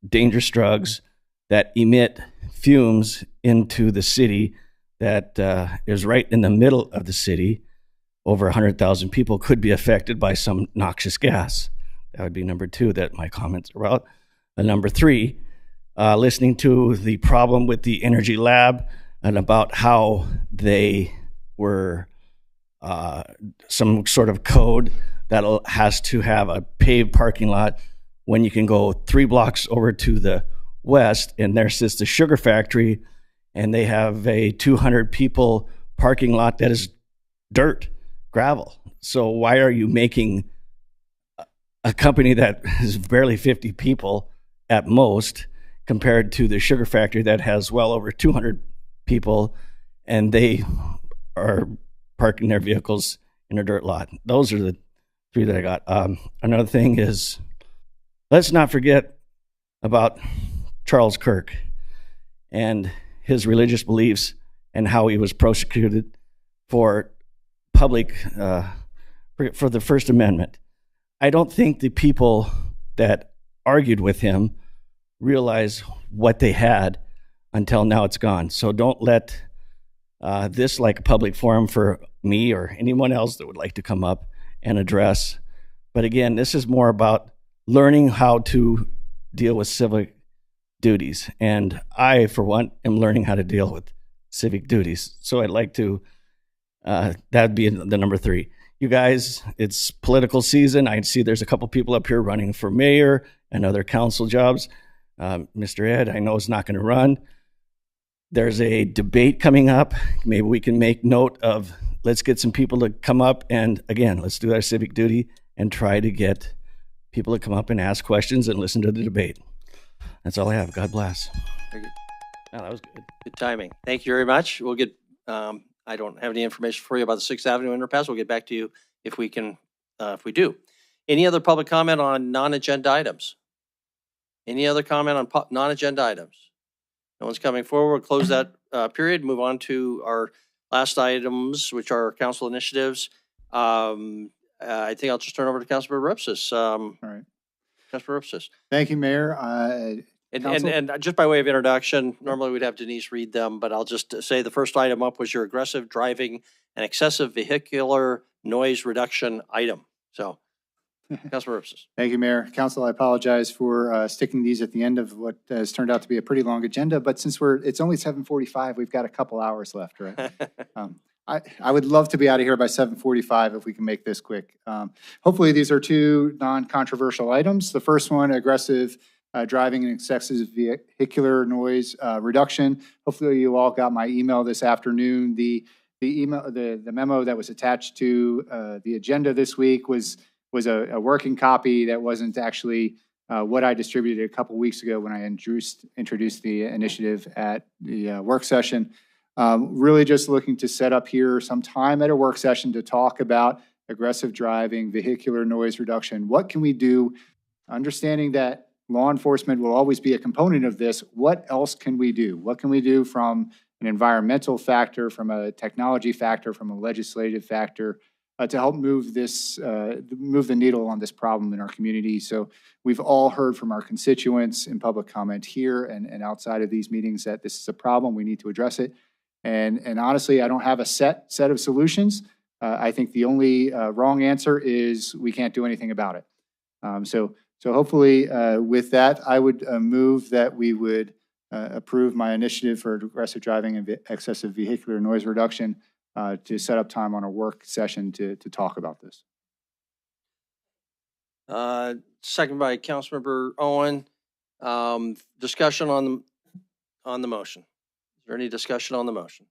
dangerous drugs that emit fumes into the city that is right in the middle of the city? Over 100,000 people could be affected by some noxious gas. That would be number 2 that my comments are about. Number 3, listening to the problem with the Energy Lab and about how they were some sort of code that has to have a paved parking lot when you can go 3 blocks over to the west, and there sits the sugar factory, and they have a 200 people parking lot that is dirt, gravel. So why are you making a company that is barely 50 people at most compared to the sugar factory that has well over 200 people, and they are parking their vehicles in a dirt lot? Those are the 3 that I got. Another thing is, let's not forget about Charles Kirk and his religious beliefs and how he was prosecuted for for the First Amendment. I don't think the people that argued with him realize what they had until now it's gone. So don't let this like a public forum for me or anyone else that would like to come up and address. But again, this is more about learning how to deal with civic duties. And I, for one, am learning how to deal with civic duties. So I'd like to, that'd be the number 3. You guys, it's political season. I see there's a couple people up here running for mayor and other council jobs. Mr. Ed, I know is not going to run. There's a debate coming up. Maybe we can make note of, let's get some people to come up and, again, let's do our civic duty and try to get people to come up and ask questions and listen to the debate. That's all I have. God bless. Very good. Oh, that was good. Good timing. Thank you very much. We'll get, I don't have any information for you about the 6th Avenue underpass. We'll get back to you if we can, if we do. Any other public comment on non-agenda items? Any other comment on non-agenda items? No one's coming forward. We'll close that period, move on to our last items, which are council initiatives. I think I'll just turn over to Councilor Ripsis. All right. Councilor Ripsis. Thank you, Mayor. And just by way of introduction, normally we'd have Denise read them, but I'll just say the first item up was your aggressive driving and excessive vehicular noise reduction item. So, Councilor Ripsis. Thank you, Mayor. Council, I apologize for sticking these at the end of what has turned out to be a pretty long agenda, but since it's only 7:45, we've got a couple hours left, right? I would love to be out of here by 7:45 if we can make this quick. Hopefully, these are 2 non-controversial items. The first one, aggressive driving and excessive vehicular noise reduction. Hopefully, you all got my email this afternoon. The memo that was attached to the agenda this week was a working copy that wasn't actually what I distributed a couple weeks ago when I introduced the initiative at the work session. Really just looking to set up here some time at a work session to talk about aggressive driving, vehicular noise reduction. What can we do? Understanding that law enforcement will always be a component of this, what else can we do? What can we do from an environmental factor, from a technology factor, from a legislative factor, to help move the needle on this problem in our community? So we've all heard from our constituents in public comment here and outside of these meetings that this is a problem. We need to address it. And honestly, I don't have a set of solutions. I think the only wrong answer is we can't do anything about it. So hopefully with that, I would move that we would approve my initiative for aggressive driving and excessive vehicular noise reduction to set up time on a work session to talk about this. Second by Councilmember Owen. Discussion on the motion? Is there any discussion on the motion?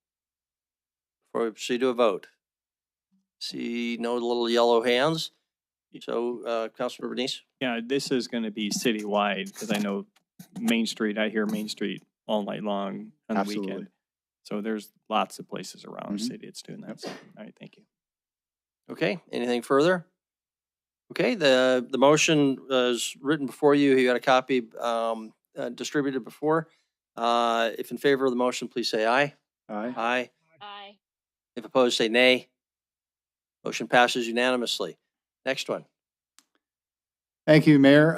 Before we proceed to a vote? See no little yellow hands. So, Councilor Bernice? Yeah, this is going to be citywide because I know Main Street, I hear Main Street all night long on the Absolutely. weekend. So there's lots of places around our Mhm. city it's doing that. So, all right, thank you. Okay, anything further? Okay, the motion is written before you. You got a copy distributed before. If in favor of the motion, please say aye. Aye. Aye. Aye. If opposed, say nay. Motion passes unanimously. Next one. Thank you, Mayor.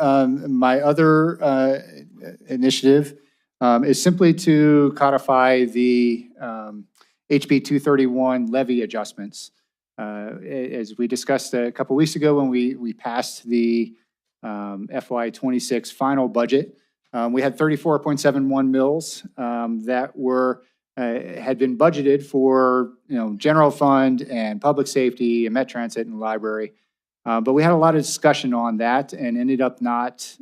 My other initiative is simply to codify the HB 231 levy adjustments. As we discussed a couple weeks ago when we passed the FY 26 final budget, we had 34.71 mills that were had been budgeted for general fund and public safety and Met Transit and library. But we had a lot of discussion on that and ended up not,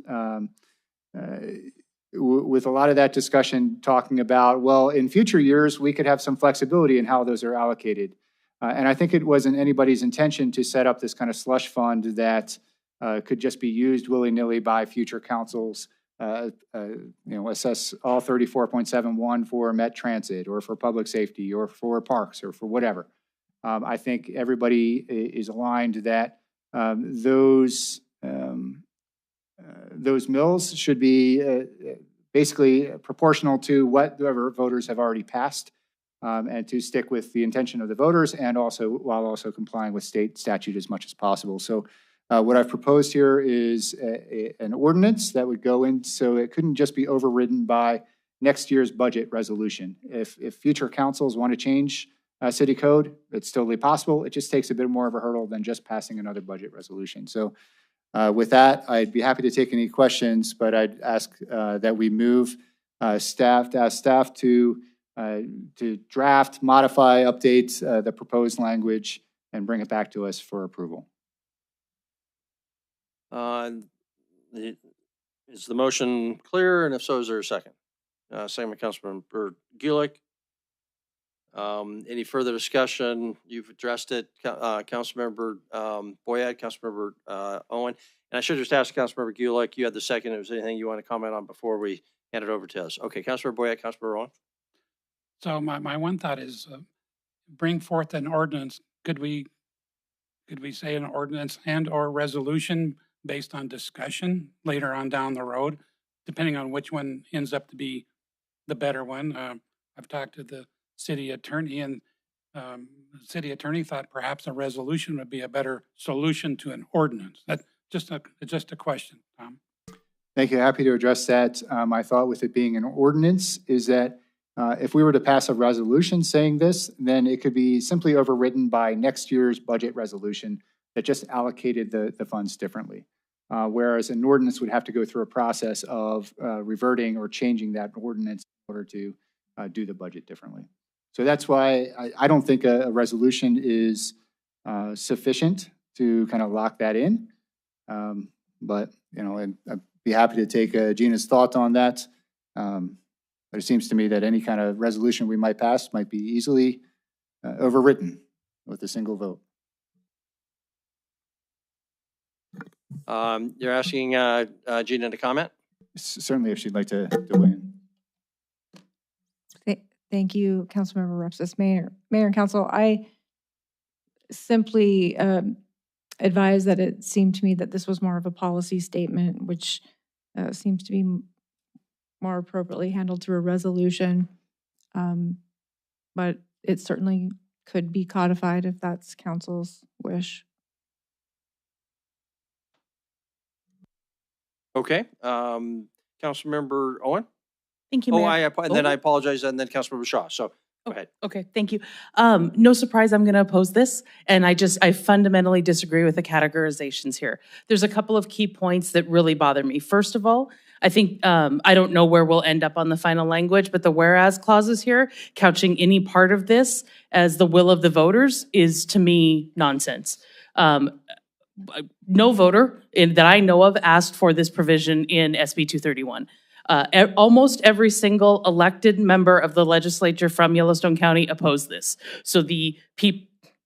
with a lot of that discussion talking about, well, in future years, we could have some flexibility in how those are allocated. And I think it wasn't anybody's intention to set up this kind of slush fund that could just be used willy-nilly by future councils, assess all 34.71 for Met Transit or for public safety or for parks or for whatever. I think everybody is aligned that those mills should be basically proportional to whatever voters have already passed, and to stick with the intention of the voters, and also while also complying with state statute as much as possible. So what I've proposed here is an ordinance that would go in, so it couldn't just be overridden by next year's budget resolution. If future councils want to change city code, it's totally possible. It just takes a bit more of a hurdle than just passing another budget resolution. So with that, I'd be happy to take any questions, but I'd ask that we move staff to draft, modify, update the proposed language and bring it back to us for approval. Is the motion clear? And if so, is there a second? Second by Councilmember Gulick. Any further discussion? You've addressed it, Councilmember Boyette, Councilmember Owen. And I should just ask Councilmember Gulick, you had the second. If there's anything you want to comment on before we hand it over to us. Okay, Councilmember Boyette, Councilmember Owen. So my one thought is bring forth an ordinance. Could we say an ordinance and or resolution based on discussion later on down the road, depending on which one ends up to be the better one? I've talked to the city attorney, and the city attorney thought perhaps a resolution would be a better solution to an ordinance. That's just a question, Tom. Thank you. Happy to address that. My thought with it being an ordinance is that if we were to pass a resolution saying this, then it could be simply overridden by next year's budget resolution that just allocated the funds differently. Whereas an ordinance would have to go through a process of reverting or changing that ordinance in order to do the budget differently. So that's why I don't think a resolution is sufficient to kind of lock that in. But, and I'd be happy to take Gina's thought on that. But it seems to me that any kind of resolution we might pass might be easily overwritten with a single vote. You're asking Gina to comment? Certainly, if she'd like to weigh in. Thank you, Councilmember Repsis. Mayor and Council, I simply advise that it seemed to me that this was more of a policy statement, which seems to be more appropriately handled through a resolution. But it certainly could be codified if that's council's wish. Okay. Councilmember Owen? Thank you, Mayor. And then I apologize, and then Councilmember Shaw. So go ahead. Okay, thank you. No surprise, I'm going to oppose this. And I fundamentally disagree with the categorizations here. There's a couple of key points that really bother me. First of all, I think, I don't know where we'll end up on the final language, but the whereas clauses here, couching any part of this as the will of the voters is, to me, nonsense. No voter that I know of asked for this provision in SB 231. Almost every single elected member of the legislature from Yellowstone County opposed this. So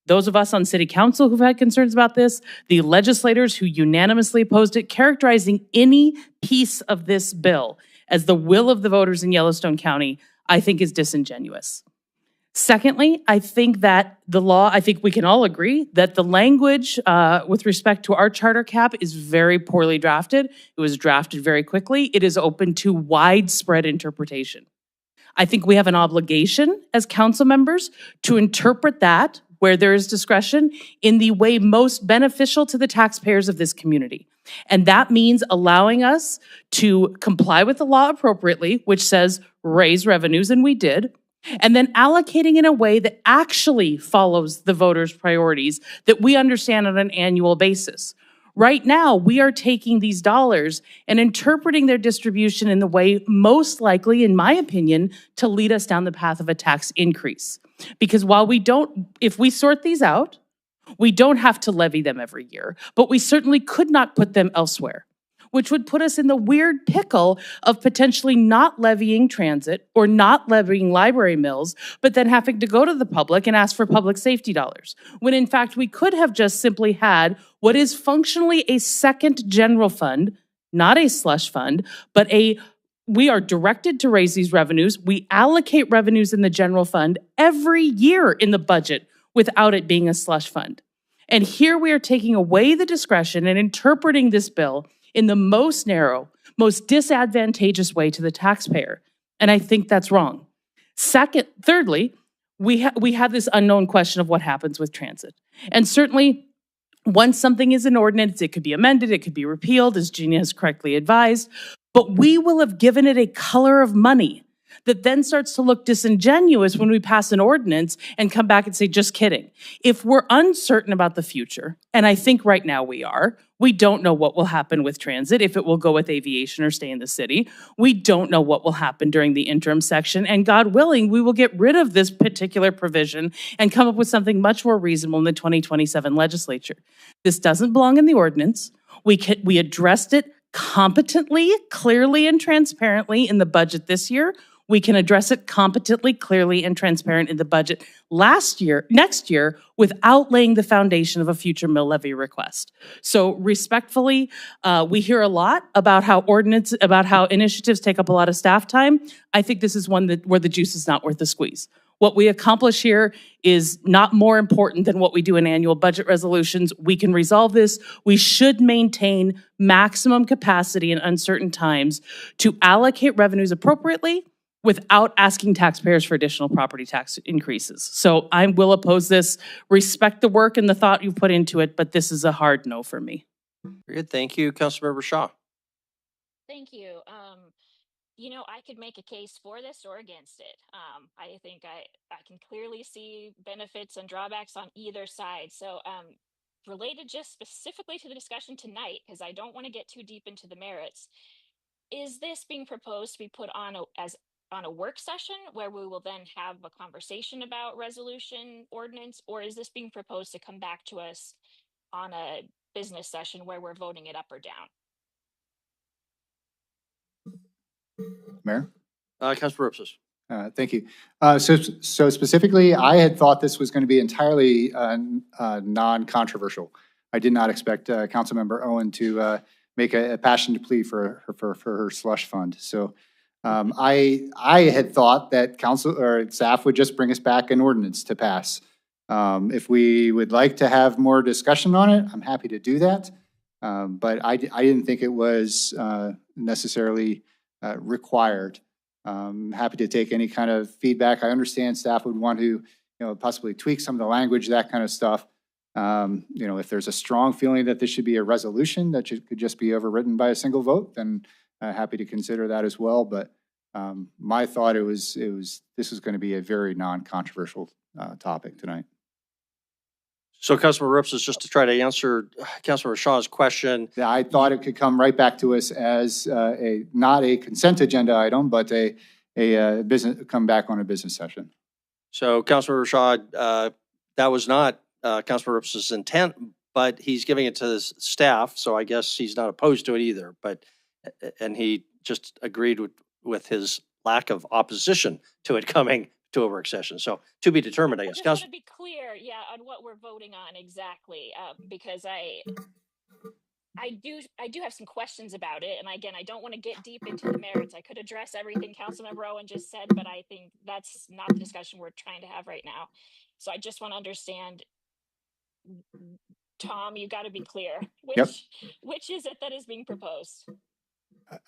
those of us on city council who've had concerns about this, the legislators who unanimously opposed it, characterizing any piece of this bill as the will of the voters in Yellowstone County, I think is disingenuous. Secondly, I think that I think we can all agree that the language with respect to our charter cap is very poorly drafted. It was drafted very quickly. It is open to widespread interpretation. I think we have an obligation as council members to interpret that where there is discretion in the way most beneficial to the taxpayers of this community. And that means allowing us to comply with the law appropriately, which says raise revenues, and we did, and then allocating in a way that actually follows the voters' priorities that we understand on an annual basis. Right now, we are taking these dollars and interpreting their distribution in the way most likely, in my opinion, to lead us down the path of a tax increase. Because if we sort these out, we don't have to levy them every year, but we certainly could not put them elsewhere, which would put us in the weird pickle of potentially not levying transit or not levying library mills, but then having to go to the public and ask for public safety dollars. When in fact, we could have just simply had what is functionally a second general fund, not a slush fund, but we are directed to raise these revenues. We allocate revenues in the general fund every year in the budget without it being a slush fund. And here we are taking away the discretion and interpreting this bill in the most narrow, most disadvantageous way to the taxpayer. And I think that's wrong. Thirdly, we have this unknown question of what happens with transit. And certainly, once something is an ordinance, it could be amended, it could be repealed, as Gina has correctly advised, but we will have given it a color of money that then starts to look disingenuous when we pass an ordinance and come back and say, just kidding. If we're uncertain about the future, and I think right now we don't know what will happen with transit, if it will go with aviation or stay in the city. We don't know what will happen during the interim section, and God willing, we will get rid of this particular provision and come up with something much more reasonable in the 2027 legislature. This doesn't belong in the ordinance. We addressed it competently, clearly, and transparently in the budget this year. We can address it competently, clearly, and transparent in the budget next year, without laying the foundation of a future mill levy request. So respectfully, we hear a lot about how initiatives take up a lot of staff time. I think this is one where the juice is not worth the squeeze. What we accomplish here is not more important than what we do in annual budget resolutions. We can resolve this. We should maintain maximum capacity in uncertain times to allocate revenues appropriately without asking taxpayers for additional property tax increases. So I will oppose this, respect the work and the thought you put into it, but this is a hard no for me. Very good. Thank you, Councilmember Shaw. Thank you. I could make a case for this or against it. I think I can clearly see benefits and drawbacks on either side. So related just specifically to the discussion tonight, because I don't want to get too deep into the merits, is this being proposed to be put on a work session where we will then have a conversation about resolution ordinance, or is this being proposed to come back to us on a business session where we're voting it up or down? Mayor? Councilor Ripsis. Thank you. So specifically, I had thought this was going to be entirely non-controversial. I did not expect Councilmember Owen to make a passionate plea for her slush fund. So I had thought that council or staff would just bring us back an ordinance to pass. If we would like to have more discussion on it, I'm happy to do that. But I didn't think it was necessarily required. Happy to take any kind of feedback. I understand staff would want to, possibly tweak some of the language, that kind of stuff. If there's a strong feeling that this should be a resolution that could just be overridden by a single vote, then happy to consider that as well. But my thought this was going to be a very non-controversial topic tonight. So Councilor Ripsis, just to try to answer Councilor Shaw's question. Yeah, I thought it could come right back to us as not a consent agenda item, but a business, come back on a business session. So Councilor Shaw, that was not Councilor Ripsis' intent, but he's giving it to his staff, so I guess he's not opposed to it either. And he just agreed with his lack of opposition to it coming to a work session. So to be determined, I I guess. just want Council, to be clear, yeah, on what we're voting on exactly, because I do have some questions about it, and again, I don't want to get deep into the merits. I could address everything Councilmember Owen just said, but I think that's not the discussion we're trying to have right now. So I just want to understand, Tom, you got to be clear. Yep. Which is it that is being proposed?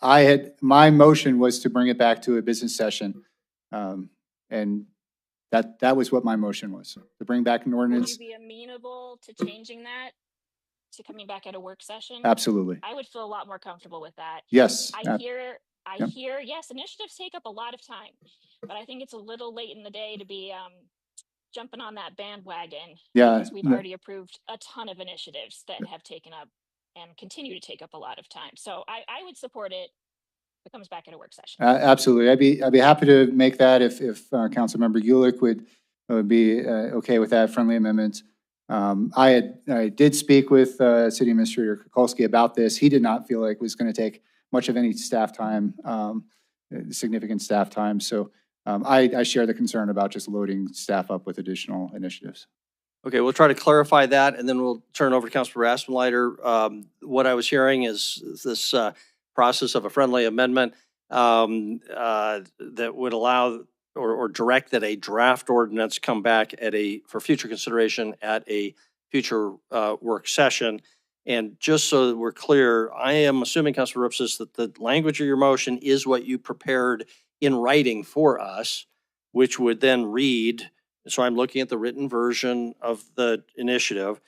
My motion was to bring it back to a business session. And that was what my motion was, to bring back an Would ordinance. you be amenable to changing that to coming back at a work session? Absolutely. I would feel a lot more comfortable with that. Yes. I Yep. hear, yes, initiatives take up a lot of time, but I think it's a little late in the day to be jumping on that bandwagon. Yeah, Because we've already approved a ton of initiatives that have taken up and continue to take up a lot of time. So I would support it if it comes back at a work session. Absolutely. I'd be happy to make that if Councilmember Gulick would be okay with that friendly amendment. I did speak with City Administrator Kukulski about this. He did not feel like it was going to take much of any staff time, significant staff time. So I share the concern about just loading staff up with additional initiatives. okay, we'll try to clarify that, and then we'll turn over to Councilor Raspenleiter. What I was hearing is this process of a friendly amendment that would allow or direct that a draft ordinance come back for future consideration at a future work session. And just so that we're clear, I am assuming, Councilor Ripsis, that the language of your motion is what you prepared in writing for us, which would then read, so I'm looking at the written version of the initiative,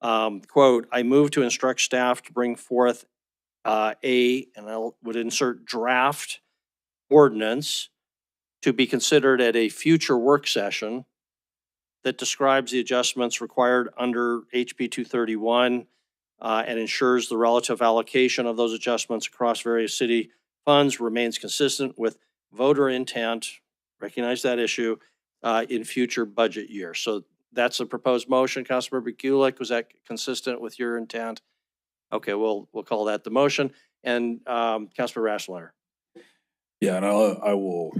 quote, I move to instruct staff to bring forth and I would insert draft ordinance to be considered at a future work session that describes the adjustments required under HB 231 and ensures the relative allocation of those adjustments across various city funds remains consistent with voter intent, recognize that issue, in future budget years. So that's a proposed motion. Councilmember Gulick, was that consistent with your intent? Okay, we'll call that the motion. And Councilmember Raspenleiter. Yeah, and I will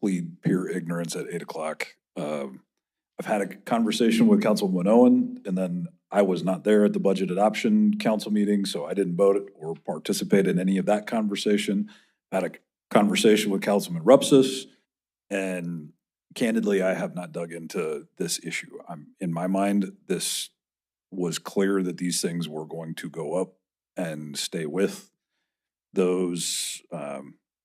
plead pure ignorance at 8 o'clock. I've had a conversation with Councilman Owen, and then I was not there at the budget adoption council meeting, so I didn't vote or participate in any of that conversation. I had a conversation with Councilman Rupsis, and candidly, I have not dug into this issue. In my mind, this was clear that these things were going to go up and stay with those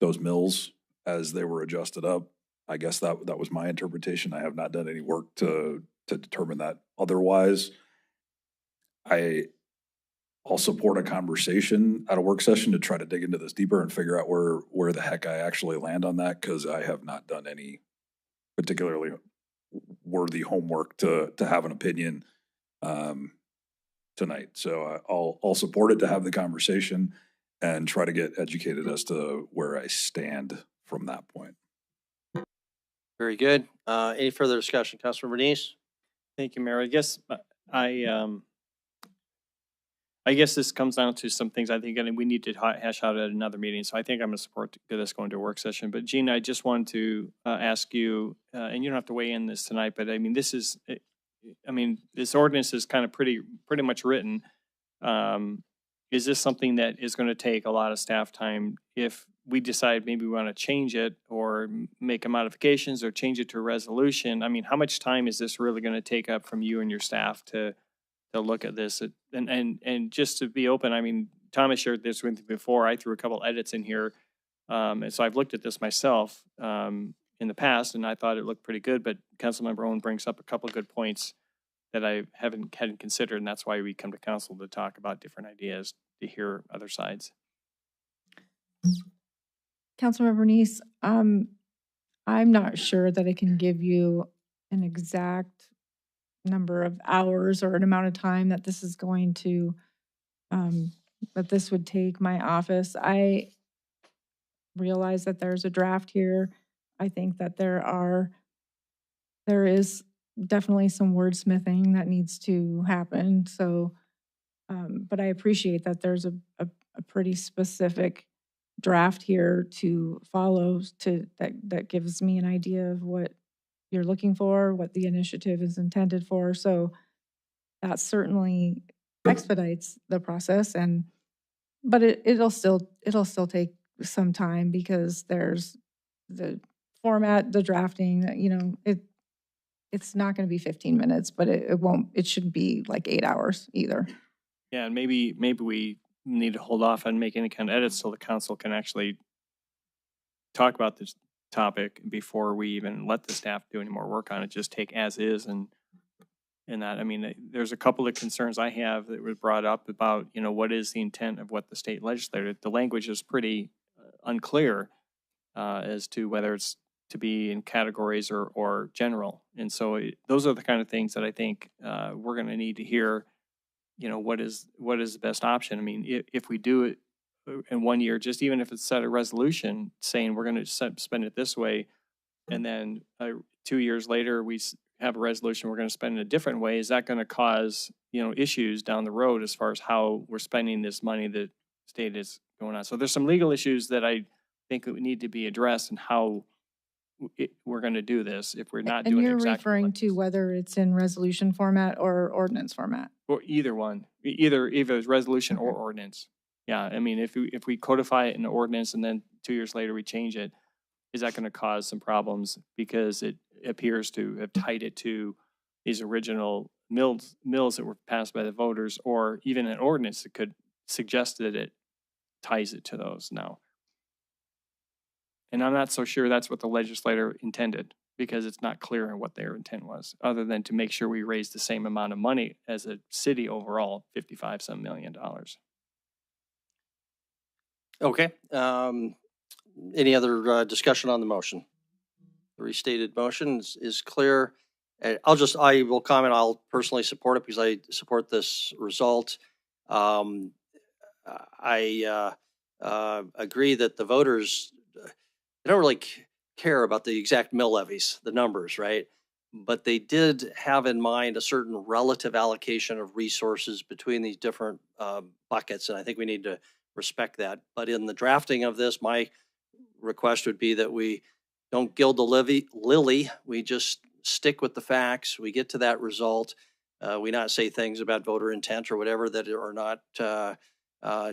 mills as they were adjusted up. I guess that was my interpretation. I have not done any work to determine that otherwise. I'll support a conversation at a work session to try to dig into this deeper and figure out where the heck I actually land on that, because I have not done any particularly worthy homework to have an opinion tonight. So I'll support it to have the conversation and try to get educated as to where I stand from that point. Very good. Any further discussion? Councilor Bernice? Thank you, Mayor. I guess I guess this comes down to some things I think we need to hash out at another meeting. So I think I'm going to support this going to a work session. But Gina, I just wanted to ask you, and you don't have to weigh in this tonight, but I mean, this ordinance is kind of pretty much written. Is this something that is going to take a lot of staff time if we decide maybe we want to change it or make modifications or change it to a resolution? I mean, how much time is this really going to take up from you and your staff to look at this? And just to be open, I mean, Thomas shared this with me before. I threw a couple edits in here. And so I've looked at this myself in the past, and I thought it looked pretty good, but Councilmember Owen brings up a couple of good points that I hadn't considered, and that's why we come to council to talk about different ideas, to hear other sides. Councilmember Bernice, I'm not sure that I can give you an exact number of hours or an amount of time that this is going to, that this would take my office. I realize that there's a draft here. I think that there is definitely some wordsmithing that needs to happen. So, but I appreciate that there's a pretty specific draft here to follow that gives me an idea of what you're looking for, what the initiative is intended for. So that certainly expedites the process, but it'll still take some time because there's the format, the drafting, it's not going to be 15 minutes, but it shouldn't be like 8 hours either. Yeah, and maybe we need to hold off on making any kind of edits so the council can actually talk about this topic before we even let the staff do any more work on it. Just take as is and that. I mean, there's a couple of concerns I have that was brought up about, what is the intent of what the state legislature. The language is pretty unclear as to whether it's to be in categories or general. And so those are the kind of things that I think we're going to need to hear. What is the best option? I mean, if we do it in 1 year, just even if it's set a resolution saying we're going to spend it this way, and then 2 years later we have a resolution we're going to spend it a different way, is that going to cause issues down the road as far as how we're spending this money that state is going on? So there's some legal issues that I think would need to be addressed and how we're going to do this if we're not doing it And you're exactly referring to whether it's in resolution format or ordinance format? or either one, either it's resolution or ordinance. Yeah, I mean, if we codify it in the ordinance and then 2 years later we change it, is that going to cause some problems because it appears to have tied it to these original mills that were passed by the voters, or even an ordinance that could suggest that it ties it to those now? And I'm not so sure that's what the legislator intended, because it's not clear what their intent was, other than to make sure we raise the same amount of money as a city overall, $55 million. Okay. Any other discussion on the motion? The restated motion is clear. I will comment, I'll personally support it because I support this result. I agree that the voters, they don't really care about the exact mill levies, the numbers, right? But they did have in mind a certain relative allocation of resources between these different buckets, and I think we need to respect that. But in the drafting of this, my request would be that we don't gild the lily. We just stick with the facts. We get to that result. We not say things about voter intent or whatever that are not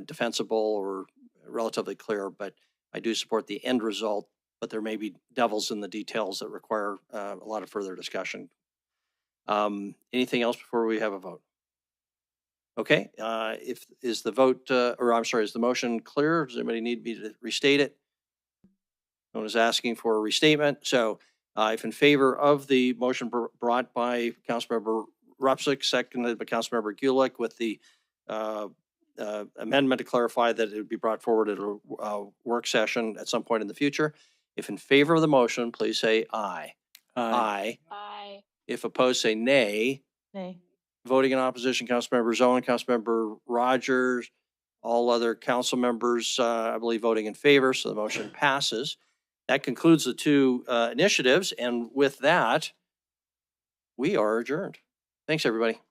defensible or relatively clear. But I do support the end result, but there may be devils in the details that require a lot of further discussion. Anything else before we have a vote? Okay, is the motion clear? Does anybody need me to restate it? No one is asking for a restatement. So if in favor of the motion brought by Councilmember Rupsick, seconded by Councilmember Gulick, with the amendment to clarify that it would be brought forward at a work session at some point in the future. If in favor of the motion, please say aye. Aye. Aye. If opposed, say nay. Nay. Voting in opposition, Councilmember Zone, Councilmember Rogers, all other council members, I believe, voting in favor, so the motion passes. That concludes the two initiatives, and with that, we are adjourned. Thanks, everybody.